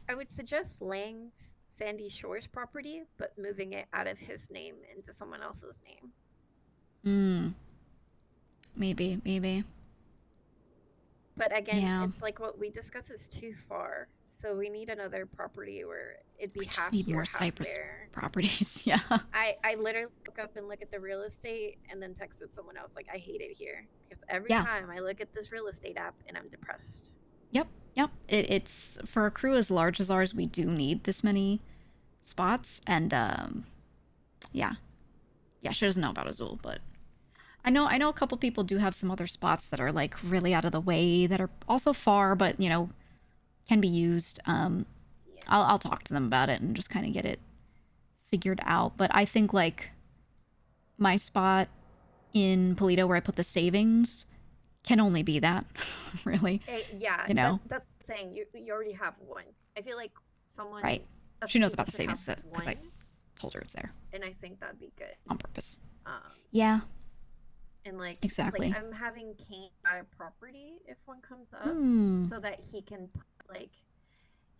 I would suggest Lang's Sandy Shores property, but moving it out of his name into someone else's name. Maybe. But again, it's like what we discussed is too far. So we need another property where it'd be We half just need here, more half Cypress there. properties. Yeah. I literally woke up and look at the real estate and then texted someone else like I hate it here because every Yeah. time I look at this real estate app and I'm depressed. Yep. It's for a crew as large as ours, we do need this many spots, and yeah, she doesn't know about Azul, but I know a couple people do have some other spots that are like really out of the way that are also far, but you know, can be used. I'll talk to them about it and just kind of get it figured out. But I think like my spot in Polito where I put the savings can only be that, really. Yeah, you know, that's the thing. You already have one. I feel like someone right. She knows about the savings because I told her it's there. And I think that'd be good on purpose. Yeah. And like exactly. Like I'm having Kane buy a property if one comes up, so that he can like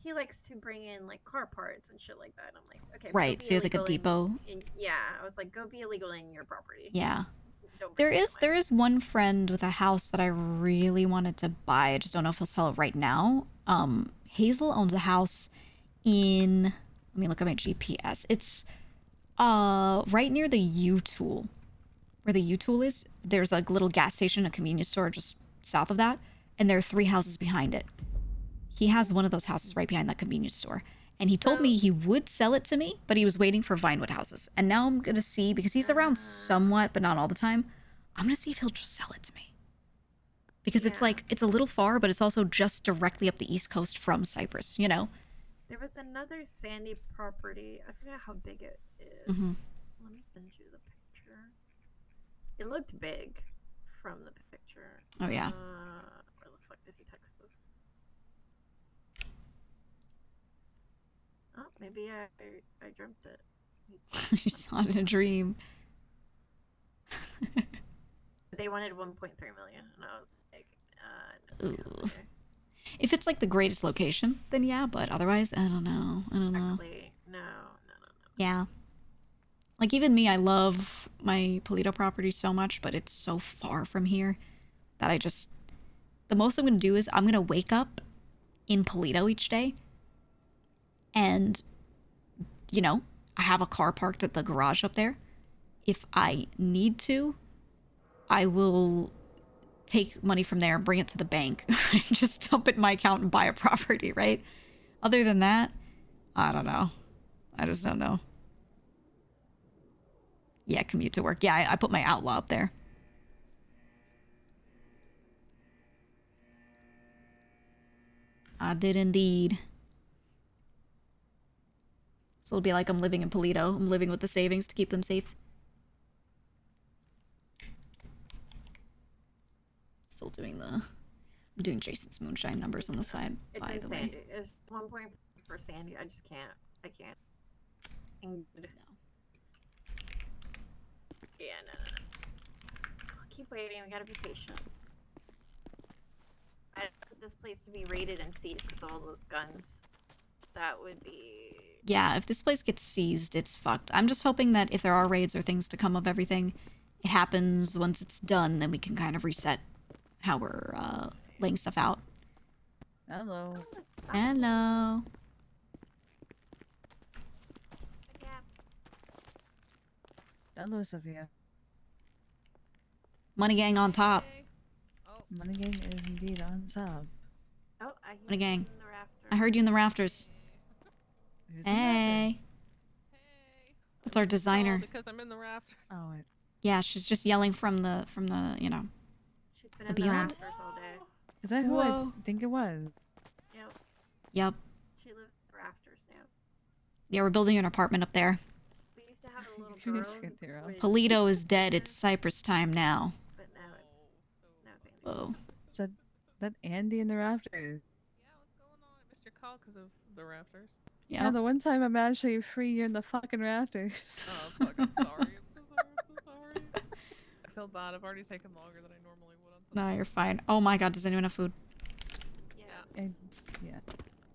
he likes to bring in like car parts and shit like that. And I'm like, okay, right. So he has like a depot. Yeah, I was like, go be illegal in your property. Yeah. There is one friend with a house that I really wanted to buy. I just don't know if he'll sell it right now. Hazel owns a house in, let me look at my GPS. It's right near the U-Tool. Where the U-Tool is, there's a little gas station, a convenience store just south of that, and there are 3 houses behind it. He has one of those houses right behind that convenience store. And he told me he would sell it to me, but he was waiting for Vinewood houses. And now I'm going to see, because he's around somewhat, but not all the time, I'm going to see if he'll just sell it to me. Because it's like, it's a little far, but it's also just directly up the East Coast from Cyprus, you know? There was another Sandy property. I forget how big it is. Let me send you the picture. It looked big from the picture. Oh, yeah. Where the fuck did he text this? Oh, maybe I dreamt it. You saw it in a dream. They wanted 1.3 million, and I was like, Ooh. If it's like the greatest location, then yeah, but otherwise, I don't know. Exactly. No. Yeah. Like even me, I love my Polito property so much, but it's so far from here that the most I'm going to do is I'm going to wake up in Polito each day and, you know, I have a car parked at the garage up there. If I need to, I will take money from there and bring it to the bank and just dump it in my account and buy a property, right? Other than that, I don't know. I just don't know. Yeah, commute to work. Yeah, I put my Outlaw up there. I did indeed. So it'll be like I'm living in Polito. I'm living with the savings to keep them safe. Still doing I'm doing Jason's moonshine numbers on the side, by the way. It's 1 point for Sandy. I just can't. I can't. No. Yeah, no. I'll keep waiting. We gotta be patient. I don't want this place to be raided and seized because of all those guns. That would be... Yeah, if this place gets seized, it's fucked. I'm just hoping that if there are raids or things to come of everything, it happens once it's done, then we can kind of reset how we're laying stuff out. Hello. Hello. Hello, Sophia. Money gang on top. Money Gang is indeed on top. Oh, I hear Money gang. someone in the rafters. I heard you in the rafters. Who's in the Hey. That's our designer. Because I'm in the rafters. Oh, wait. Yeah, she's just yelling from the you know. She's been The in the beyond. rafters all day. Is that who Whoa. I think it was? Yep. Yep. She lives in the rafters now. Yeah, we're building an apartment up there. We used to have a little You girl. guys get there, when- Polito is dead. It's Cypress time now. But now it's Andy. Whoa. Is that Andy in the rafters? Yeah, what's going on? I missed your call because of the rafters. Yeah, Yeah. the one time I'm actually free, you're in the fucking rafters. Oh, fuck, I'm sorry. I'm so sorry. I feel bad. I've already taken longer than I normally would on something. No, you're fine. Oh my god, does anyone have food? Yes. Yeah.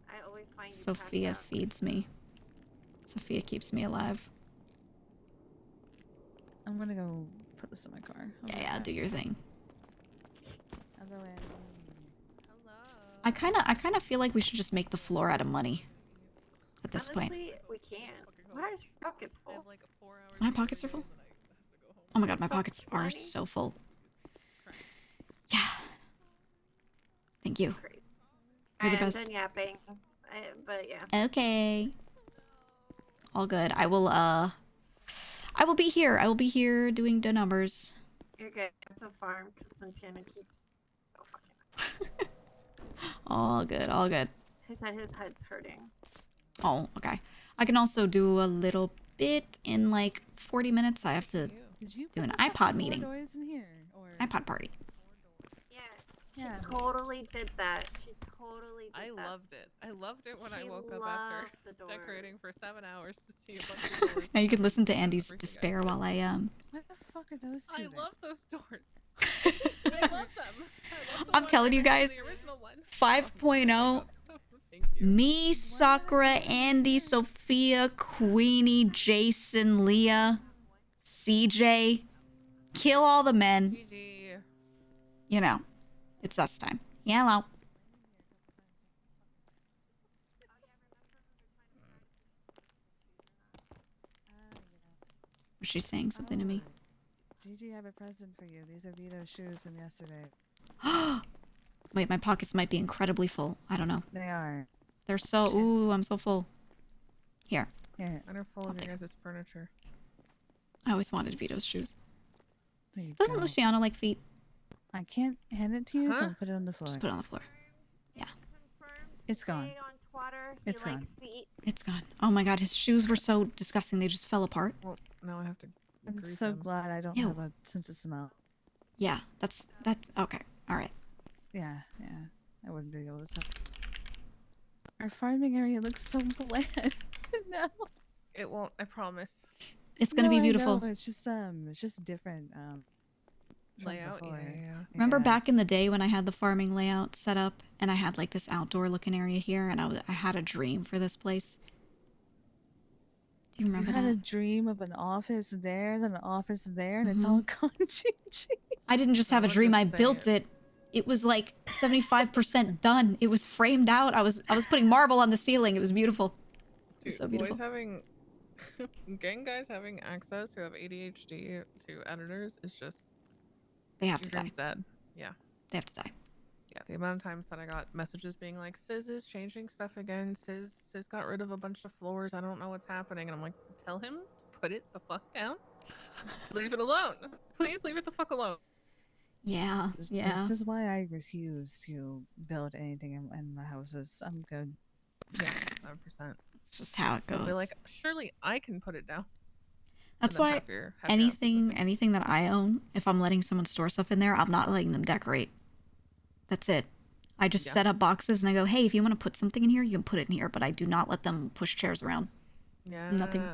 I always find you Sophia passed out. feeds me. Sophia keeps me alive. I'm gonna go put this in my car. I'll be Yeah, right yeah, back. do your thing. Hello, Andy. Hello. I kind of feel like we should just make the floor out of money. At this point. Honestly, we can. Why are your pockets I full? have like a 4-hour My drive pockets are away full? and then I have to go home. Oh my god, my So pockets are plenty. so full. Yeah. Thank you. Crazy. You're the I'm best. done yapping. But yeah. Okay. All good. I will be here. I will be here doing the numbers. You're good. It's a farm because Santana keeps. Oh, fucking. All good. All good. His head's hurting. Oh, okay. I can also do a little bit in like 40 minutes. I have to Did you do put an the fucking iPod 4 meeting. doors in here? Or... iPod party. Yeah. She Yeah. totally did that. She totally did I that. loved it. I loved it when I She woke up after loved the door. decorating for 7 hours to see a bunch of doors. Now you can listen to Andy's Everything I despair did. while I What the fuck are those two? I then? love those doors. I love them. I love the I'm one telling you right next guys, to the original one. 5.0. Thank you. Me, Sakura, Andy, Sophia, Queenie, Jason, Leah, CJ. Kill all the men. Gigi. You know, it's us time. Hello. Was she saying something to me? Gigi, I have a present for you. These are Vito's shoes from yesterday. Wait, my pockets might be incredibly full. I don't know. They are. They're so... Ooh, I'm so full. Here. Here. Mine are full I'll of take your guys' furniture. I always wanted Vito's shoes. There you Doesn't go. Luciano like feet? I can't hand it to you, so Huh? I'll put it on the floor. Just put it on the floor. It's gone. On Twitter, It's he gone. likes feet. It's gone. Oh my god, his shoes were so disgusting. They just fell apart. Well, now I have to I'm grease so them. glad I don't Ew. have a sense of smell. Yeah, that's... Okay. Alright. Yeah. I wouldn't be able to tell. Our farming area looks so bland now. It won't, I promise. It's gonna be I beautiful. know, it's just different. From Layout, before. yeah. Remember Yeah. back in the day when I had the farming layout set up and I had like this outdoor looking area here and I had a dream for this place? Do you You remember had a that? dream of an office there, then an office there, and it's Mhm. all gone, Gigi. I didn't just have a I'll dream, I just say built it. It was like 75% done. It was framed out. I was putting marble on the ceiling. It was beautiful. It was Dude, so beautiful. boys having... Getting guys having access who have ADHD to editors is just... They have your to die. dream's dead. Yeah. They have to die. Yeah, the amount of times that I got messages being like, Sis is changing stuff again. Sis got rid of a bunch of floors. I don't know what's happening. And I'm like, tell him to put it the fuck down. Leave it alone. Please leave it the fuck alone. Yeah, yeah. This is why I refuse to build anything in my houses. I'm good. Yeah, 100%. It's just how it I'll goes. be like, surely I can put it down. That's And then why have your house do the same. anything that I own, if I'm letting someone store stuff in there, I'm not letting them decorate. That's it. I just Yeah. set up boxes and I go, hey, if you want to put something in here, you can put it in here, but I do not let them push chairs around. Yeah. Nothing.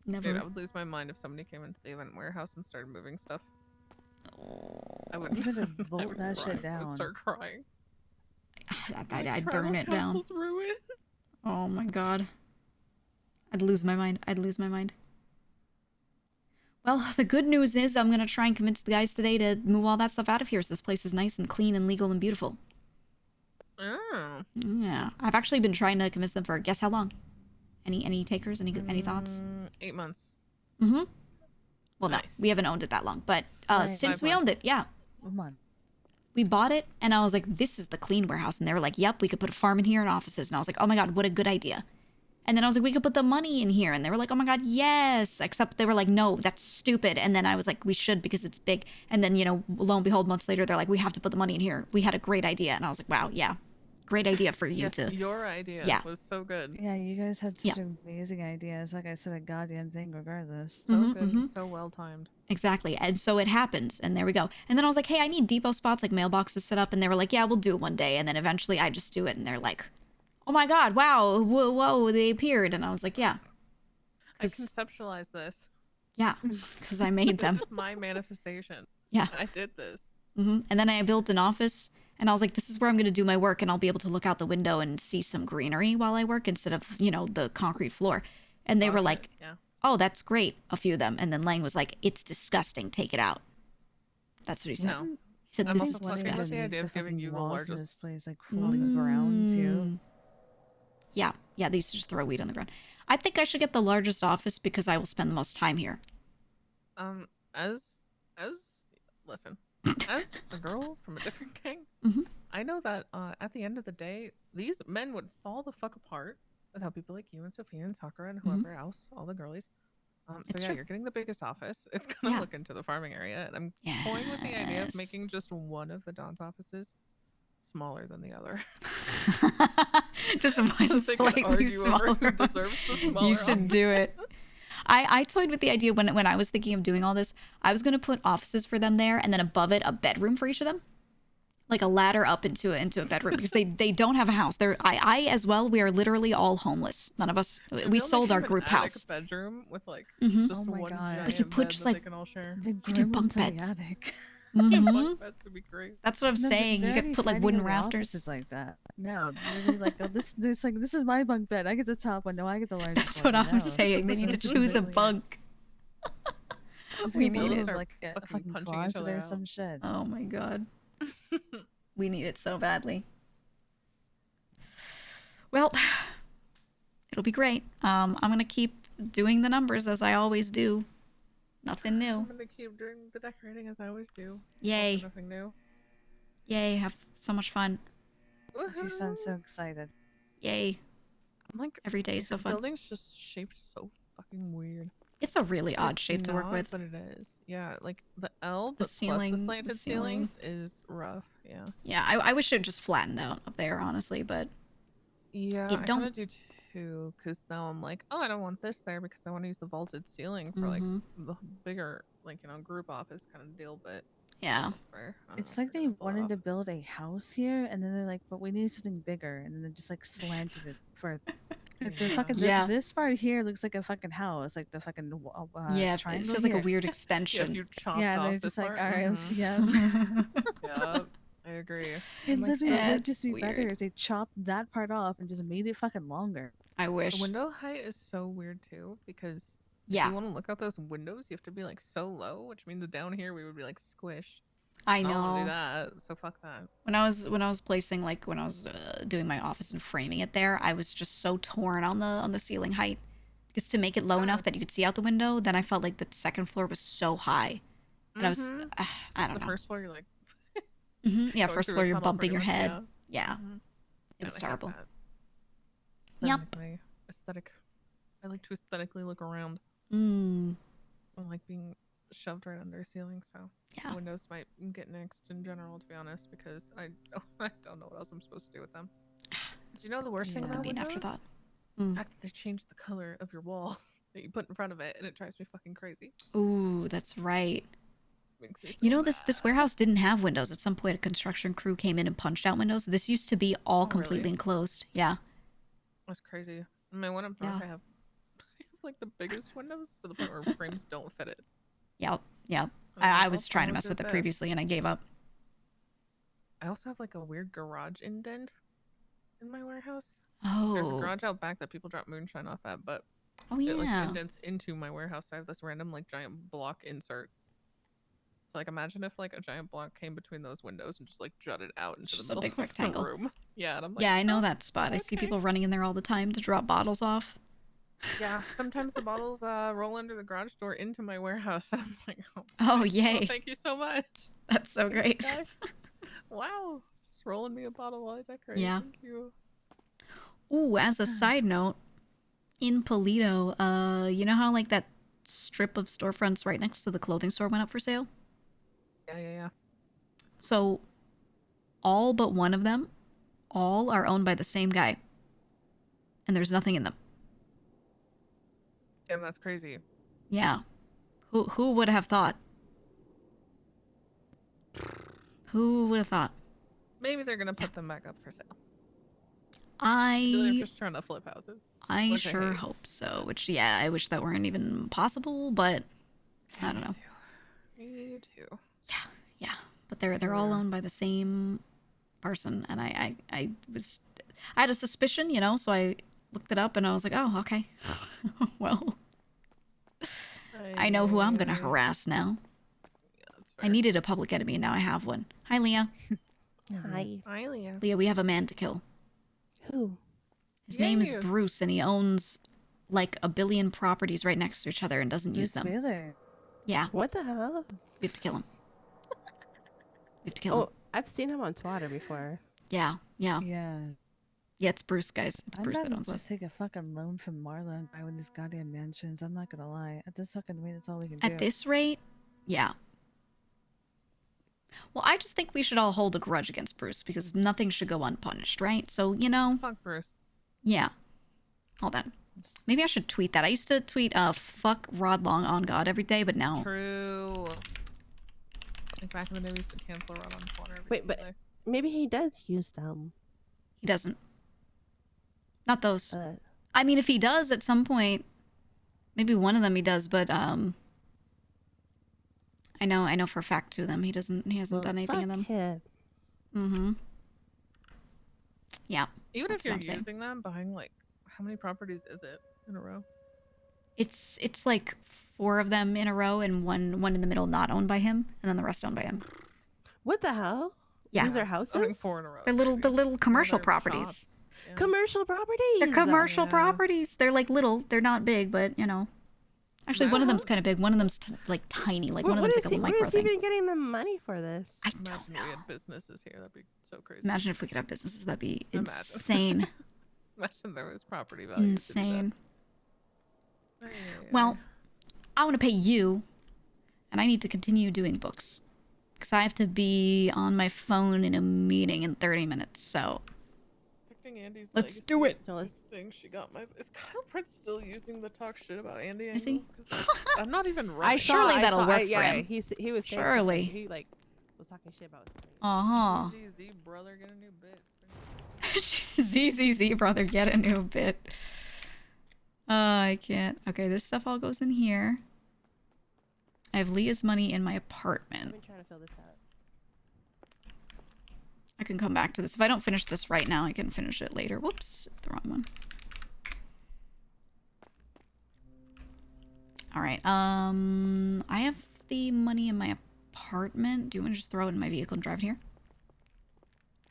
Never. Dude, I would lose my mind if somebody came into the event warehouse and started moving stuff. I would. I'm gonna I bolt would that cry. shit I would down. start crying. I'd Tribal burn it down. council's ruined. Oh my god. I'd lose my mind. I'd lose my mind. Well, the good news is I'm going to try and convince the guys today to move all that stuff out of here so this place is nice and clean and legal and beautiful. Oh. Yeah. I've actually been trying to convince them for guess how long? Any takers? Any thoughts? 8 months. Mm-hmm. Well, no, Nice. we haven't owned it that long, but Right. since 5 we owned months. it, yeah. Come on. We bought it, and I was like, this is the clean warehouse. And they were like, yep, we could put a farm in here and offices. And I was like, oh my God, what a good idea. And then I was like, we could put the money in here. And they were like, oh my God, yes. Except they were like, no, that's stupid. And then I was like, we should because it's big. And then, you know, lo and behold, months later, they're like, we have to put the money in here. We had a great idea. And I was like, wow, yeah. Great idea for you Yes, to... your idea Yeah. was so good. Yeah, you guys had such Yeah. amazing ideas. Like I said, a goddamn thing regardless. So good, so well timed. Exactly. And so it happens. And there we go. And then I was like, hey, I need depot spots, like mailboxes set up. And they were like, yeah, we'll do it one day. And then eventually I just do it. And they're like, oh my God, wow, whoa, whoa, they appeared. And I was like, yeah. I conceptualized this. Yeah, because I made them. This is my manifestation. Yeah. I did this. And then I built an office. And I was like, this is where I'm going to do my work. And I'll be able to look out the window and see some greenery while I work instead of, you know, the concrete floor. And they were like, yeah. oh, that's great, a few of them. And then Lang was like, it's disgusting. Take it out. That's what he said. No. He said, I'm this also is talking about disgusting. the idea of giving you the walls in largest. this place like fully brown too. Yeah, they used to just throw weed on the ground. I think I should get the largest office because I will spend the most time here. Listen, as a girl from a different gang, I know that at the end of the day, these men would fall the fuck apart without people like you and Sophia and Sakura and whoever else, all the girlies. So It's yeah, true. you're getting the biggest office. It's gonna Yeah. look into the farming area, and I'm toying with the idea of making just one of the Don's offices smaller than the other. Just one they can slightly argue over who smaller. deserves the smaller You should office. do it. I toyed with the idea when I was thinking of doing all this. I was going to put offices for them there, and then above it, a bedroom for each of them. Like a ladder up into a bedroom because they don't have a house. I as well. We are literally all homeless. None of us. We sold our group house. Bedroom with like Mhm. just Oh my one God. giant But you put bed just, that like, they can all share. The You do bunk gremlins in the beds. attic. Bunk beds would be great. That's what I'm No, saying. they're You already could put like fighting wooden over rafters. offices like that. No, they're like, oh, this is my bunk bed. I get the top one. No, I get the largest That's one. what I'm No. saying. They need to This choose a is really- bunk. Just We gonna need build it. like a fucking fucking punching each closet other or out. some shit. Oh my God. We need it so badly. Well, it'll be great. I'm gonna keep doing the numbers as I always do. Nothing new. I'm gonna keep doing the decorating as I always do. Yay. Also nothing new. Yay, have so much fun. You sound so excited. Yay. I'm like, Every day is so the fun. building's just shaped so fucking weird. It's a really odd It's shape to work not, with. but it is. Yeah, like the L, The but ceiling- plus the the slanted ceiling. ceilings is rough. Yeah. Yeah, I wish it just flattened out up there, honestly, but Yeah, It I don't- kind of do too, because now I'm like, oh, I don't want this there because I want to use the vaulted ceiling for like Mhm. the bigger, like, group office kind of deal, but yeah. whatever. I don't It's know, like we're they gonna pull it wanted off. to build a house here, and then they're like, but we need something bigger, and then they just like slanted it for. The fucking Yeah. this part here looks like a fucking house, like the fucking Yeah, it triangle feels like a here. weird Yeah, if extension. you chopped Yeah, off they're this just like, part, all right, mhm. yeah. Yeah, I agree. It I'm like, literally yeah, would it's just be better weird. if they chopped that part off and just made it fucking longer. I The wish. window height is so weird too because if Yeah, you want to look out those windows, you have to be like so low, which means down here we would be like squished. I I don't want to do know. that, so fuck that. When I was placing, like when I was doing my office and framing it there, I was just so torn on the ceiling height because to make it low enough that you could see out the window, then I felt like the second floor was so high, and I was Mhm. I don't The know. first floor, you're like, Yeah, going first through a floor you're tunnel bumping pretty your much, head. yeah. Yeah, Mhm. it was I hate terrible. that. So Yep. like my aesthetic. I like to aesthetically look around. Mm. I like being shoved right under a ceiling, so Yeah. windows might get next in general, to be honest, because I don't know what else I'm supposed to do with them. Do you know the worst thing That about could be an windows? afterthought. The fact that they changed the color of your wall that you put in front of it, and it drives me fucking crazy. Ooh, that's right. Makes me so You know, this warehouse didn't have windows. At some point, a construction crew came in and punched out windows. This used to be all Oh, completely really? enclosed. Yeah. That's crazy. I mean, when I'm drunk, Yeah. I have like the biggest windows to the point where frames don't fit it. Yep. Yep. I'm like, I well, was trying to someone mess did with it this. previously, and I gave up. I also have like a weird garage indent in my warehouse. There's a Oh. garage out back that people drop moonshine off at, but Oh it like yeah. indents into my warehouse. So I have this random like giant block insert. So like imagine if like a giant block came between those windows and just like jutted out into Just the a middle big of the rectangle. room. Yeah, and I'm like, Yeah, I know "Oh, that spot. I see okay." people running in there all the time to drop bottles off. Yeah, sometimes the bottles roll under the garage door into my warehouse. I'm like, oh, Oh, thank yay. You. Thank you so much. That's so Thanks, great. guy. Wow, just rolling me a bottle while I decorate. Yeah. Thank you. Ooh, as a side note, in Polito, you know how like that strip of storefronts right next to the clothing store went up for sale? Yeah. So all but one of them, all are owned by the same guy. And there's nothing in them. Damn, that's crazy. Yeah. Who would have thought? Who would have thought? Maybe they're gonna put them back up for sale. I They're just trying to flip houses. I which sure hate. hope so. Which, yeah, I wish that weren't even possible, but I don't know. Me too. Yeah. But they're all owned by the same person, and I had a suspicion, you know, so I looked it up and I was like, oh, okay. Well, I know who I'm gonna harass now. Yeah, that's I needed a public enemy, and now I have one. Hi, Leah. Hi. Hi, Leah. Leah, we have a man to kill. Who? His name is Yay. Bruce, and he owns like a billion properties right next to each other and doesn't use them. Really? Yeah. What the hell? We have to kill him. We have to kill him. Oh, I've seen him on Twitter before. Yeah. Yeah. Yeah, it's Bruce, guys. It's I'm Bruce about that to owns just us. take a fucking loan from Marla and buy one of these goddamn mansions. I'm not gonna lie. At this fucking rate, that's all we can do. At this rate, yeah. Well, I just think we should all hold a grudge against Bruce because nothing should go unpunished, right? So, you know. Fuck Bruce. Yeah. Hold on. Maybe I should tweet that. I used to tweet, fuck Rod Long on God every day, but now. True. Like back in the day, we used to cancel Rod on Twitter. Wait, but maybe he does use them. He doesn't. Not those. I mean, if he does at some point, maybe one of them he does, but, I know for a fact 2 of them. He hasn't done anything in them. Him. Mm-hmm. Yeah. Even that's if you're what I'm saying. using them, buying like, how many properties is it in a row? It's like 4 of them in a row and one in the middle not owned by him, and then the rest owned by him. What the hell? Yeah. These are houses? Owning 4 in a row. They're the little commercial properties. shops. Yeah. Commercial properties? They're commercial properties. They're like little. They're not big, but you know. Actually, one of them's kind of big. One of them's like tiny. Like one of them's like a micro Where is he thing. even getting the money for this? I Imagine don't know. we had businesses here. That'd be so crazy. Imagine if we could have businesses. That'd be Imagine. insane. Imagine there was property value. Insane. To do that. Well, I want to pay you, and I need to continue doing books. Because I have to be on my phone in a meeting in 30 minutes, so... Andy's let's do it! Thing she got my... Is Kyle Prince still using the talk shit about Andy? Is he? I'm not even right. Surely that'll work for him. He was saying Surely. He like was talking shit about something. Uh-huh. ZZ brother, get a new bit. ZZZ brother, get a new bit. I can't. Okay, this stuff all goes in here. I have Leah's money in my apartment. I've been trying to fill this out. I can come back to this. If I don't finish this right now, I can finish it later. Whoops, the wrong one. All right. I have the money in my apartment. Do you want to just throw it in my vehicle and drive it here?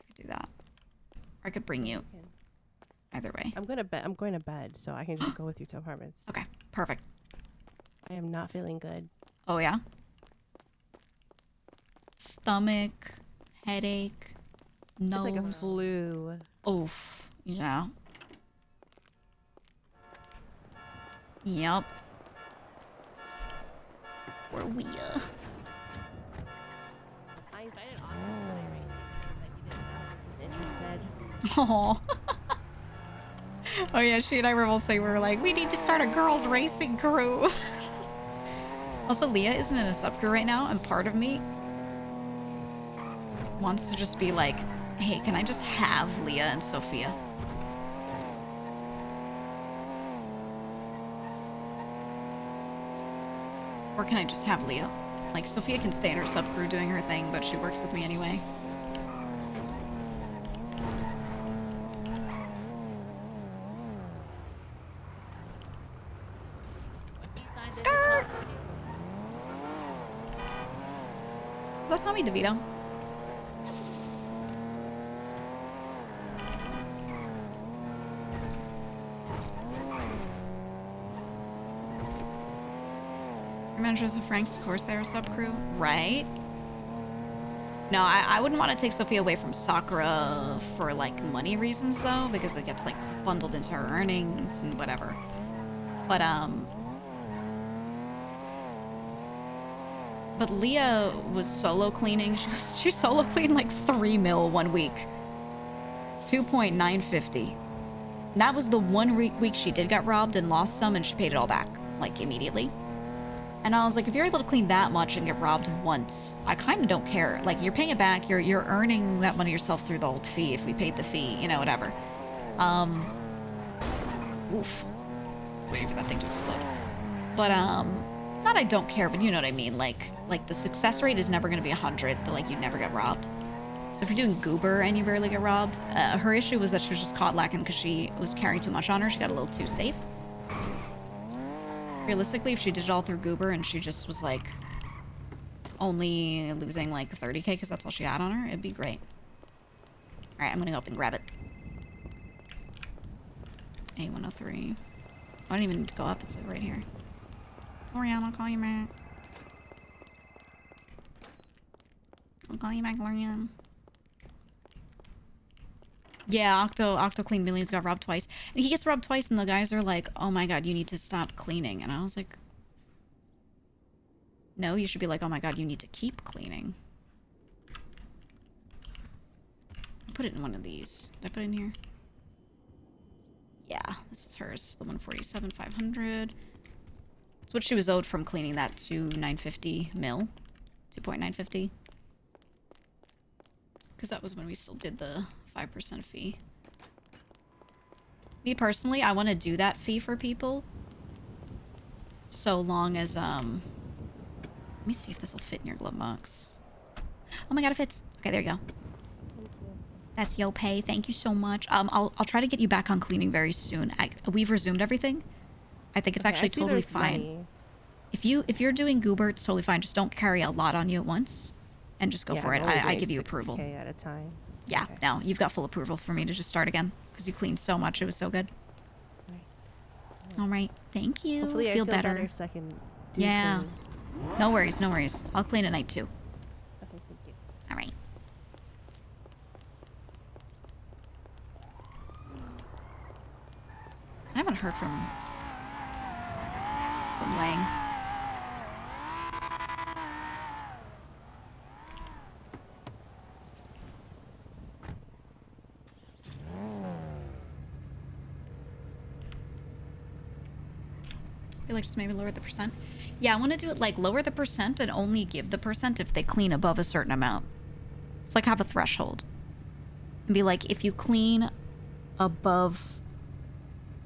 I could do that. Or I could bring you. Either way. I'm going to bed, so I can just go with you to apartments. Okay, perfect. I am not feeling good. Oh yeah. Stomach, headache, nose. It's like a flu. Oof. Yeah. Yep. Where we I invited Austin to my race, but he didn't know he was interested. Oh. Oh yeah, she and I were both saying, we were like, we need to start a girls racing crew. Also, Leah isn't in a sub-crew right now, and part of me wants to just be like, hey, can I just have Leah and Sophia? Or can I just have Leah? Like, Sophia can stay in her sub-crew doing her thing, but she works with me anyway. Skirt! Is that Tommy DeVito? Managers of Franks, of course they're a sub-crew, right? No, I wouldn't want to take Sophia away from Sakura for, like, money reasons, though, because it gets, like, bundled into her earnings and whatever. But Leah was solo cleaning. She solo cleaned, like, 3 mil 1 week. 2.950. That was the 1 week she did get robbed and lost some, and she paid it all back, like, immediately. And I was like, if you're able to clean that much and get robbed once, I kind of don't care. Like, you're paying it back. You're earning that money yourself through the old fee if we paid the fee, you know, whatever. Oof. Waiting for that thing to explode. But, not I don't care, but you know what I mean. Like the success rate is never going to be 100, but, like, you never get robbed. So if you're doing goober and you rarely get robbed, her issue was that she was just caught lacking because she was carrying too much on her. She got a little too safe. Realistically, if she did it all through goober and she just was, like, only losing, like, 30k because that's all she had on her, it'd be great. Alright, I'm gonna go up and grab it. A103. I don't even need to go up, it's, like, right here. Lorian, I'll call you back. I'll call you back, Lorian. Yeah, Octo cleaned millions, got robbed twice. And he gets robbed twice, and the guys are like, oh my god, you need to stop cleaning. And I was like, no, you should be like, oh my god, you need to keep cleaning. I put it in one of these. Did I put it in here? Yeah, this is hers. The 147, 500. It's what she was owed from cleaning that to 950 mil. 2.950. Because that was when we still did the 5% fee. Me personally, I want to do that fee for people. So long as, let me see if this will fit in your glove box. Oh my god, it fits. Okay, there you go. That's yo pay. Thank you so much. I'll try to get you back on cleaning very soon. We've resumed everything. I think it's actually totally fine. Money. If you're doing goober, it's totally fine. Just don't carry a lot on you at once. And just go for it. I give you approval. 60K at a time. Yeah, Okay. no, you've got full approval for me to just start again. Because you cleaned so much. It was so good. Right. Alright, thank you. Hopefully feel I feel better. so I can do Yeah. cleans. No worries, no worries. I'll clean at night too. Okay, thank you. Alright. I haven't heard from Lang. I feel like just maybe lower the percent. Yeah, I want to do it like lower the percent and only give the percent if they clean above a certain amount. It's like have a threshold. And be like, if you clean above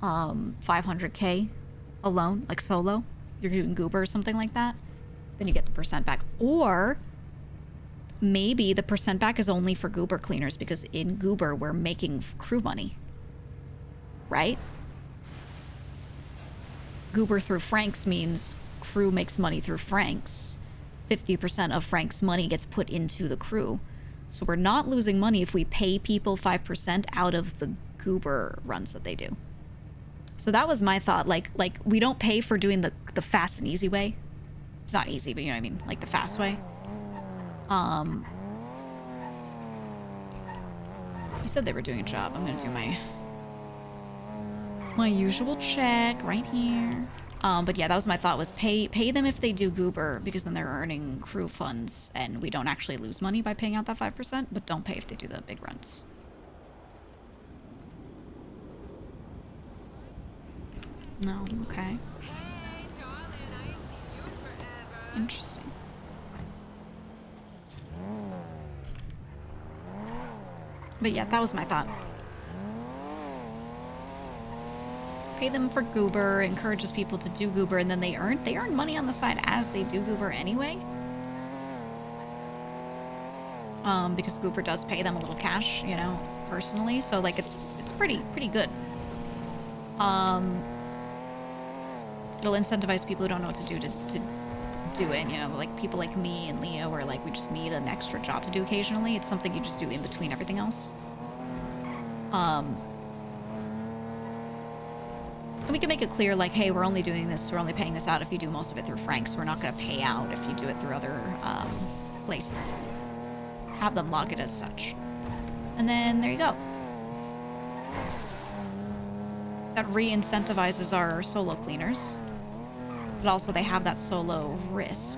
500k alone, like solo, you're doing goober or something like that, then you get the percent back. Or maybe the percent back is only for goober cleaners because in goober we're making crew money. Right? Goober through Franks means crew makes money through Franks. 50% of Frank's money gets put into the crew. So we're not losing money if we pay people 5% out of the goober runs that they do. So that was my thought. Like we don't pay for doing the fast and easy way. It's not easy, but you know what I mean? Like the fast way. He said they were doing a job. I'm gonna do my usual check right here. But yeah, that was my thought, was pay them if they do goober, because then they're earning crew funds and we don't actually lose money by paying out that 5%, but don't pay if they do the big runs. No, okay. Interesting. But yeah, that was my thought. Pay them for goober, encourages people to do goober, and then they earn money on the side as they do goober anyway. Because goober does pay them a little cash, you know, personally. So like it's pretty good. It'll incentivize people who don't know what to do do it, you know, like people like me and Leo, where like we just need an extra job to do occasionally. It's something you just do in between everything else. And we can make it clear, like, hey, we're only doing this, we're only paying this out if you do most of it through Frank's. We're not going to pay out if you do it through other places. Have them log it as such. And then there you go. That re-incentivizes our solo cleaners. But also they have that solo risk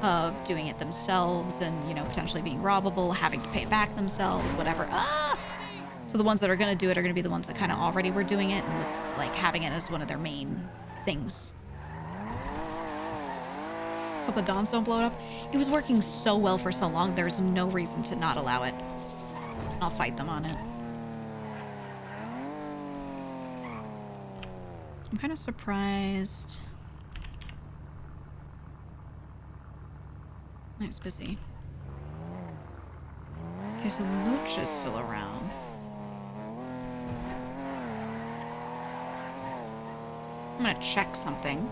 of doing it themselves and, you know, potentially being robbable, having to pay it back themselves, whatever. Ah! So the ones that are going to do it are going to be the ones that kind of already were doing it and was, like, having it as one of their main things. So the Dons don't blow it up. It was working so well for so long, there's no reason to not allow it. I'll fight them on it. I'm kind of surprised. It's busy. Okay, so Luch is still around. I'm gonna check something.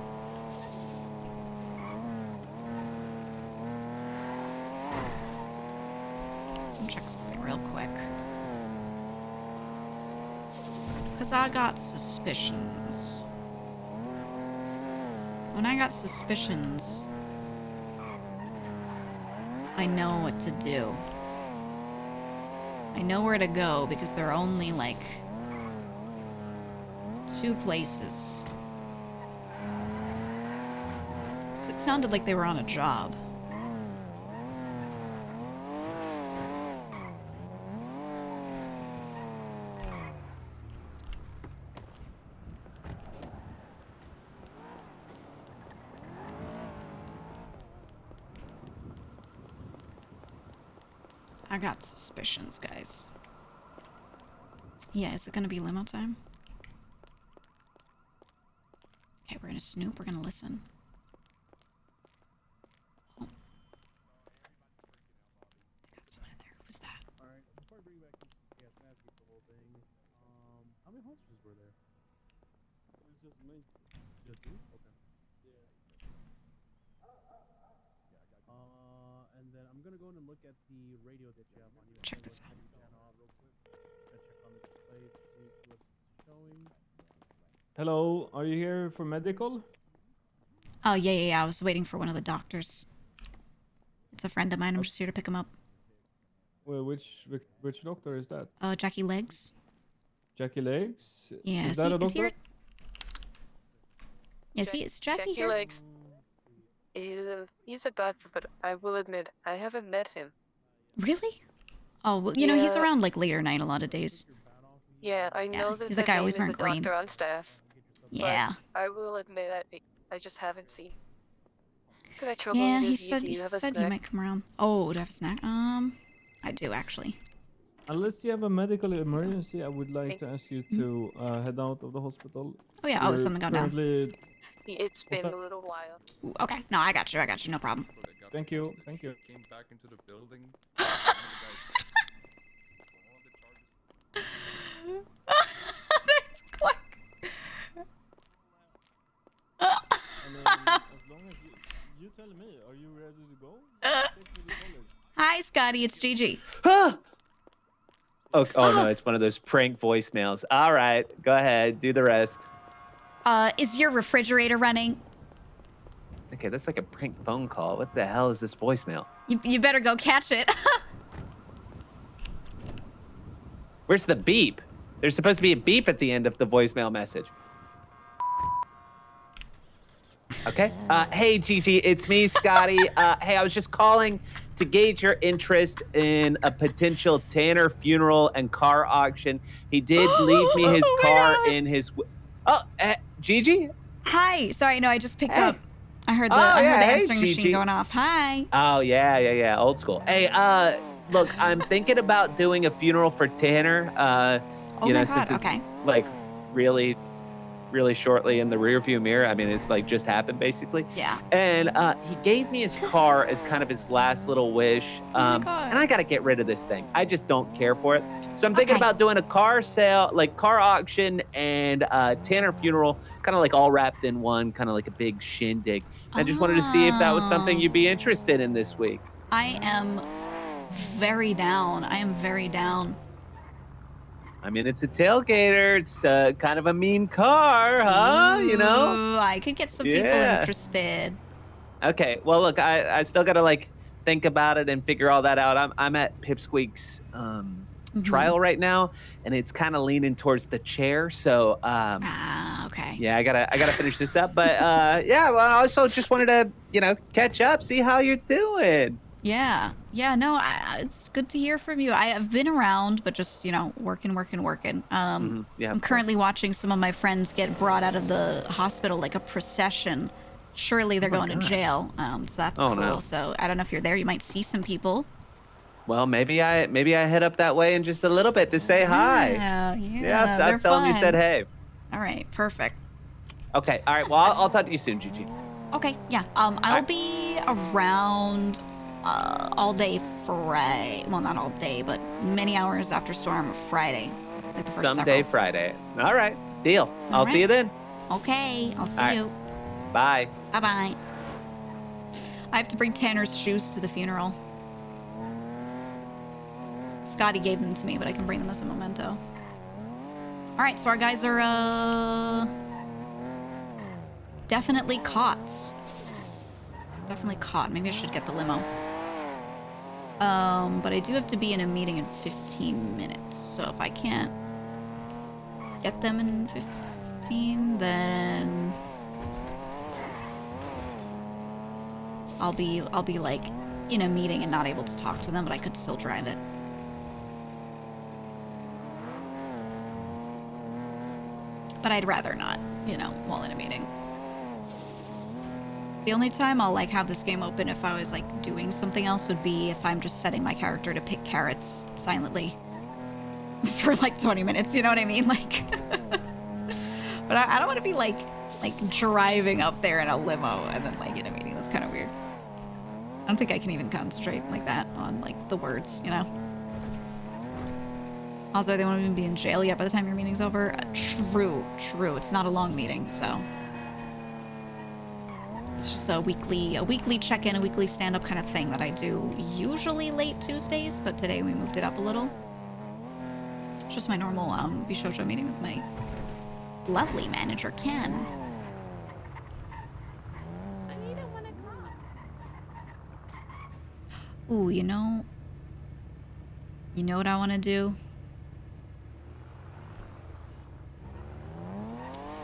Check something real quick. Because I got suspicions. When I got suspicions, I know what to do. I know where to go because there are only like 2 places. So it sounded like they were on a job. I got suspicions, guys. Yeah, is it gonna be limo time? Okay, we're gonna snoop, we're gonna listen. Oh. I got someone in there. Who's that? Alright, before I bring back this, yeah, can I ask you a couple of things? How many hostages were there? It was just me. Just you? Okay. Yeah. And then I'm gonna go in and look at the radio that you have on you. Check this out. Real quick. Check on the display to see what's showing. Hello, are you here for medical? Oh, yeah. I was waiting for one of the doctors. It's a friend of mine. I'm just here to pick him up. Well, which doctor is that? Jackie Legs. Jackie Legs? Yeah, is that a is he doctor? here? Yes, he is. Jackie here? Legs. He's a doctor, but I will admit, I haven't met him. Really? Oh, well, you know, he's Yeah. around like later night a lot of days. Yeah, I know that he's the the guy name always is wearing a green. doctor on staff. Yeah. But I will admit, I just haven't seen. Could I trouble Yeah, you? he Do said you have a he snack? might come around. Oh, do I have a snack? I do actually. Unless you have a medical emergency, I would like to ask you to head out of the hospital. Oh yeah, We're something got down. currently... It's been that? a little while. Ooh, okay, no, I got you, no problem. Thank you. Came back into the building. That's quick. And then, as long as you tell me, are you ready to go? Take me to college. Hi, Scotty, it's Gigi. Oh, no, it's one of those prank voicemails. All right, go ahead, do the rest. Is your refrigerator running? Okay, that's like a prank phone call. What the hell is this voicemail? You better go catch it. Where's the beep? There's supposed to be a beep at the end of the voicemail message. Okay. Hey, Gigi, it's me, Scotty. Hey, I was just calling to gauge your interest in a potential Tanner funeral and car auction. He did leave me his car in his... Gigi? Hi. Sorry, no, I just picked Hey. up. I heard the Hey, answering Gigi. machine going off. Hi. Oh, yeah, old school. Hey, look, I'm thinking about doing a funeral for Tanner. Oh You my know, God, since it's okay. like really shortly in the rearview mirror. I mean, it's like just happened basically. Yeah. And he gave me his car as kind of his last little wish. God. And I got to get rid of this thing. I just don't care for it. So I'm thinking Okay. about doing a car sale, like car auction and Tanner funeral, kind of like all wrapped in one, kind of like a big shindig. And I just wanted to see if that was something you'd be interested in this week. I am very down. I am very down. I mean, it's a tailgater. It's kind of a mean car, huh? You know? Ooh, I could get some people Yeah. interested. Okay. Well, look, I still gotta like think about it and figure all that out. I'm at Pipsqueak's trial right now, and it's kind of leaning towards the chair. So okay. yeah, I gotta finish this up. But yeah, well, I also just wanted to catch up, see how you're doing. Yeah. Yeah, no, it's good to hear from you. I've been around, but just, working. Yeah, I'm of currently watching some of my friends get brought out of the hospital like a procession. Surely they're my going to God. jail. So that's Oh, cool. no. So I don't know if you're there. You might see some people. Well, maybe I head up that way in just a little bit to say hi. Yeah, I'll they're tell them you said fun. hey. All right, perfect. Okay, all right. Well, I'll talk to you soon, Gigi. Okay, yeah. I'll be around all day Friday. Well, not all day, but many hours after storm Friday. Like the first Someday several. Friday. All right, deal. I'll see you then. Okay, I'll see All right. you. Bye. Bye-bye. I have to bring Tanner's shoes to the funeral. Scotty gave them to me, but I can bring them as a memento. All right, so our guys are definitely caught. Definitely caught. Maybe I should get the limo. But I do have to be in a meeting in 15 minutes. So if I can't get them in 15, then I'll be like in a meeting and not able to talk to them, but I could still drive it. But I'd rather not, while in a meeting. The only time I'll like have this game open if I was like doing something else would be if I'm just setting my character to pick carrots silently for like 20 minutes, you know what I mean? Like, but I don't want to be like driving up there in a limo and then like in a meeting. That's kind of weird. I don't think I can even concentrate like that on like the words, Also, they won't even be in jail yet by the time your meeting's over. True. It's not a long meeting, so it's just a weekly check-in, a weekly stand-up kind of thing that I do usually late Tuesdays, but today we moved it up a little. It's just my normal vshojo meeting with my lovely manager, Ken. Ooh, you know what I want to do?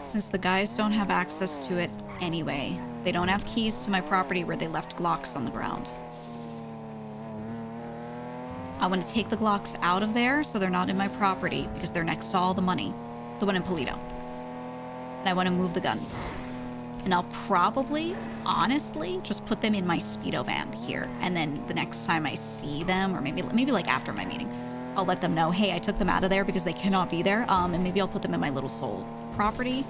Since the guys don't have access to it anyway, they don't have keys to my property where they left Glocks on the ground. I want to take the Glocks out of there so they're not in my property because they're next to all the money. The one in Polito. And I want to move the guns. And I'll probably, honestly, just put them in my Speedo van here. And then the next time I see them, or maybe like after my meeting, I'll let them know, hey, I took them out of there because they cannot be there. And maybe I'll put them in my little soul property.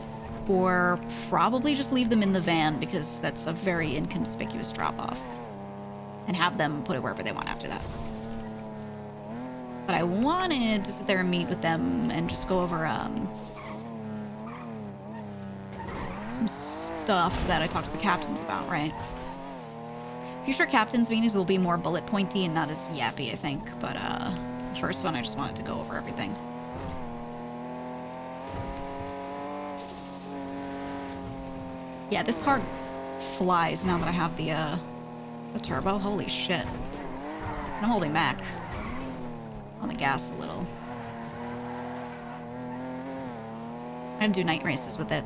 Or probably just leave them in the van because that's a very inconspicuous drop-off. And have them put it wherever they want after that. But I wanted to sit there and meet with them and just go over some stuff that I talked to the captains about, right? Future captains meetings will be more bullet pointy and not as yappy, I think. But the first one, I just wanted to go over everything. Yeah, this car flies now that I have the turbo. Holy shit. I'm holding back on the gas a little. I'm gonna do night races with it.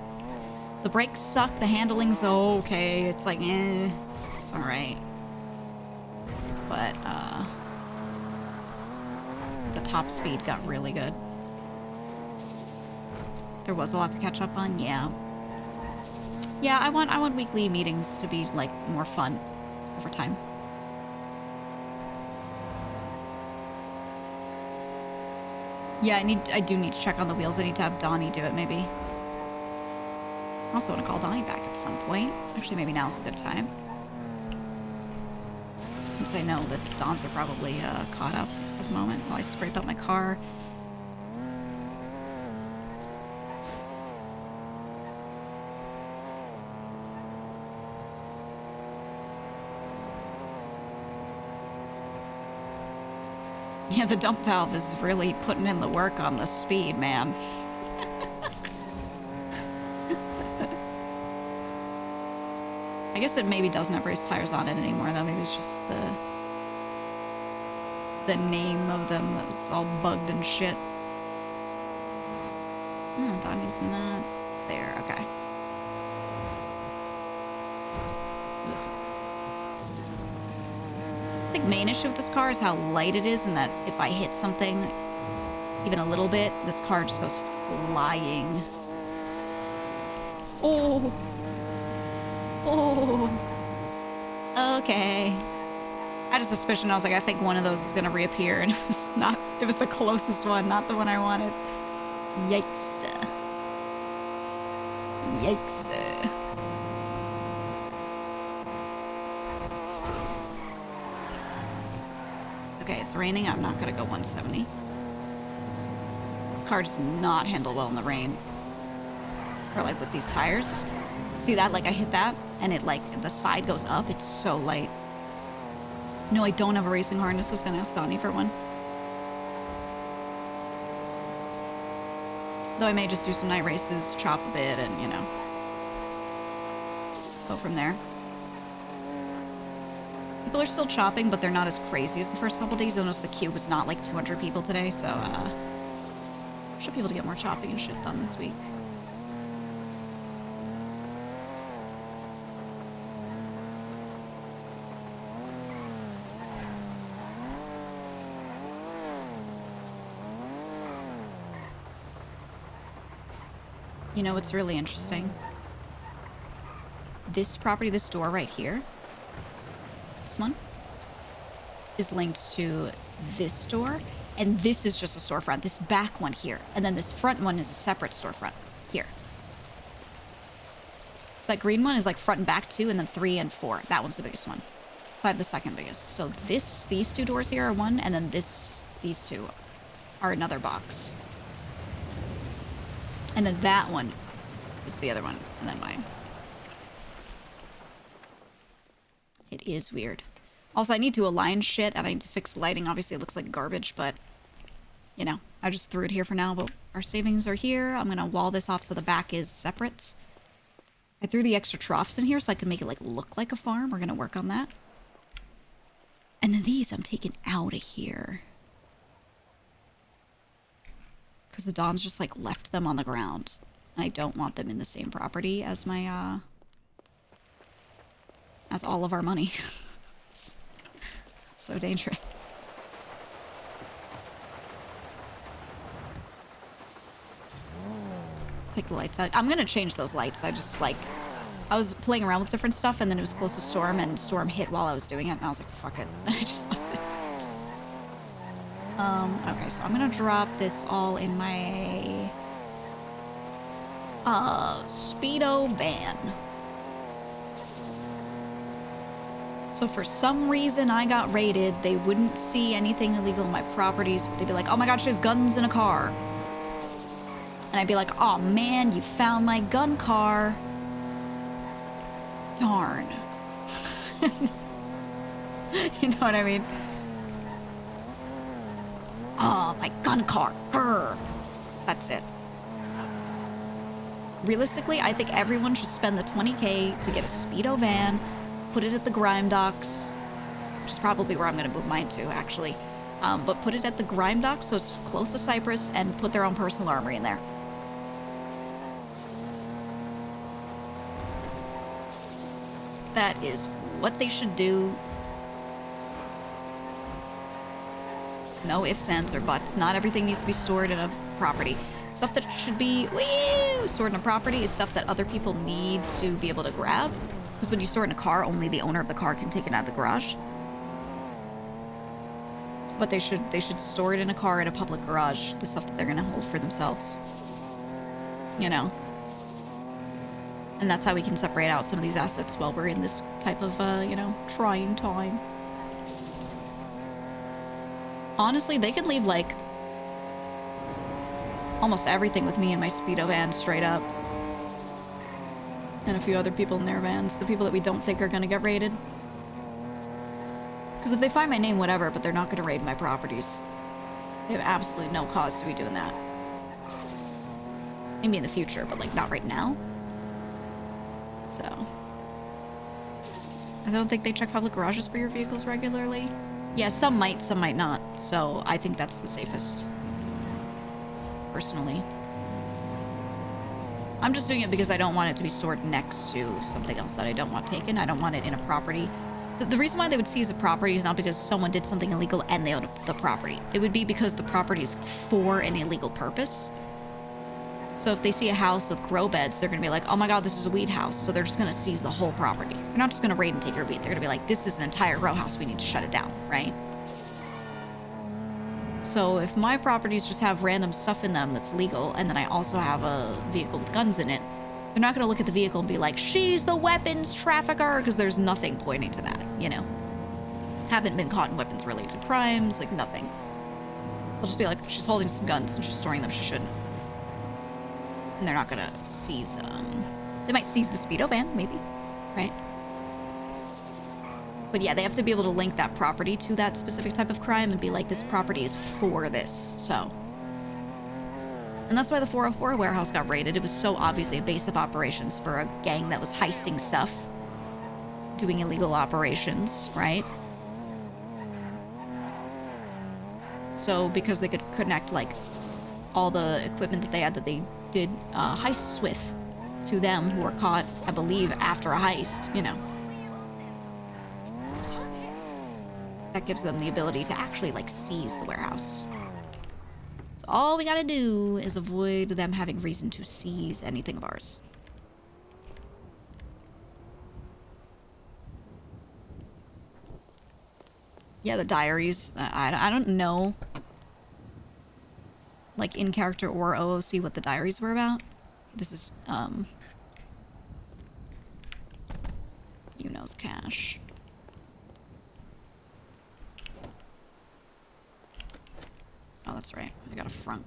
The brakes suck, the handling's okay. It's like, it's alright. But, the top speed got really good. There was a lot to catch up on, yeah. Yeah, I want weekly meetings to be, like, more fun over time. Yeah, I do need to check on the wheels. I need to have Donnie do it, maybe. I also want to call Donnie back at some point. Actually, maybe now's a good time. Since I know that Dons are probably caught up at the moment while I scrape up my car. Yeah, the dump valve is really putting in the work on the speed, man. I guess it maybe doesn't have race tires on it anymore, though. Maybe it's just the name of them that was all bugged and shit. Oh, Donnie's not there. Okay. I think main issue with this car is how light it is, and that if I hit something even a little bit, this car just goes flying. Oh. Oh. Okay. I had a suspicion. I was like, I think one of those is going to reappear, and it was not. It was the closest one, not the one I wanted. Yikes. Yikes. Okay, it's raining. I'm not going to go 170. This car does not handle well in the rain. Or like with these tires. See that? Like I hit that and it like the side goes up. It's so light. No, I don't have a racing harness. I was going to ask Donnie for one. Though I may just do some night races, chop a bit, and, you know, go from there. People are still chopping, but they're not as crazy as the first couple days. You'll notice the queue was not like 200 people today, so, should be able to get more chopping and shit done this week. You know what's really interesting? This property, this door right here, this one, is linked to this door, and this is just a storefront. This back one here, and then this front one is a separate storefront here. So that green one is like front and back too, and then 3 and 4. That one's the biggest one. So I have the second biggest. So these two doors here are one, and then these two are another box. And then that one is the other one, and then mine. It is weird. Also, I need to align shit, and I need to fix the lighting. Obviously, it looks like garbage, but, you know, I just threw it here for now. But our savings are here. I'm going to wall this off so the back is separate. I threw the extra troughs in here so I can make it, like, look like a farm. We're going to work on that. And then these I'm taking out of here. Because the Dons just, like, left them on the ground. And I don't want them in the same property as my, as all of our money. It's so dangerous. Take the lights out. I'm gonna change those lights. I just, like... I was playing around with different stuff, and then it was close to Storm, and Storm hit while I was doing it, and I was like, fuck it. And I just left it. Okay, so I'm gonna drop this all in my... Speedo van. So for some reason I got raided. They wouldn't see anything illegal in my properties, but they'd be like, oh my gosh, there's guns in a car. And I'd be like, oh man, you found my gun car. Darn. You know what I mean? Oh, my gun car. Grr. That's it. Realistically, I think everyone should spend the 20K to get a Speedo van, put it at the Grime Docks, which is probably where I'm going to move mine to, actually. But put it at the Grime Docks so it's close to Cyprus, and put their own personal armory in there. That is what they should do. No ifs, ands, or buts. Not everything needs to be stored in a property. Stuff that should be stored in a property is stuff that other people need to be able to grab. Because when you store it in a car, only the owner of the car can take it out of the garage. But they should store it in a car in a public garage, the stuff that they're gonna hold for themselves. You know? And that's how we can separate out some of these assets while we're in this type of, you know, trying time. Honestly, they could leave, like, almost everything with me in my Speedo van, straight up. And a few other people in their vans. The people that we don't think are gonna get raided. Because if they find my name, whatever, but they're not gonna raid my properties. They have absolutely no cause to be doing that. Maybe in the future, but like not right now. So I don't think they check public garages for your vehicles regularly. Yeah, some might not. So I think that's the safest. Personally. I'm just doing it because I don't want it to be stored next to something else that I don't want taken. I don't want it in a property. The reason why they would seize a property is not because someone did something illegal and they own the property. It would be because the property is for an illegal purpose. So if they see a house with grow beds, they're going to be like, oh my god, this is a weed house. So they're just going to seize the whole property. They're not just going to raid and take your weed. They're going to be like, this is an entire grow house. We need to shut it down, right? So if my properties just have random stuff in them that's legal, and then I also have a vehicle with guns in it, they're not going to look at the vehicle and be like, she's the weapons trafficker, because there's nothing pointing to that, you know? Haven't been caught in weapons-related crimes, like nothing. They'll just be like, she's holding some guns and she's storing them, she shouldn't. And they're not going to seize, they might seize the speedo van, maybe, right? But yeah, they have to be able to link that property to that specific type of crime and be like, this property is for this, so. And that's why the 404 warehouse got raided. It was so obviously a base of operations for a gang that was heisting stuff, doing illegal operations, right? So because they could connect like all the equipment that they had that they did heists with to them who were caught, I believe, after a heist, you know. That gives them the ability to actually like seize the warehouse. So all we gotta do is avoid them having reason to seize anything of ours. Yeah, the diaries. I don't know, like in character or OOC, what the diaries were about. This is Yuno's cash. Oh, that's right. I got a frunk.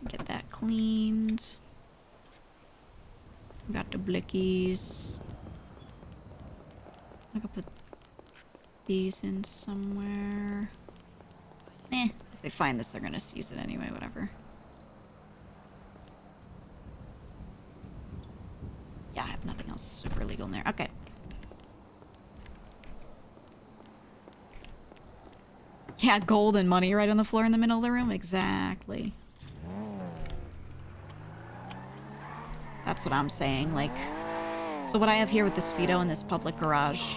Get that cleaned. Got the blickies. I could put these in somewhere. Eh, if they find this, they're gonna seize it anyway, whatever. Yeah, I have nothing else super illegal in there. Okay. Yeah, gold and money right on the floor in the middle of the room. Exactly. That's what I'm saying. Like, so what I have here with the Speedo in this public garage,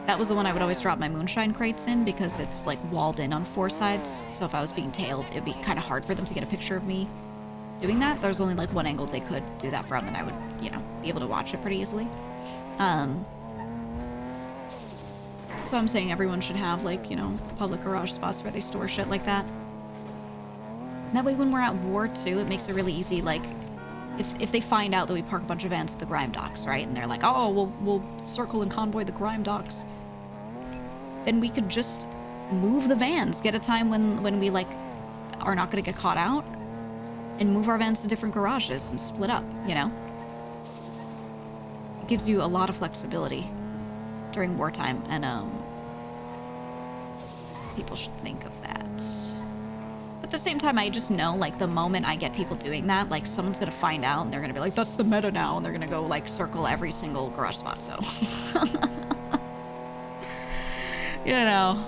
that was the one I would always drop my moonshine crates in because it's like walled in on 4 sides. So if I was being tailed, it'd be kind of hard for them to get a picture of me doing that. There's only like one angle they could do that from, and I would, you know, be able to watch it pretty easily. So I'm saying everyone should have, like, you know, public garage spots where they store shit like that. That way when we're at war, too, it makes it really easy, like, if they find out that we park a bunch of vans at the grime docks, right? And they're like, oh, we'll circle and convoy the grime docks. Then we could just move the vans, get a time when we, like, are not going to get caught out, and move our vans to different garages and split up, you know? It gives you a lot of flexibility during wartime, and people should think of that. But at the same time, I just know, like, the moment I get people doing that, like, someone's gonna find out and they're gonna be like, that's the meta now, and they're gonna go, like, circle every single garage spot, so. You know.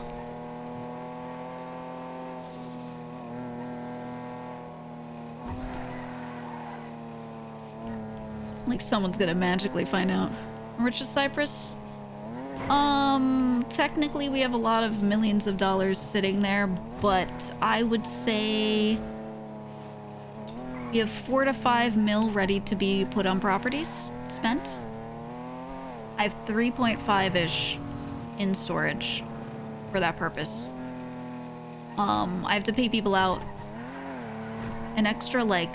Like, someone's gonna magically find out. Rich as Cyprus? Technically we have a lot of millions of dollars sitting there, but I would say we have 4 to 5 mil ready to be put on properties, spent. I have 3.5-ish in storage for that purpose. I have to pay people out an extra, like,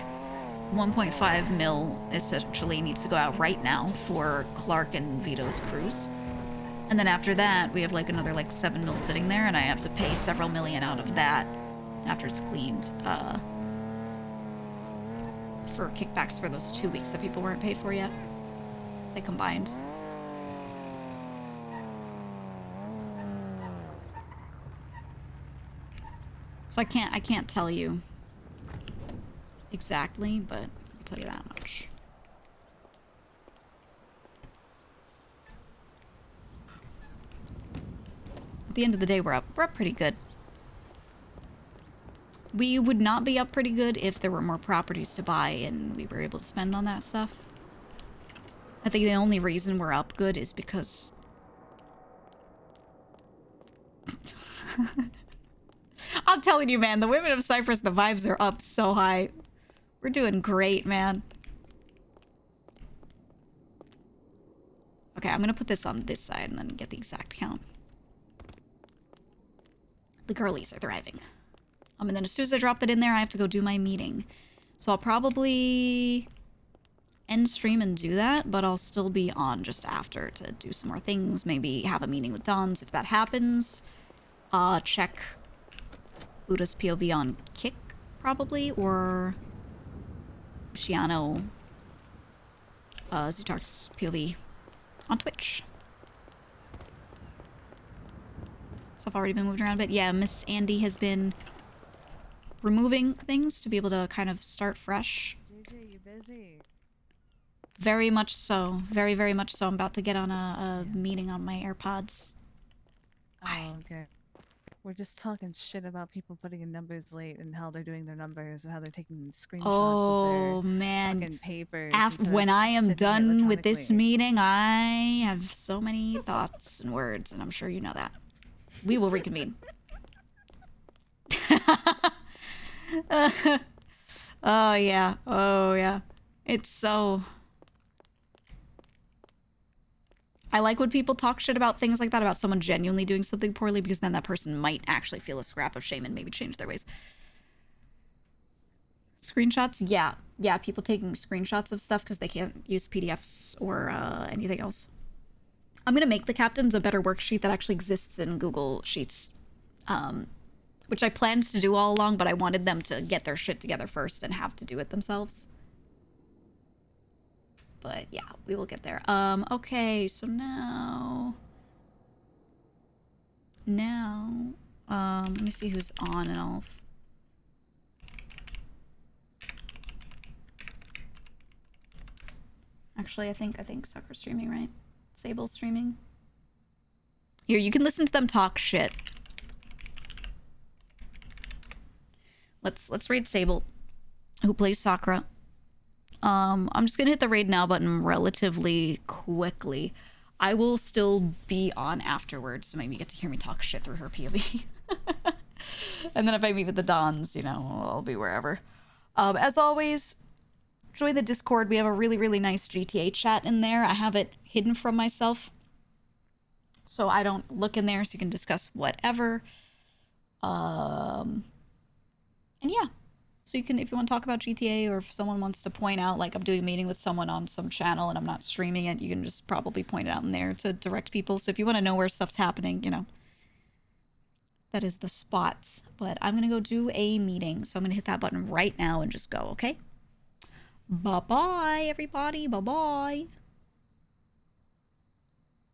1.5 mil essentially needs to go out right now for Clark and Vito's cruise. And then after that, we have like another like 7 mil sitting there, and I have to pay several million out of that after it's cleaned for kickbacks for those 2 weeks that people weren't paid for yet. They combined. So I can't tell you exactly, but I'll tell you that much. At the end of the day, we're up pretty good. We would not be up pretty good if there were more properties to buy and we were able to spend on that stuff. I think the only reason we're up good is because... I'm telling you, man, the women of Cyprus, the vibes are up so high. We're doing great, man. Okay, I'm gonna put this on this side and then get the exact count. The girlies are thriving. And then as soon as I drop it in there, I have to go do my meeting. So I'll probably end stream and do that, but I'll still be on just after to do some more things. Maybe have a meeting with Dons if that happens. Check Buddha's POV on Kick, probably, or Luciano Zutark's POV on Twitch. Stuff already been moved around a bit. Yeah, Miss Andy has been removing things to be able to kind of start fresh. Gigi, you busy? Very much so. Very, very much so. I'm about to get on a meeting on my AirPods. Oh, okay. We're just talking shit about people putting in numbers late and how they're doing their numbers and how they're taking screenshots of their man. fucking papers. When I am done with this electronically. meeting, I have so many thoughts and words, and I'm sure you know that. We will reconvene. Oh, yeah. Oh, yeah. It's so... I like when people talk shit about things like that, about someone genuinely doing something poorly, because then that person might actually feel a scrap of shame and maybe change their ways. Screenshots? Yeah. Yeah, people taking screenshots of stuff because they can't use PDFs or anything else. I'm going to make the captains a better worksheet that actually exists in Google Sheets. Which I planned to do all along, but I wanted them to get their shit together first and have to do it themselves. But yeah, we will get there. Okay, so now... let me see who's on and I'll... Actually, I think Sucker's streaming, right? Sable's streaming. Here, you can listen to them talk shit. Let's raid Sable, who plays Sakura. I'm just gonna hit the raid now button relatively quickly. I will still be on afterwards, so maybe you get to hear me talk shit through her POV. And then if I meet with the Dons, you know, I'll be wherever. As always, join the Discord. We have a really, really nice GTA chat in there. I have it hidden from myself, so I don't look in there, so you can discuss whatever. And yeah. So you can, if you want to talk about GTA, or if someone wants to point out, like I'm doing a meeting with someone on some channel and I'm not streaming it, you can just probably point it out in there to direct people. So if you want to know where stuff's happening, you know, that is the spot. But I'm going to go do a meeting. So I'm going to hit that button right now and just go, okay? Bye-bye, everybody. Bye-bye.